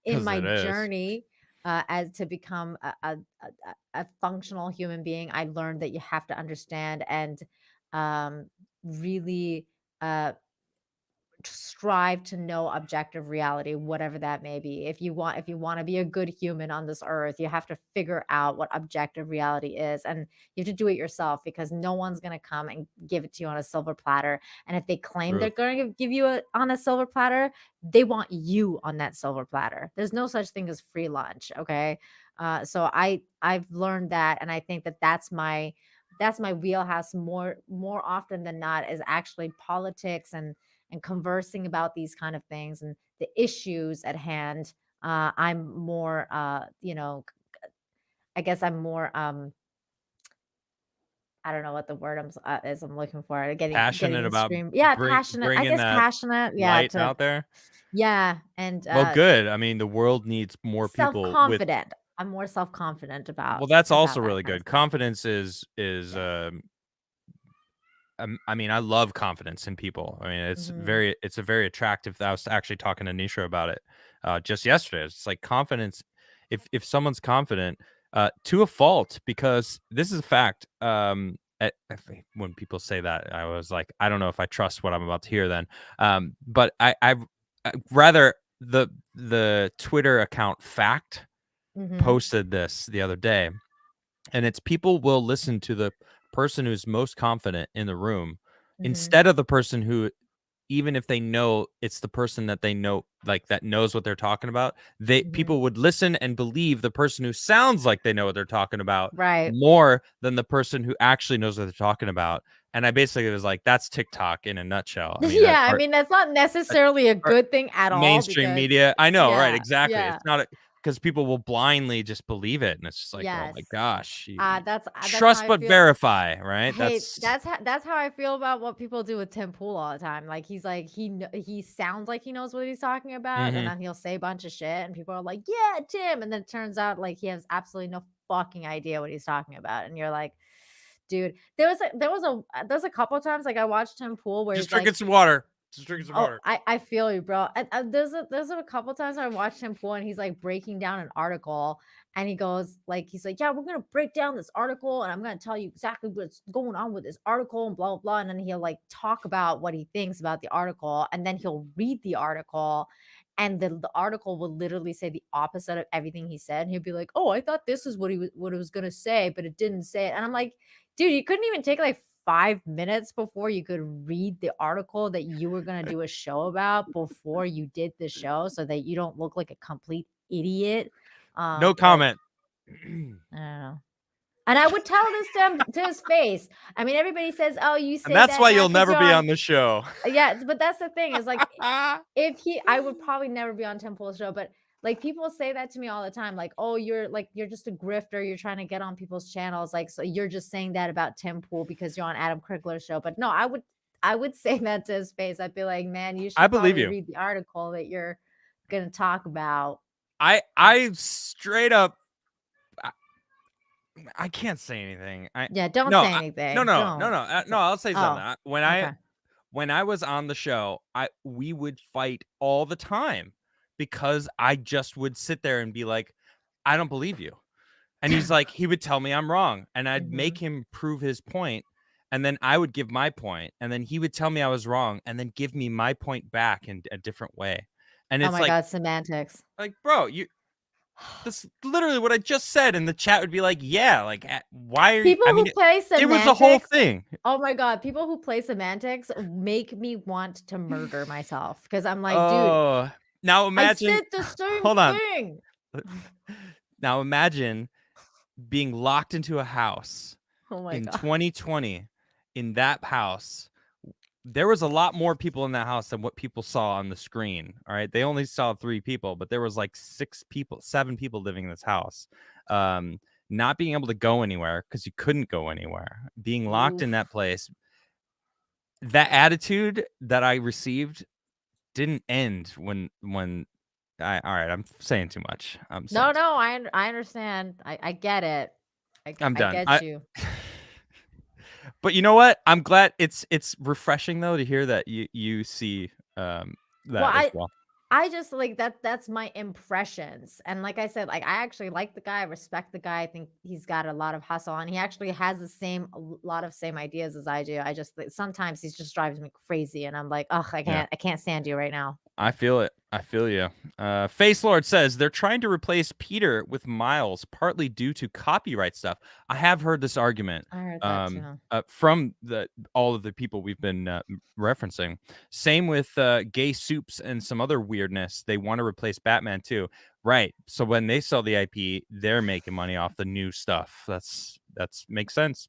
S3: in
S2: 'Cause
S3: my
S2: it is.
S3: journey as to become a functional human being, I learned that you have to understand and really strive to know objective reality, whatever that may be. If you want to be a good human on this earth, you have to figure out what objective reality is, and you have to do it yourself, because no one's going to come and give it to you on a silver platter. And if they claim they're going to give you on a silver platter, they want you on that silver platter. There's no such thing as free lunch. Okay. So I've learned that, and I think that that's my wheelhouse more often than not, is actually politics and conversing about these kind of things and the issues at hand. I'm more, I guess I'm more, I don't know what the word I'm looking for.
S2: Passionate about
S3: extreme. Yeah, passionate. I
S2: bringing
S3: guess
S2: that
S3: passionate. Yeah,
S2: light out there.
S3: yeah, and
S2: Well, good. I mean, the world needs more people with.
S3: self-confident. I'm more self-confident about.
S2: Well, that's also
S3: that
S2: really
S3: kind of
S2: good.
S3: stuff.
S2: Confidence is. I mean, I love confidence in people. I mean, it's a very attractive. I was actually talking to Nisha about it just yesterday. It's like confidence. If someone's confident to a fault, because this is a fact. When people say that, I was like, I don't know if I trust what I'm about to hear then. But I rather the Twitter account Fact posted this the other day, and it's people will listen to the person who's most confident in the room instead of the person who, even if they know it's the person that they know, like that knows what they're talking about, people would listen and believe the person who sounds like they know what they're talking about
S3: Right.
S2: more than the person who actually knows what they're talking about. And I basically was like, that's TikTok in a nutshell. I mean,
S3: Yeah, I mean, that's not necessarily a good thing at all.
S2: Mainstream media. I know, right?
S3: Yeah,
S2: Exactly.
S3: yeah.
S2: It's not because people will blindly just believe it, and it's just like, oh my
S3: Yes.
S2: gosh,
S3: That's
S2: trust
S3: how I
S2: but
S3: feel.
S2: verify, right?
S3: Hey, that's how I feel about what people do with Tim Pool all the time. Like, he's like, he sounds like he knows what he's talking about, and then he'll say a bunch of shit, and people are like, yeah, Tim, and then it turns out like he has absolutely no fucking idea what he's talking about, and you're like, dude, there's a couple of times like I watched Tim Pool where
S2: Just
S3: he's like,
S2: drinking some water. Just drinking some
S3: Oh,
S2: water.
S3: I feel you, bro. And there's a couple times I watched him pull, and he's like breaking down an article, and he's like, yeah, we're gonna break down this article, and I'm gonna tell you exactly what's going on with this article, and blah blah blah. And then he'll like talk about what he thinks about the article, and then he'll read the article, and the article will literally say the opposite of everything he said. And he'll be like, oh, I thought this is what it was gonna say, but it didn't say it. And I'm like, dude, you couldn't even take like 5 minutes before you could read the article that you were going to do a show about before you did the show, so that you don't look like a complete idiot.
S2: No comment.
S3: I don't know. And I would tell this to his face. I mean, everybody says, oh, you say
S2: And that's
S3: that
S2: why
S3: now
S2: you'll
S3: 'cause
S2: never
S3: you're
S2: be on the show.
S3: Yeah, but that's the thing is like, I would probably never be on Tim Pool's show, but like people say that to me all the time, like, oh, you're just a grifter, you're trying to get on people's channels, like, so you're just saying that about Tim Pool because you're on Adam Crigler's show. But no, I would say that to his face. I'd be like, man, you should
S2: I believe
S3: probably
S2: you.
S3: read the article that you're gonna talk about.
S2: I straight up, I can't say anything.
S3: Don't say anything.
S2: No.
S3: Don't.
S2: I'll say something.
S3: Oh, okay.
S2: When I was on the show, we would fight all the time because I just would sit there and be like, I don't believe you. And he's like, he would tell me I'm wrong, and I'd make him prove his point, and then I would give my point, and then he would tell me I was wrong, and then give me my point back in a different way. And it's
S3: Oh my God, semantics.
S2: like, bro, that's literally what I just said, and the chat would be like, yeah, like, why are
S3: people
S2: you? I mean,
S3: who play semantics,
S2: it was the whole thing.
S3: Oh my God, people who play semantics make me want to murder myself because I'm like, dude,
S2: now imagine.
S3: I said the same
S2: Hold on.
S3: thing.
S2: Now imagine being locked into a house in 2020. In that house, there was a lot more people in that house than what people saw on the screen. All right, they only saw 3 people, but there was like 7 people living in this house. Not being able to go anywhere because you couldn't go anywhere, being locked in that place. That attitude that I received didn't end when all right, I'm saying too much.
S3: No, I understand. I get it.
S2: I'm done.
S3: I get you.
S2: But you know what? I'm glad it's refreshing though to hear that you see that as well.
S3: I just like that's my impressions. And like I said, like I actually like the guy, I respect the guy. I think he's got a lot of hustle and he actually has a lot of same ideas as I do. I just sometimes he just drives me crazy and I'm like, oh, I can't stand you right now.
S2: I feel it. I feel you. Face Lord says they're trying to replace Peter with Miles, partly due to copyright stuff. I have heard this argument.
S3: I heard that too.
S2: From all of the people we've been referencing. Same with Gay Soups and some other weirdness. They want to replace Batman too, right? So when they sell the IP, they're making money off the new stuff. That's makes sense.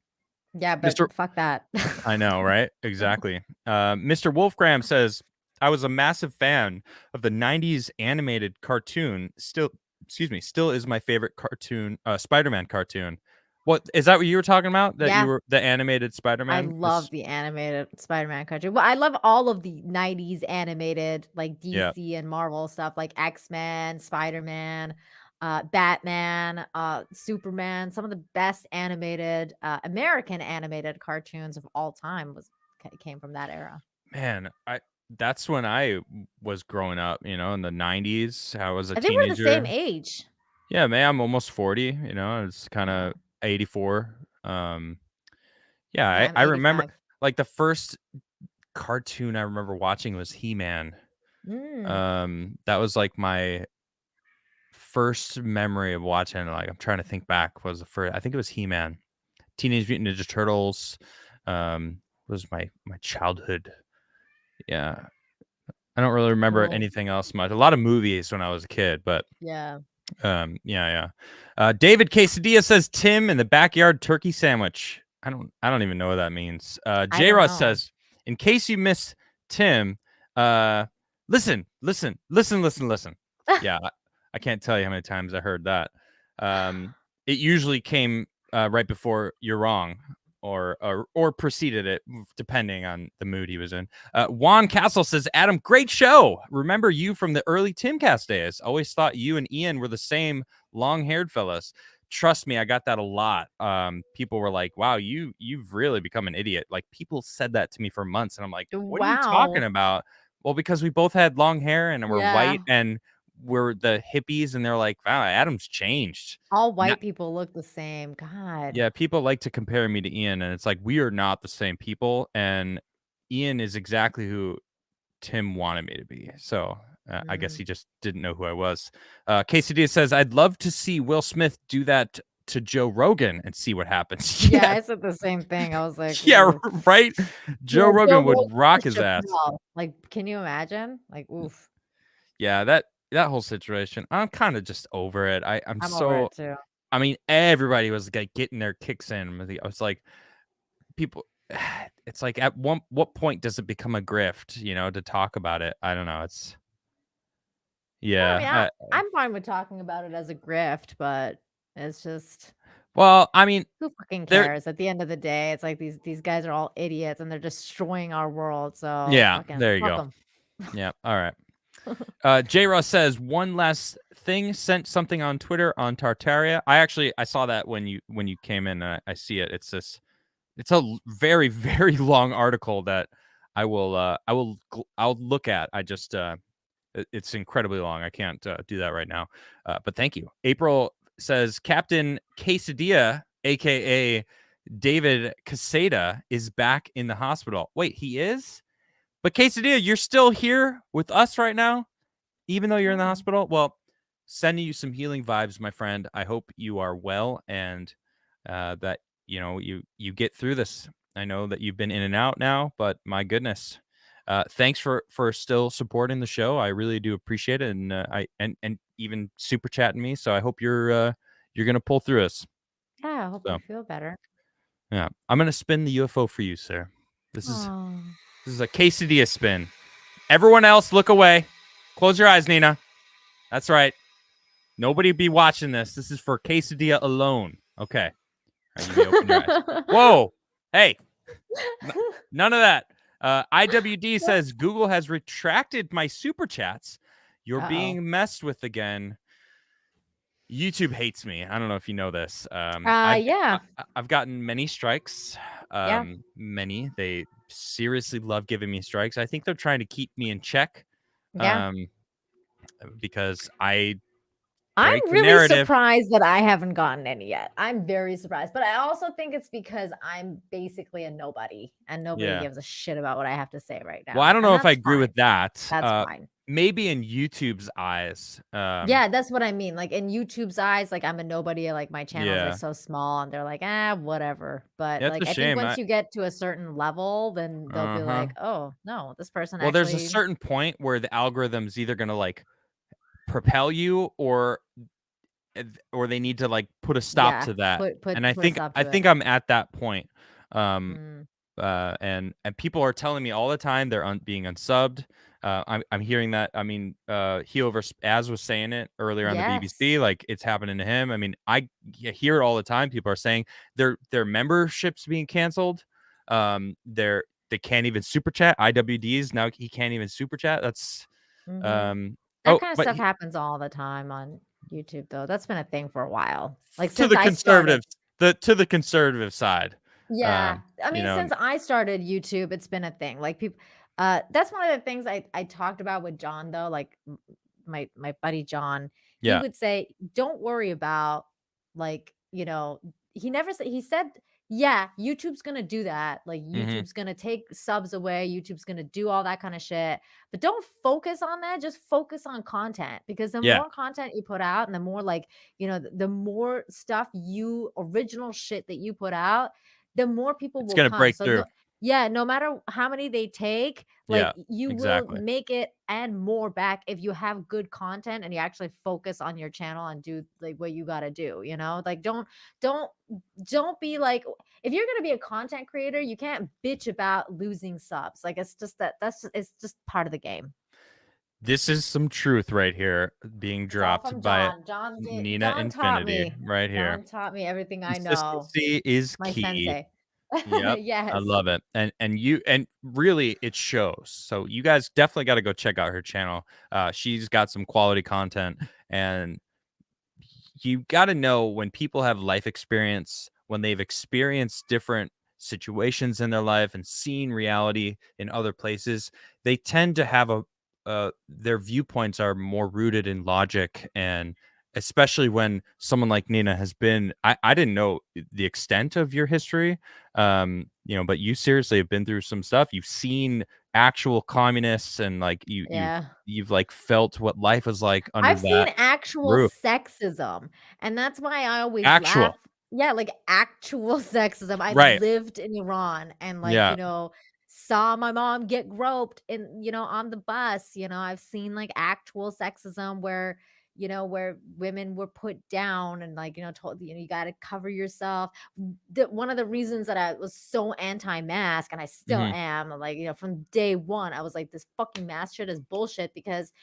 S3: Yeah, but fuck that.
S2: I know, right? Exactly. Mr. Wolfgram says, I was a massive fan of the 90s animated cartoon. Still is my favorite cartoon, Spider-Man cartoon. What is that what you were talking about? That you were the animated Spider-Man?
S3: I love the animated Spider-Man cartoon. Well, I love all of the 90s animated like DC and Marvel stuff like X-Men, Spider-Man, Batman, Superman. Some of the best animated American animated cartoons of all time came from that era.
S2: Man, that's when I was growing up, in the 90s. I was a teenager.
S3: I think we're the same age.
S2: Yeah, man, I'm almost 40, it's kind of 84. I remember like the first cartoon I remember watching was He-Man. That was like my first memory of watching, like I'm trying to think back, was the first, I think it was He-Man. Teenage Mutant Ninja Turtles was my childhood. Yeah. I don't really remember anything else much. A lot of movies when I was a kid, but David Quesadilla says Tim in the backyard turkey sandwich. I don't even know what that means. J. Ross says, in case you miss Tim, listen. Yeah, I can't tell you how many times I heard that. It usually came right before you're wrong. Or preceded it, depending on the mood he was in. Juan Castle says, Adam, great show. Remember you from the early Timcast days. Always thought you and Ian were the same long-haired fellas. trust me, I got that a lot. People were like, wow, you've really become an idiot. Like, people said that to me for months, and I'm like, what are you talking
S3: Wow.
S2: about? Well, because we both had long hair and we're
S3: Yeah.
S2: white and we're the hippies, and they're like, wow, Adam's changed.
S3: All
S2: Not,
S3: white people look the same. God.
S2: yeah, people like to compare me to Ian, and it's like, we are not the same people, and Ian is exactly who Tim wanted me to be. So I guess he just didn't know who I was. Quesadilla says, I'd love to see Will Smith do that to Joe Rogan and see what happens.
S3: Yeah, I said the same thing. I was like,
S2: yeah,
S3: ooh.
S2: right. Joe
S3: Yeah,
S2: Rogan would
S3: Rogan
S2: rock
S3: to
S2: his ass.
S3: Chappelle. Like, can you imagine? Like, oof.
S2: Yeah, that whole situation, I'm kind of just over it. I'm
S3: over
S2: so,
S3: it too.
S2: I mean, everybody was like getting their kicks in. I was like, people, it's like, at what point does it become a grift, to talk about it? I don't know. It's,
S3: Yeah, I mean,
S2: yeah.
S3: I'm fine with talking about it as a grift, but it's just,
S2: Well, I mean,
S3: who fucking
S2: there,
S3: cares? At the end of the day, it's like these guys are all idiots and they're destroying our world. So
S2: yeah,
S3: fucking
S2: there you
S3: fuck
S2: go.
S3: 'em.
S2: Yeah, all right. J. Ross says, one last thing, sent something on Twitter on Tartaria. I saw that when you came in. I see it. It's a very, very long article that I'll look at. I just it's incredibly long. I can't do that right now. But thank you. April says, Captain Quesadilla, aka David Casada, is back in the hospital. Wait, he is? But Quesadilla, you're still here with us right now, even though you're in the hospital? Well, sending you some healing vibes, my friend. I hope you are well, and that you get through this. I know that you've been in and out now, but my goodness, thanks for still supporting the show. I really do appreciate it, and and even super chatting me. So I hope you're gonna pull through us.
S3: Yeah, I hope you feel better.
S2: Yeah, I'm gonna spin the UFO for you, sir. This is a quesadilla spin. Everyone else, look away. Close your eyes, Nina. That's right. Nobody be watching this. This is for quesadilla alone. Okay. Right, you may open your eyes. Whoa. Hey. None of that. IWD says, Google has retracted my super chats. You're being messed with again. YouTube hates me. I don't know if you know this.
S3: Yeah.
S2: I've gotten many strikes.
S3: Yeah.
S2: Many. They seriously love giving me strikes. I think they're trying to keep me in check.
S3: Yeah.
S2: Because I'm
S3: really surprised that I haven't gotten any yet. I'm very surprised. But I also think it's because I'm basically a nobody and nobody gives a shit about what I have to say right now.
S2: Well, I don't know if I agree with that.
S3: That's fine.
S2: Maybe in YouTube's eyes.
S3: Yeah, that's what I mean. Like in YouTube's eyes, like I'm a nobody. Like my channel is like so small and they're like, whatever. But like I think once you get to a certain level, then they'll be like, oh no, this person
S2: actually. Well, there's a certain point where the algorithm's either gonna like propel you or they need to like put a stop to that. And I think I'm at that point. And people are telling me all the time they're being unsubbed. I'm hearing that. I mean, he as was saying it earlier on the BBC, like it's happening to him. I mean, I hear it all the time. People are saying their membership's being canceled. They can't even super chat. IWDs now he can't even super chat. That's
S3: that kind of stuff happens all the time on YouTube, though. That's been a thing for a while. Like
S2: to the conservatives, to the conservative side.
S3: Yeah, I mean, since I started YouTube, it's been a thing. Like people, that's one of the things I talked about with John, though. Like my buddy John, he would say, "Don't worry about like he never said he said." Yeah, YouTube's gonna do that. Like YouTube's gonna take subs away. YouTube's gonna do all that kind of shit. But don't focus on that. Just focus on content because the more content you put out and the more like, the more stuff original shit that you put out, the more people will
S2: gonna
S3: come.
S2: break through.
S3: No matter how many they take, like you will make it and more back if you have good content and you actually focus on your channel and do like what you got to do, like don't be like, if you're going to be a content creator, you can't bitch about losing subs. Like it's just it's just part of the game.
S2: This is some truth right here being dropped by Nina Infinity right here.
S3: John taught me everything I know.
S2: Consistency is
S3: my
S2: key.
S3: Sensei.
S2: Yep.
S3: Yes.
S2: I love it. And really it shows. So you guys definitely got to go check out her channel. She's got some quality content and you got to know when people have life experience, when they've experienced different situations in their life and seen reality in other places, they tend to have their viewpoints are more rooted in logic. And especially when someone like Nina has been, I didn't know the extent of your history, but you seriously have been through some stuff. You've seen actual communists, and like you've like felt what life was like under
S3: I've seen
S2: that
S3: actual
S2: roof.
S3: sexism, and that's why I always laugh.
S2: Actual.
S3: Yeah, like actual sexism. I
S2: Right.
S3: lived in Iran and
S2: Yeah.
S3: saw my mom get groped on the bus. I've seen like actual sexism where women were put down and told you got to cover yourself. One of the reasons that I was so anti-mask, and I still
S2: Mhm.
S3: am, from day one, I was like, this fucking mask shit is bullshit, because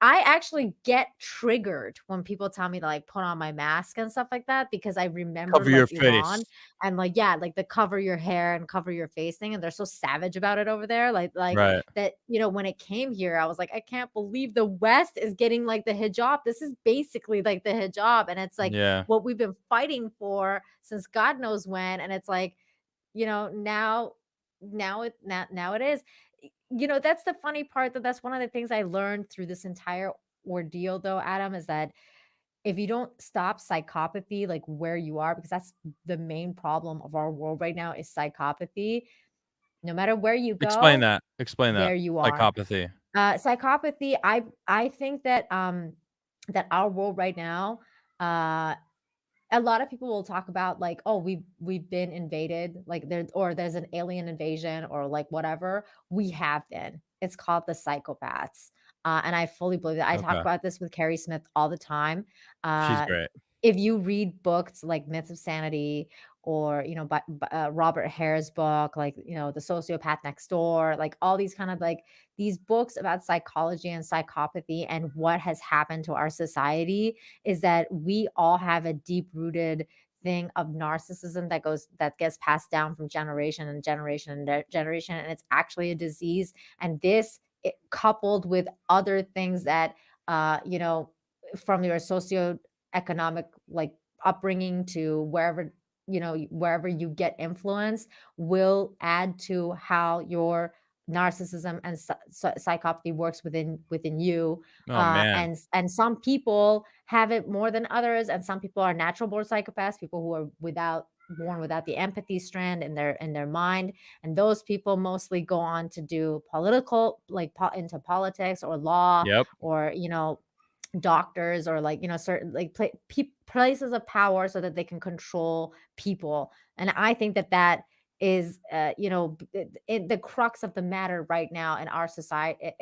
S3: I actually get triggered when people tell me to put on my mask and stuff like that, because I remember
S2: Cover your
S3: Iran,
S2: face.
S3: and the cover your hair and cover your face thing, and they're so savage about it over there.
S2: Right.
S3: That, when it came here, I was like, I can't believe the West is getting the hijab. This is basically the hijab, and it's
S2: Yeah.
S3: what we've been fighting for since God knows when. And it's now it is. That's the funny part, that's one of the things I learned through this entire ordeal, though, Adam, is that if you don't stop psychopathy where you are, because that's the main problem of our world right now, is psychopathy. No matter where you
S2: Explain
S3: go,
S2: that. Explain that.
S3: there you are.
S2: Psychopathy.
S3: Psychopathy, I think that that our world right now, a lot of people will talk about oh, we've been invaded, there's an alien invasion, or whatever. We have been. It's called the psychopaths. And I fully believe that. I talk
S2: Okay.
S3: about this with Carrie Smith all the time.
S2: She's great.
S3: If you read books like Myths of Sanity, or Robert Hare's book, The Sociopath Next Door, all these kind of these books about psychology and psychopathy and what has happened to our society, is that we all have a deep rooted thing of narcissism that gets passed down from generation and generation and generation, and it's actually a disease. And coupled with other things that from your socioeconomic upbringing to wherever you get influence, will add to how your narcissism and psychopathy works within you.
S2: Oh man.
S3: And some people have it more than others, and some people are natural born psychopaths, people who are born without the empathy strand in their mind, and those people mostly go on to do political into politics or law,
S2: Yep.
S3: or doctors, or certain places of power, so that they can control people. And I think that is the crux of the matter right now in our society.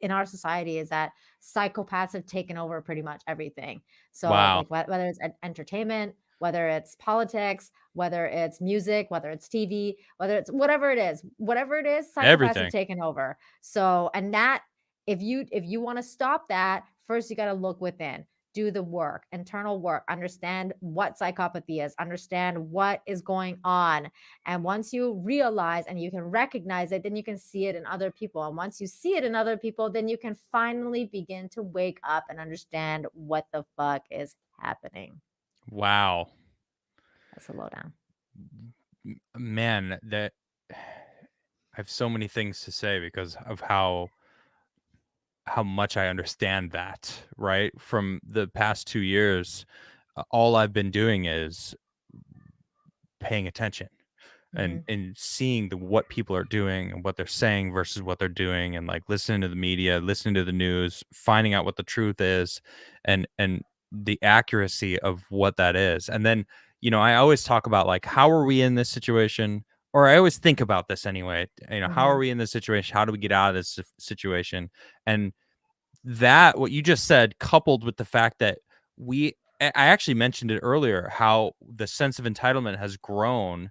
S3: In our society, is that psychopaths have taken over pretty much everything. So
S2: Wow.
S3: whether it's entertainment, whether it's politics, whether it's music, whether it's TV, whether it's whatever it is, psychopaths
S2: Everything.
S3: have taken over. So, and that, if you want to stop that, first you got to look within, do the work, internal work, understand what psychopathy is, understand what is going on. And once you realize and you can recognize it, then you can see it in other people. And once you see it in other people, then you can finally begin to wake up and understand what the fuck is happening.
S2: Wow.
S3: That's a lowdown.
S2: Man, that I have so many things to say because of how much I understand that, right? From the past 2 years, all I've been doing is paying attention and seeing what people are doing and what they're saying versus what they're doing, and listening to the media, listening to the news, finding out what the truth is, and the accuracy of what that is. And then, I always talk about how are we in this situation? Or I always think about this anyway. How are we in this situation? How do we get out of this situation? And that, what you just said, coupled with the fact that I actually mentioned it earlier, how the sense of entitlement has grown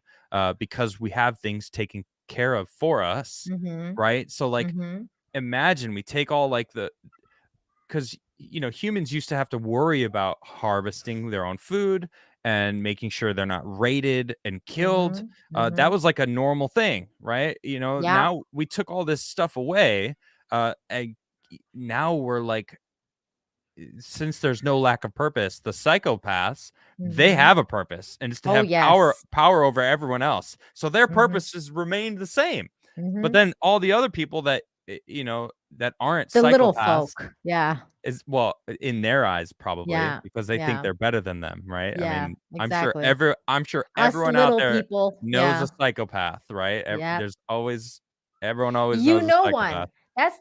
S2: because we have things taken care of for us, right? So imagine we take all because humans used to have to worry about harvesting their own food and making sure they're not raided and killed. That was a normal thing, right? Now we took all this stuff away, and now we're since there's no lack of purpose, the psychopaths, they
S3: Mhm.
S2: have a purpose, and it's to
S3: Oh,
S2: have power
S3: yes.
S2: over everyone else. So their
S3: Mhm.
S2: purposes remain the same. But
S3: Mhm.
S2: then all the other people that that aren't
S3: The little
S2: psychopaths
S3: folk. Yeah.
S2: is, well, in their eyes probably,
S3: Yeah.
S2: because they think
S3: Yeah.
S2: they're better than them, right? I
S3: Yeah.
S2: mean,
S3: Exactly.
S2: I'm sure
S3: Us
S2: everyone out
S3: little
S2: there
S3: people.
S2: knows a
S3: Yeah.
S2: psychopath, right?
S3: Yeah.
S2: There's always everyone always
S3: You
S2: knows a
S3: know
S2: psychopath.
S3: one. That's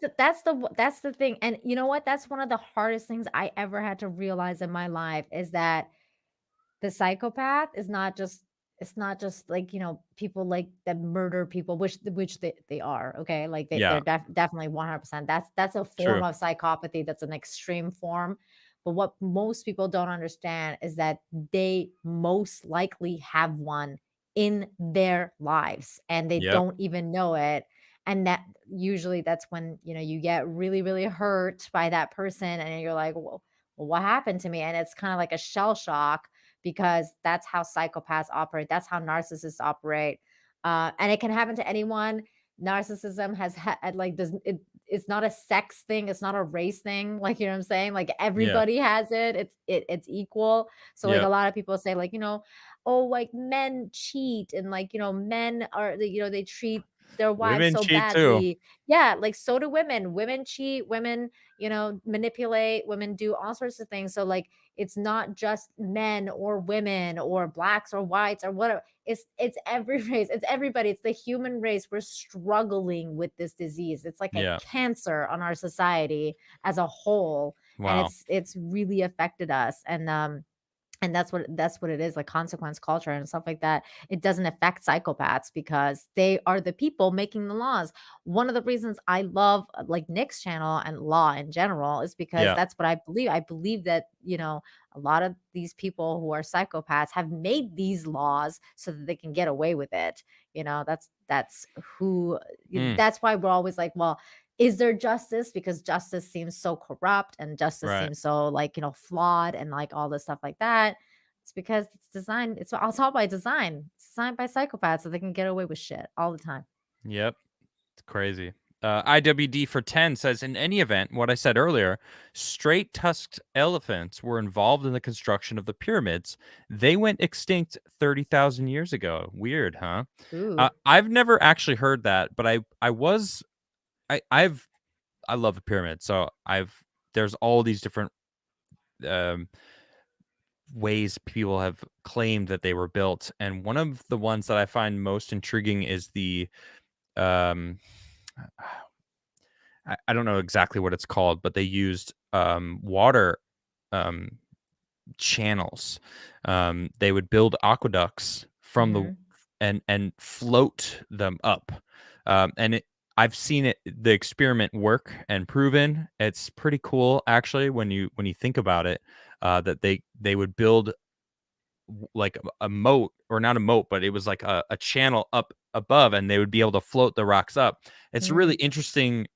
S3: the thing. And you know what? That's one of the hardest things I ever had to realize in my life is that the psychopath is not just it's not just like, people like that murder people, which they are, okay? Like they're
S2: Yeah,
S3: definitely 100%. That's a form
S2: true.
S3: of psychopathy. That's an extreme form. But what most people don't understand is that they most likely have one in their lives and they
S2: Yep.
S3: don't even know it. And that usually that's when, you get really, really hurt by that person and you're like, well, what happened to me? And it's kind of like a shell shock because that's how psychopaths operate. That's how narcissists operate. And it can happen to anyone. Narcissism it's not a sex thing. It's not a race thing. Like, you know what I'm saying? Like
S2: Yeah.
S3: everybody has it. It's equal. So like a
S2: Yep.
S3: lot of people say like, oh, like men cheat and like, men are, they treat their wives
S2: Women
S3: so
S2: cheat too.
S3: badly. Yeah. Like so do women. Women cheat, women, manipulate, women do all sorts of things. So like, it's not just men or women or blacks or whites or whatever. It's every race. It's everybody. It's the human race. We're struggling with this disease. It's like a
S2: Yeah.
S3: cancer on our society as a whole. And
S2: Wow.
S3: it's really affected us. And that's what it is, like consequence culture and stuff like that. It doesn't affect psychopaths because they are the people making the laws. One of the reasons I love like Nick's channel and law in general is because
S2: Yeah.
S3: that's what I believe. I believe that, a lot of these people who are psychopaths have made these laws so that they can get away with it. That's who
S2: Mm,
S3: that's why we're always like, well, is there justice? Because justice seems so corrupt and justice
S2: right.
S3: seems so like, flawed and like all this stuff like that. It's because it's designed, it's all by design. It's designed by psychopaths so they can get away with shit all the time.
S2: Yep. It's crazy. IWD for 10 says, in any event, what I said earlier, straight tusked elephants were involved in the construction of the pyramids. They went extinct 30,000 years ago. Weird, huh?
S3: Ooh.
S2: I've never actually heard that, but I love the pyramid. So there's all these different um, ways people have claimed that they were built. And one of the ones that I find most intriguing is the um I don't know exactly what it's called, but they used water um channels. They would build aqueducts from the
S3: Mhm.
S2: and float them up. And I've seen the experiment work and proven. It's pretty cool actually when you think about it. That they would build like a moat, or not a moat, but it was like a channel up above, and they would be able to float the rocks up. It's a really
S3: Mm.
S2: interesting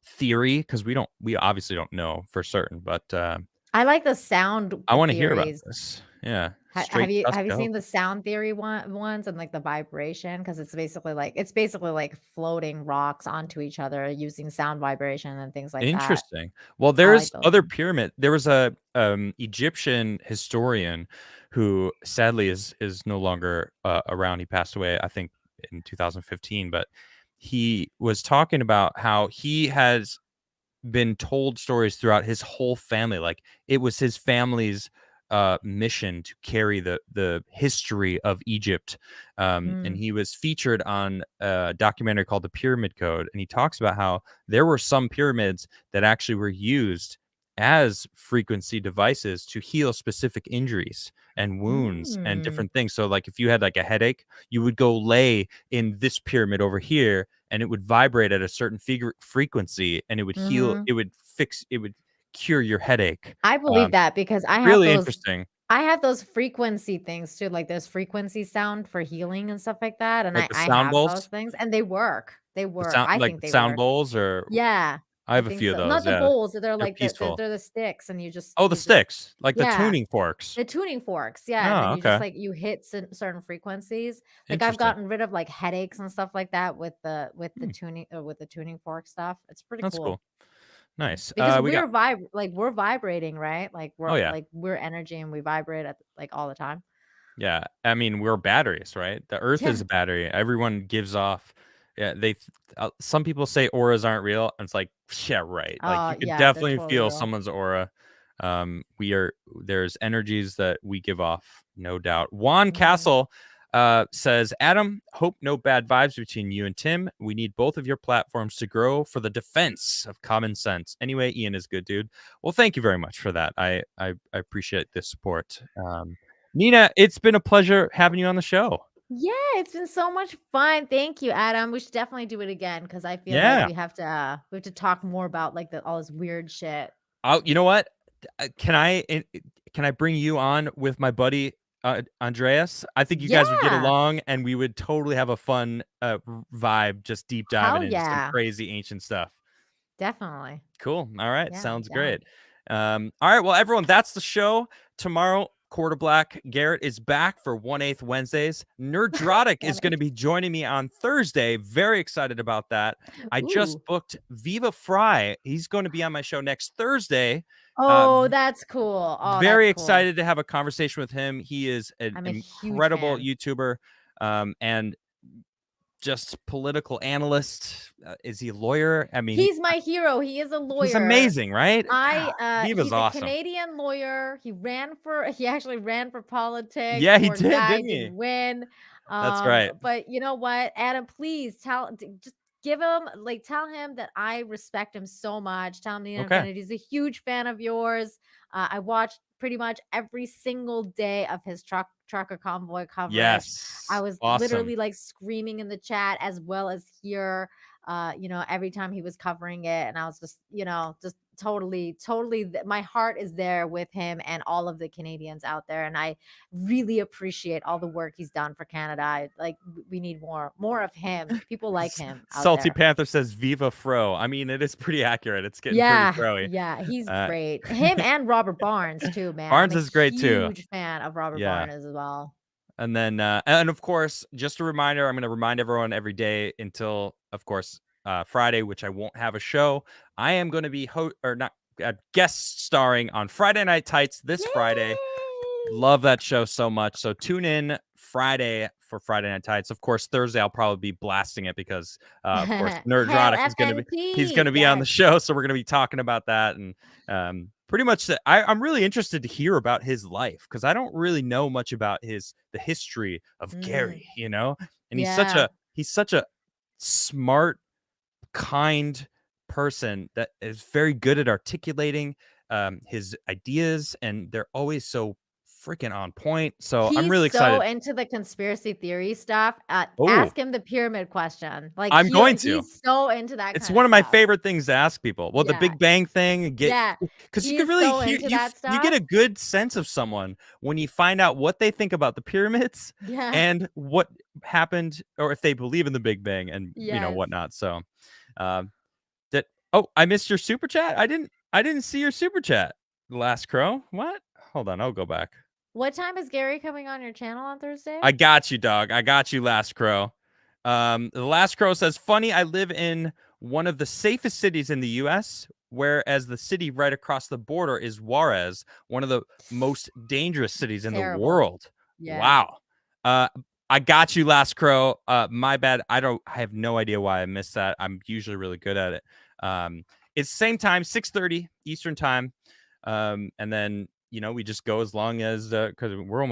S2: theory, because we obviously don't know for certain, but
S3: I like the sound
S2: I want to hear about
S3: theories.
S2: this. Yeah,
S3: Have
S2: straight
S3: you
S2: tusk
S3: have you seen the
S2: elephant.
S3: sound theory ones and like the vibration? Because it's basically like floating rocks onto each other using sound vibration and things like that.
S2: Interesting. Well,
S3: I like
S2: there's
S3: those
S2: other
S3: ones.
S2: pyramid. There was a Egyptian historian who sadly is no longer around. He passed away, I think, in 2015. But he was talking about how he has been told stories throughout his whole family. Like it was his family's mission to carry the history of Egypt. And
S3: Mm.
S2: he was featured on a documentary called The Pyramid Code. And he talks about how there were some pyramids that actually were used as frequency devices to heal specific injuries and wounds and
S3: Mm.
S2: different things. So like if you had like a headache, you would go lay in this pyramid over here, and it would vibrate at a certain frequency, and it would heal,
S3: Mhm.
S2: it would cure your headache.
S3: I believe that because
S2: Really interesting.
S3: I have those frequency things too, like there's frequency sound for healing and stuff like that, and
S2: Like
S3: I
S2: the
S3: I
S2: sound
S3: have those
S2: bowls?
S3: things, and they work. They
S2: The
S3: work.
S2: sound,
S3: I
S2: like
S3: think
S2: the
S3: they
S2: sound
S3: work.
S2: bowls, or
S3: Yeah,
S2: I
S3: I
S2: have a
S3: think
S2: few of
S3: so. Not
S2: those,
S3: the
S2: yeah.
S3: bowls, they're
S2: They're
S3: like
S2: peaceful.
S3: they're the sticks, and
S2: Oh, the
S3: you just
S2: sticks, like the
S3: yeah.
S2: tuning forks.
S3: The tuning forks, yeah, and then
S2: Oh,
S3: you just,
S2: okay.
S3: like you hit certain frequencies. Like, I've
S2: Interesting.
S3: gotten rid of, like, headaches and stuff like that with the
S2: Hmm,
S3: tuning with the tuning fork stuff. It's pretty
S2: that's
S3: cool.
S2: cool. Nice.
S3: Because
S2: We got.
S3: we're vibrating, right? Like
S2: Oh yeah.
S3: we're energy and we vibrate like all the time.
S2: Yeah, I mean, we're batteries, right? The Earth is
S3: Yeah.
S2: a battery. Everyone gives off. Yeah, some people say auras aren't real, and it's like, yeah, right. Like you could
S3: Yeah, they're
S2: definitely
S3: totally
S2: feel
S3: real.
S2: someone's aura. There's energies that we give off, no doubt. Juan Castle says, Adam, hope no bad vibes between you and Tim. We need both of your platforms to grow for the defense of common sense. Anyway, Ian is good, dude. Well, thank you very much for that. I appreciate the support. Nina, it's been a pleasure having you on the show.
S3: Yeah, it's been so much fun. Thank you, Adam. We should definitely do it again because I feel like we have to talk more about like all this weird shit.
S2: Oh, you know what? Can I bring you on with my buddy Andreas? I think you guys would get along, and we would totally have a fun vibe, just deep diving into some crazy ancient stuff.
S3: Definitely.
S2: Cool. All right. Sounds great. All right. Well, everyone, that's the show. Tomorrow, Quarter Black Garrett is back for 1/8 Wednesdays. Nerdrotic is going to be joining me on Thursday. Very excited about that. I just booked Viva Fry. He's going to be on my show next Thursday.
S3: Oh, that's cool. Oh,
S2: very
S3: that's
S2: excited to have a conversation with him. He is an incredible YouTuber and just political analyst. Is he a lawyer? I mean,
S3: he's my hero. He is a lawyer.
S2: He's amazing, right?
S3: He's
S2: awesome.
S3: a Canadian lawyer. He actually ran for politics.
S2: Yeah, he did, didn't he?
S3: Didn't win.
S2: That's right.
S3: But you know what, Adam, please just give him, tell him that I respect him so much. Tell him he's a huge fan of yours. I watched pretty much every single day of his trucker convoy coverage.
S2: Yes.
S3: I was literally screaming in the chat as well as here, every time he was covering it. And I was just totally, my heart is there with him and all of the Canadians out there. And I really appreciate all the work he's done for Canada. We need more of him. People like him.
S2: Salty Panther says Viva Fro. I mean, it is pretty accurate. It's getting pretty froey.
S3: Yeah, he's great. Him and Robert Barnes too, man.
S2: Barnes is great too.
S3: Huge fan of Robert Barnes as well.
S2: And then, and of course, just a reminder, I'm going to remind everyone every day until, of course, Friday, which I won't have a show. I am going to be guest starring on Friday Night Tights this Friday. Love that show so much. So tune in Friday for Friday Night Tights. Of course, Thursday I'll probably be blasting it because, of course, Nerdrotic is going to be. He's going to be on the show, so we're going to be talking about that and pretty much. I'm really interested to hear about his life because I don't really know much about the history of Gary. And he's such a smart, kind person that is very good at articulating his ideas, and they're always so freaking on point. So I'm really excited.
S3: So into the conspiracy theory stuff. Ask him the pyramid question.
S2: I'm going to.
S3: He's so into that.
S2: It's one of my favorite things to ask people. Well, the Big Bang thing. Because you can really hear you get a good sense of someone when you find out what they think about the pyramids and what happened, or if they believe in the Big Bang and whatnot. So, I missed your super chat. I didn't see your super chat. Last Crow. What? Hold on, I'll go back.
S3: What time is Gary coming on your channel on Thursday?
S2: I got you, dog. I got you, Last Crow. The Last Crow says, funny, I live in one of the safest cities in the U.S., whereas the city right across the border is Juarez, one of the most dangerous cities in the world. Yeah. Wow. I got you, Last Crow. My bad. I have no idea why I missed that. I'm usually really good at it. It's same time, 6:30 Eastern time. And then we just go as long as because we're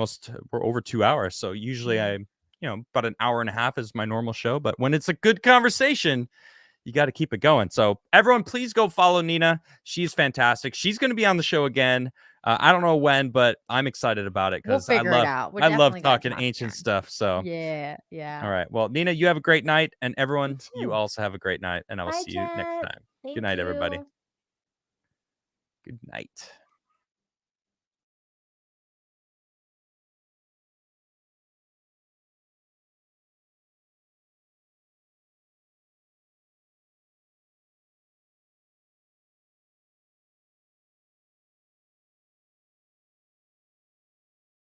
S2: over 2 hours. So usually about an hour and a half is my normal show. But when it's a good conversation, you got to keep it going. So everyone, please go follow Nina. She's fantastic. She's going to be on the show again. I don't know when, but I'm excited about it because I love talking ancient stuff. So
S3: yeah.
S2: All right. Well, Nina, you have a great night, and everyone, you also have a great night, and I will see you next time. Good night, everybody. Good night.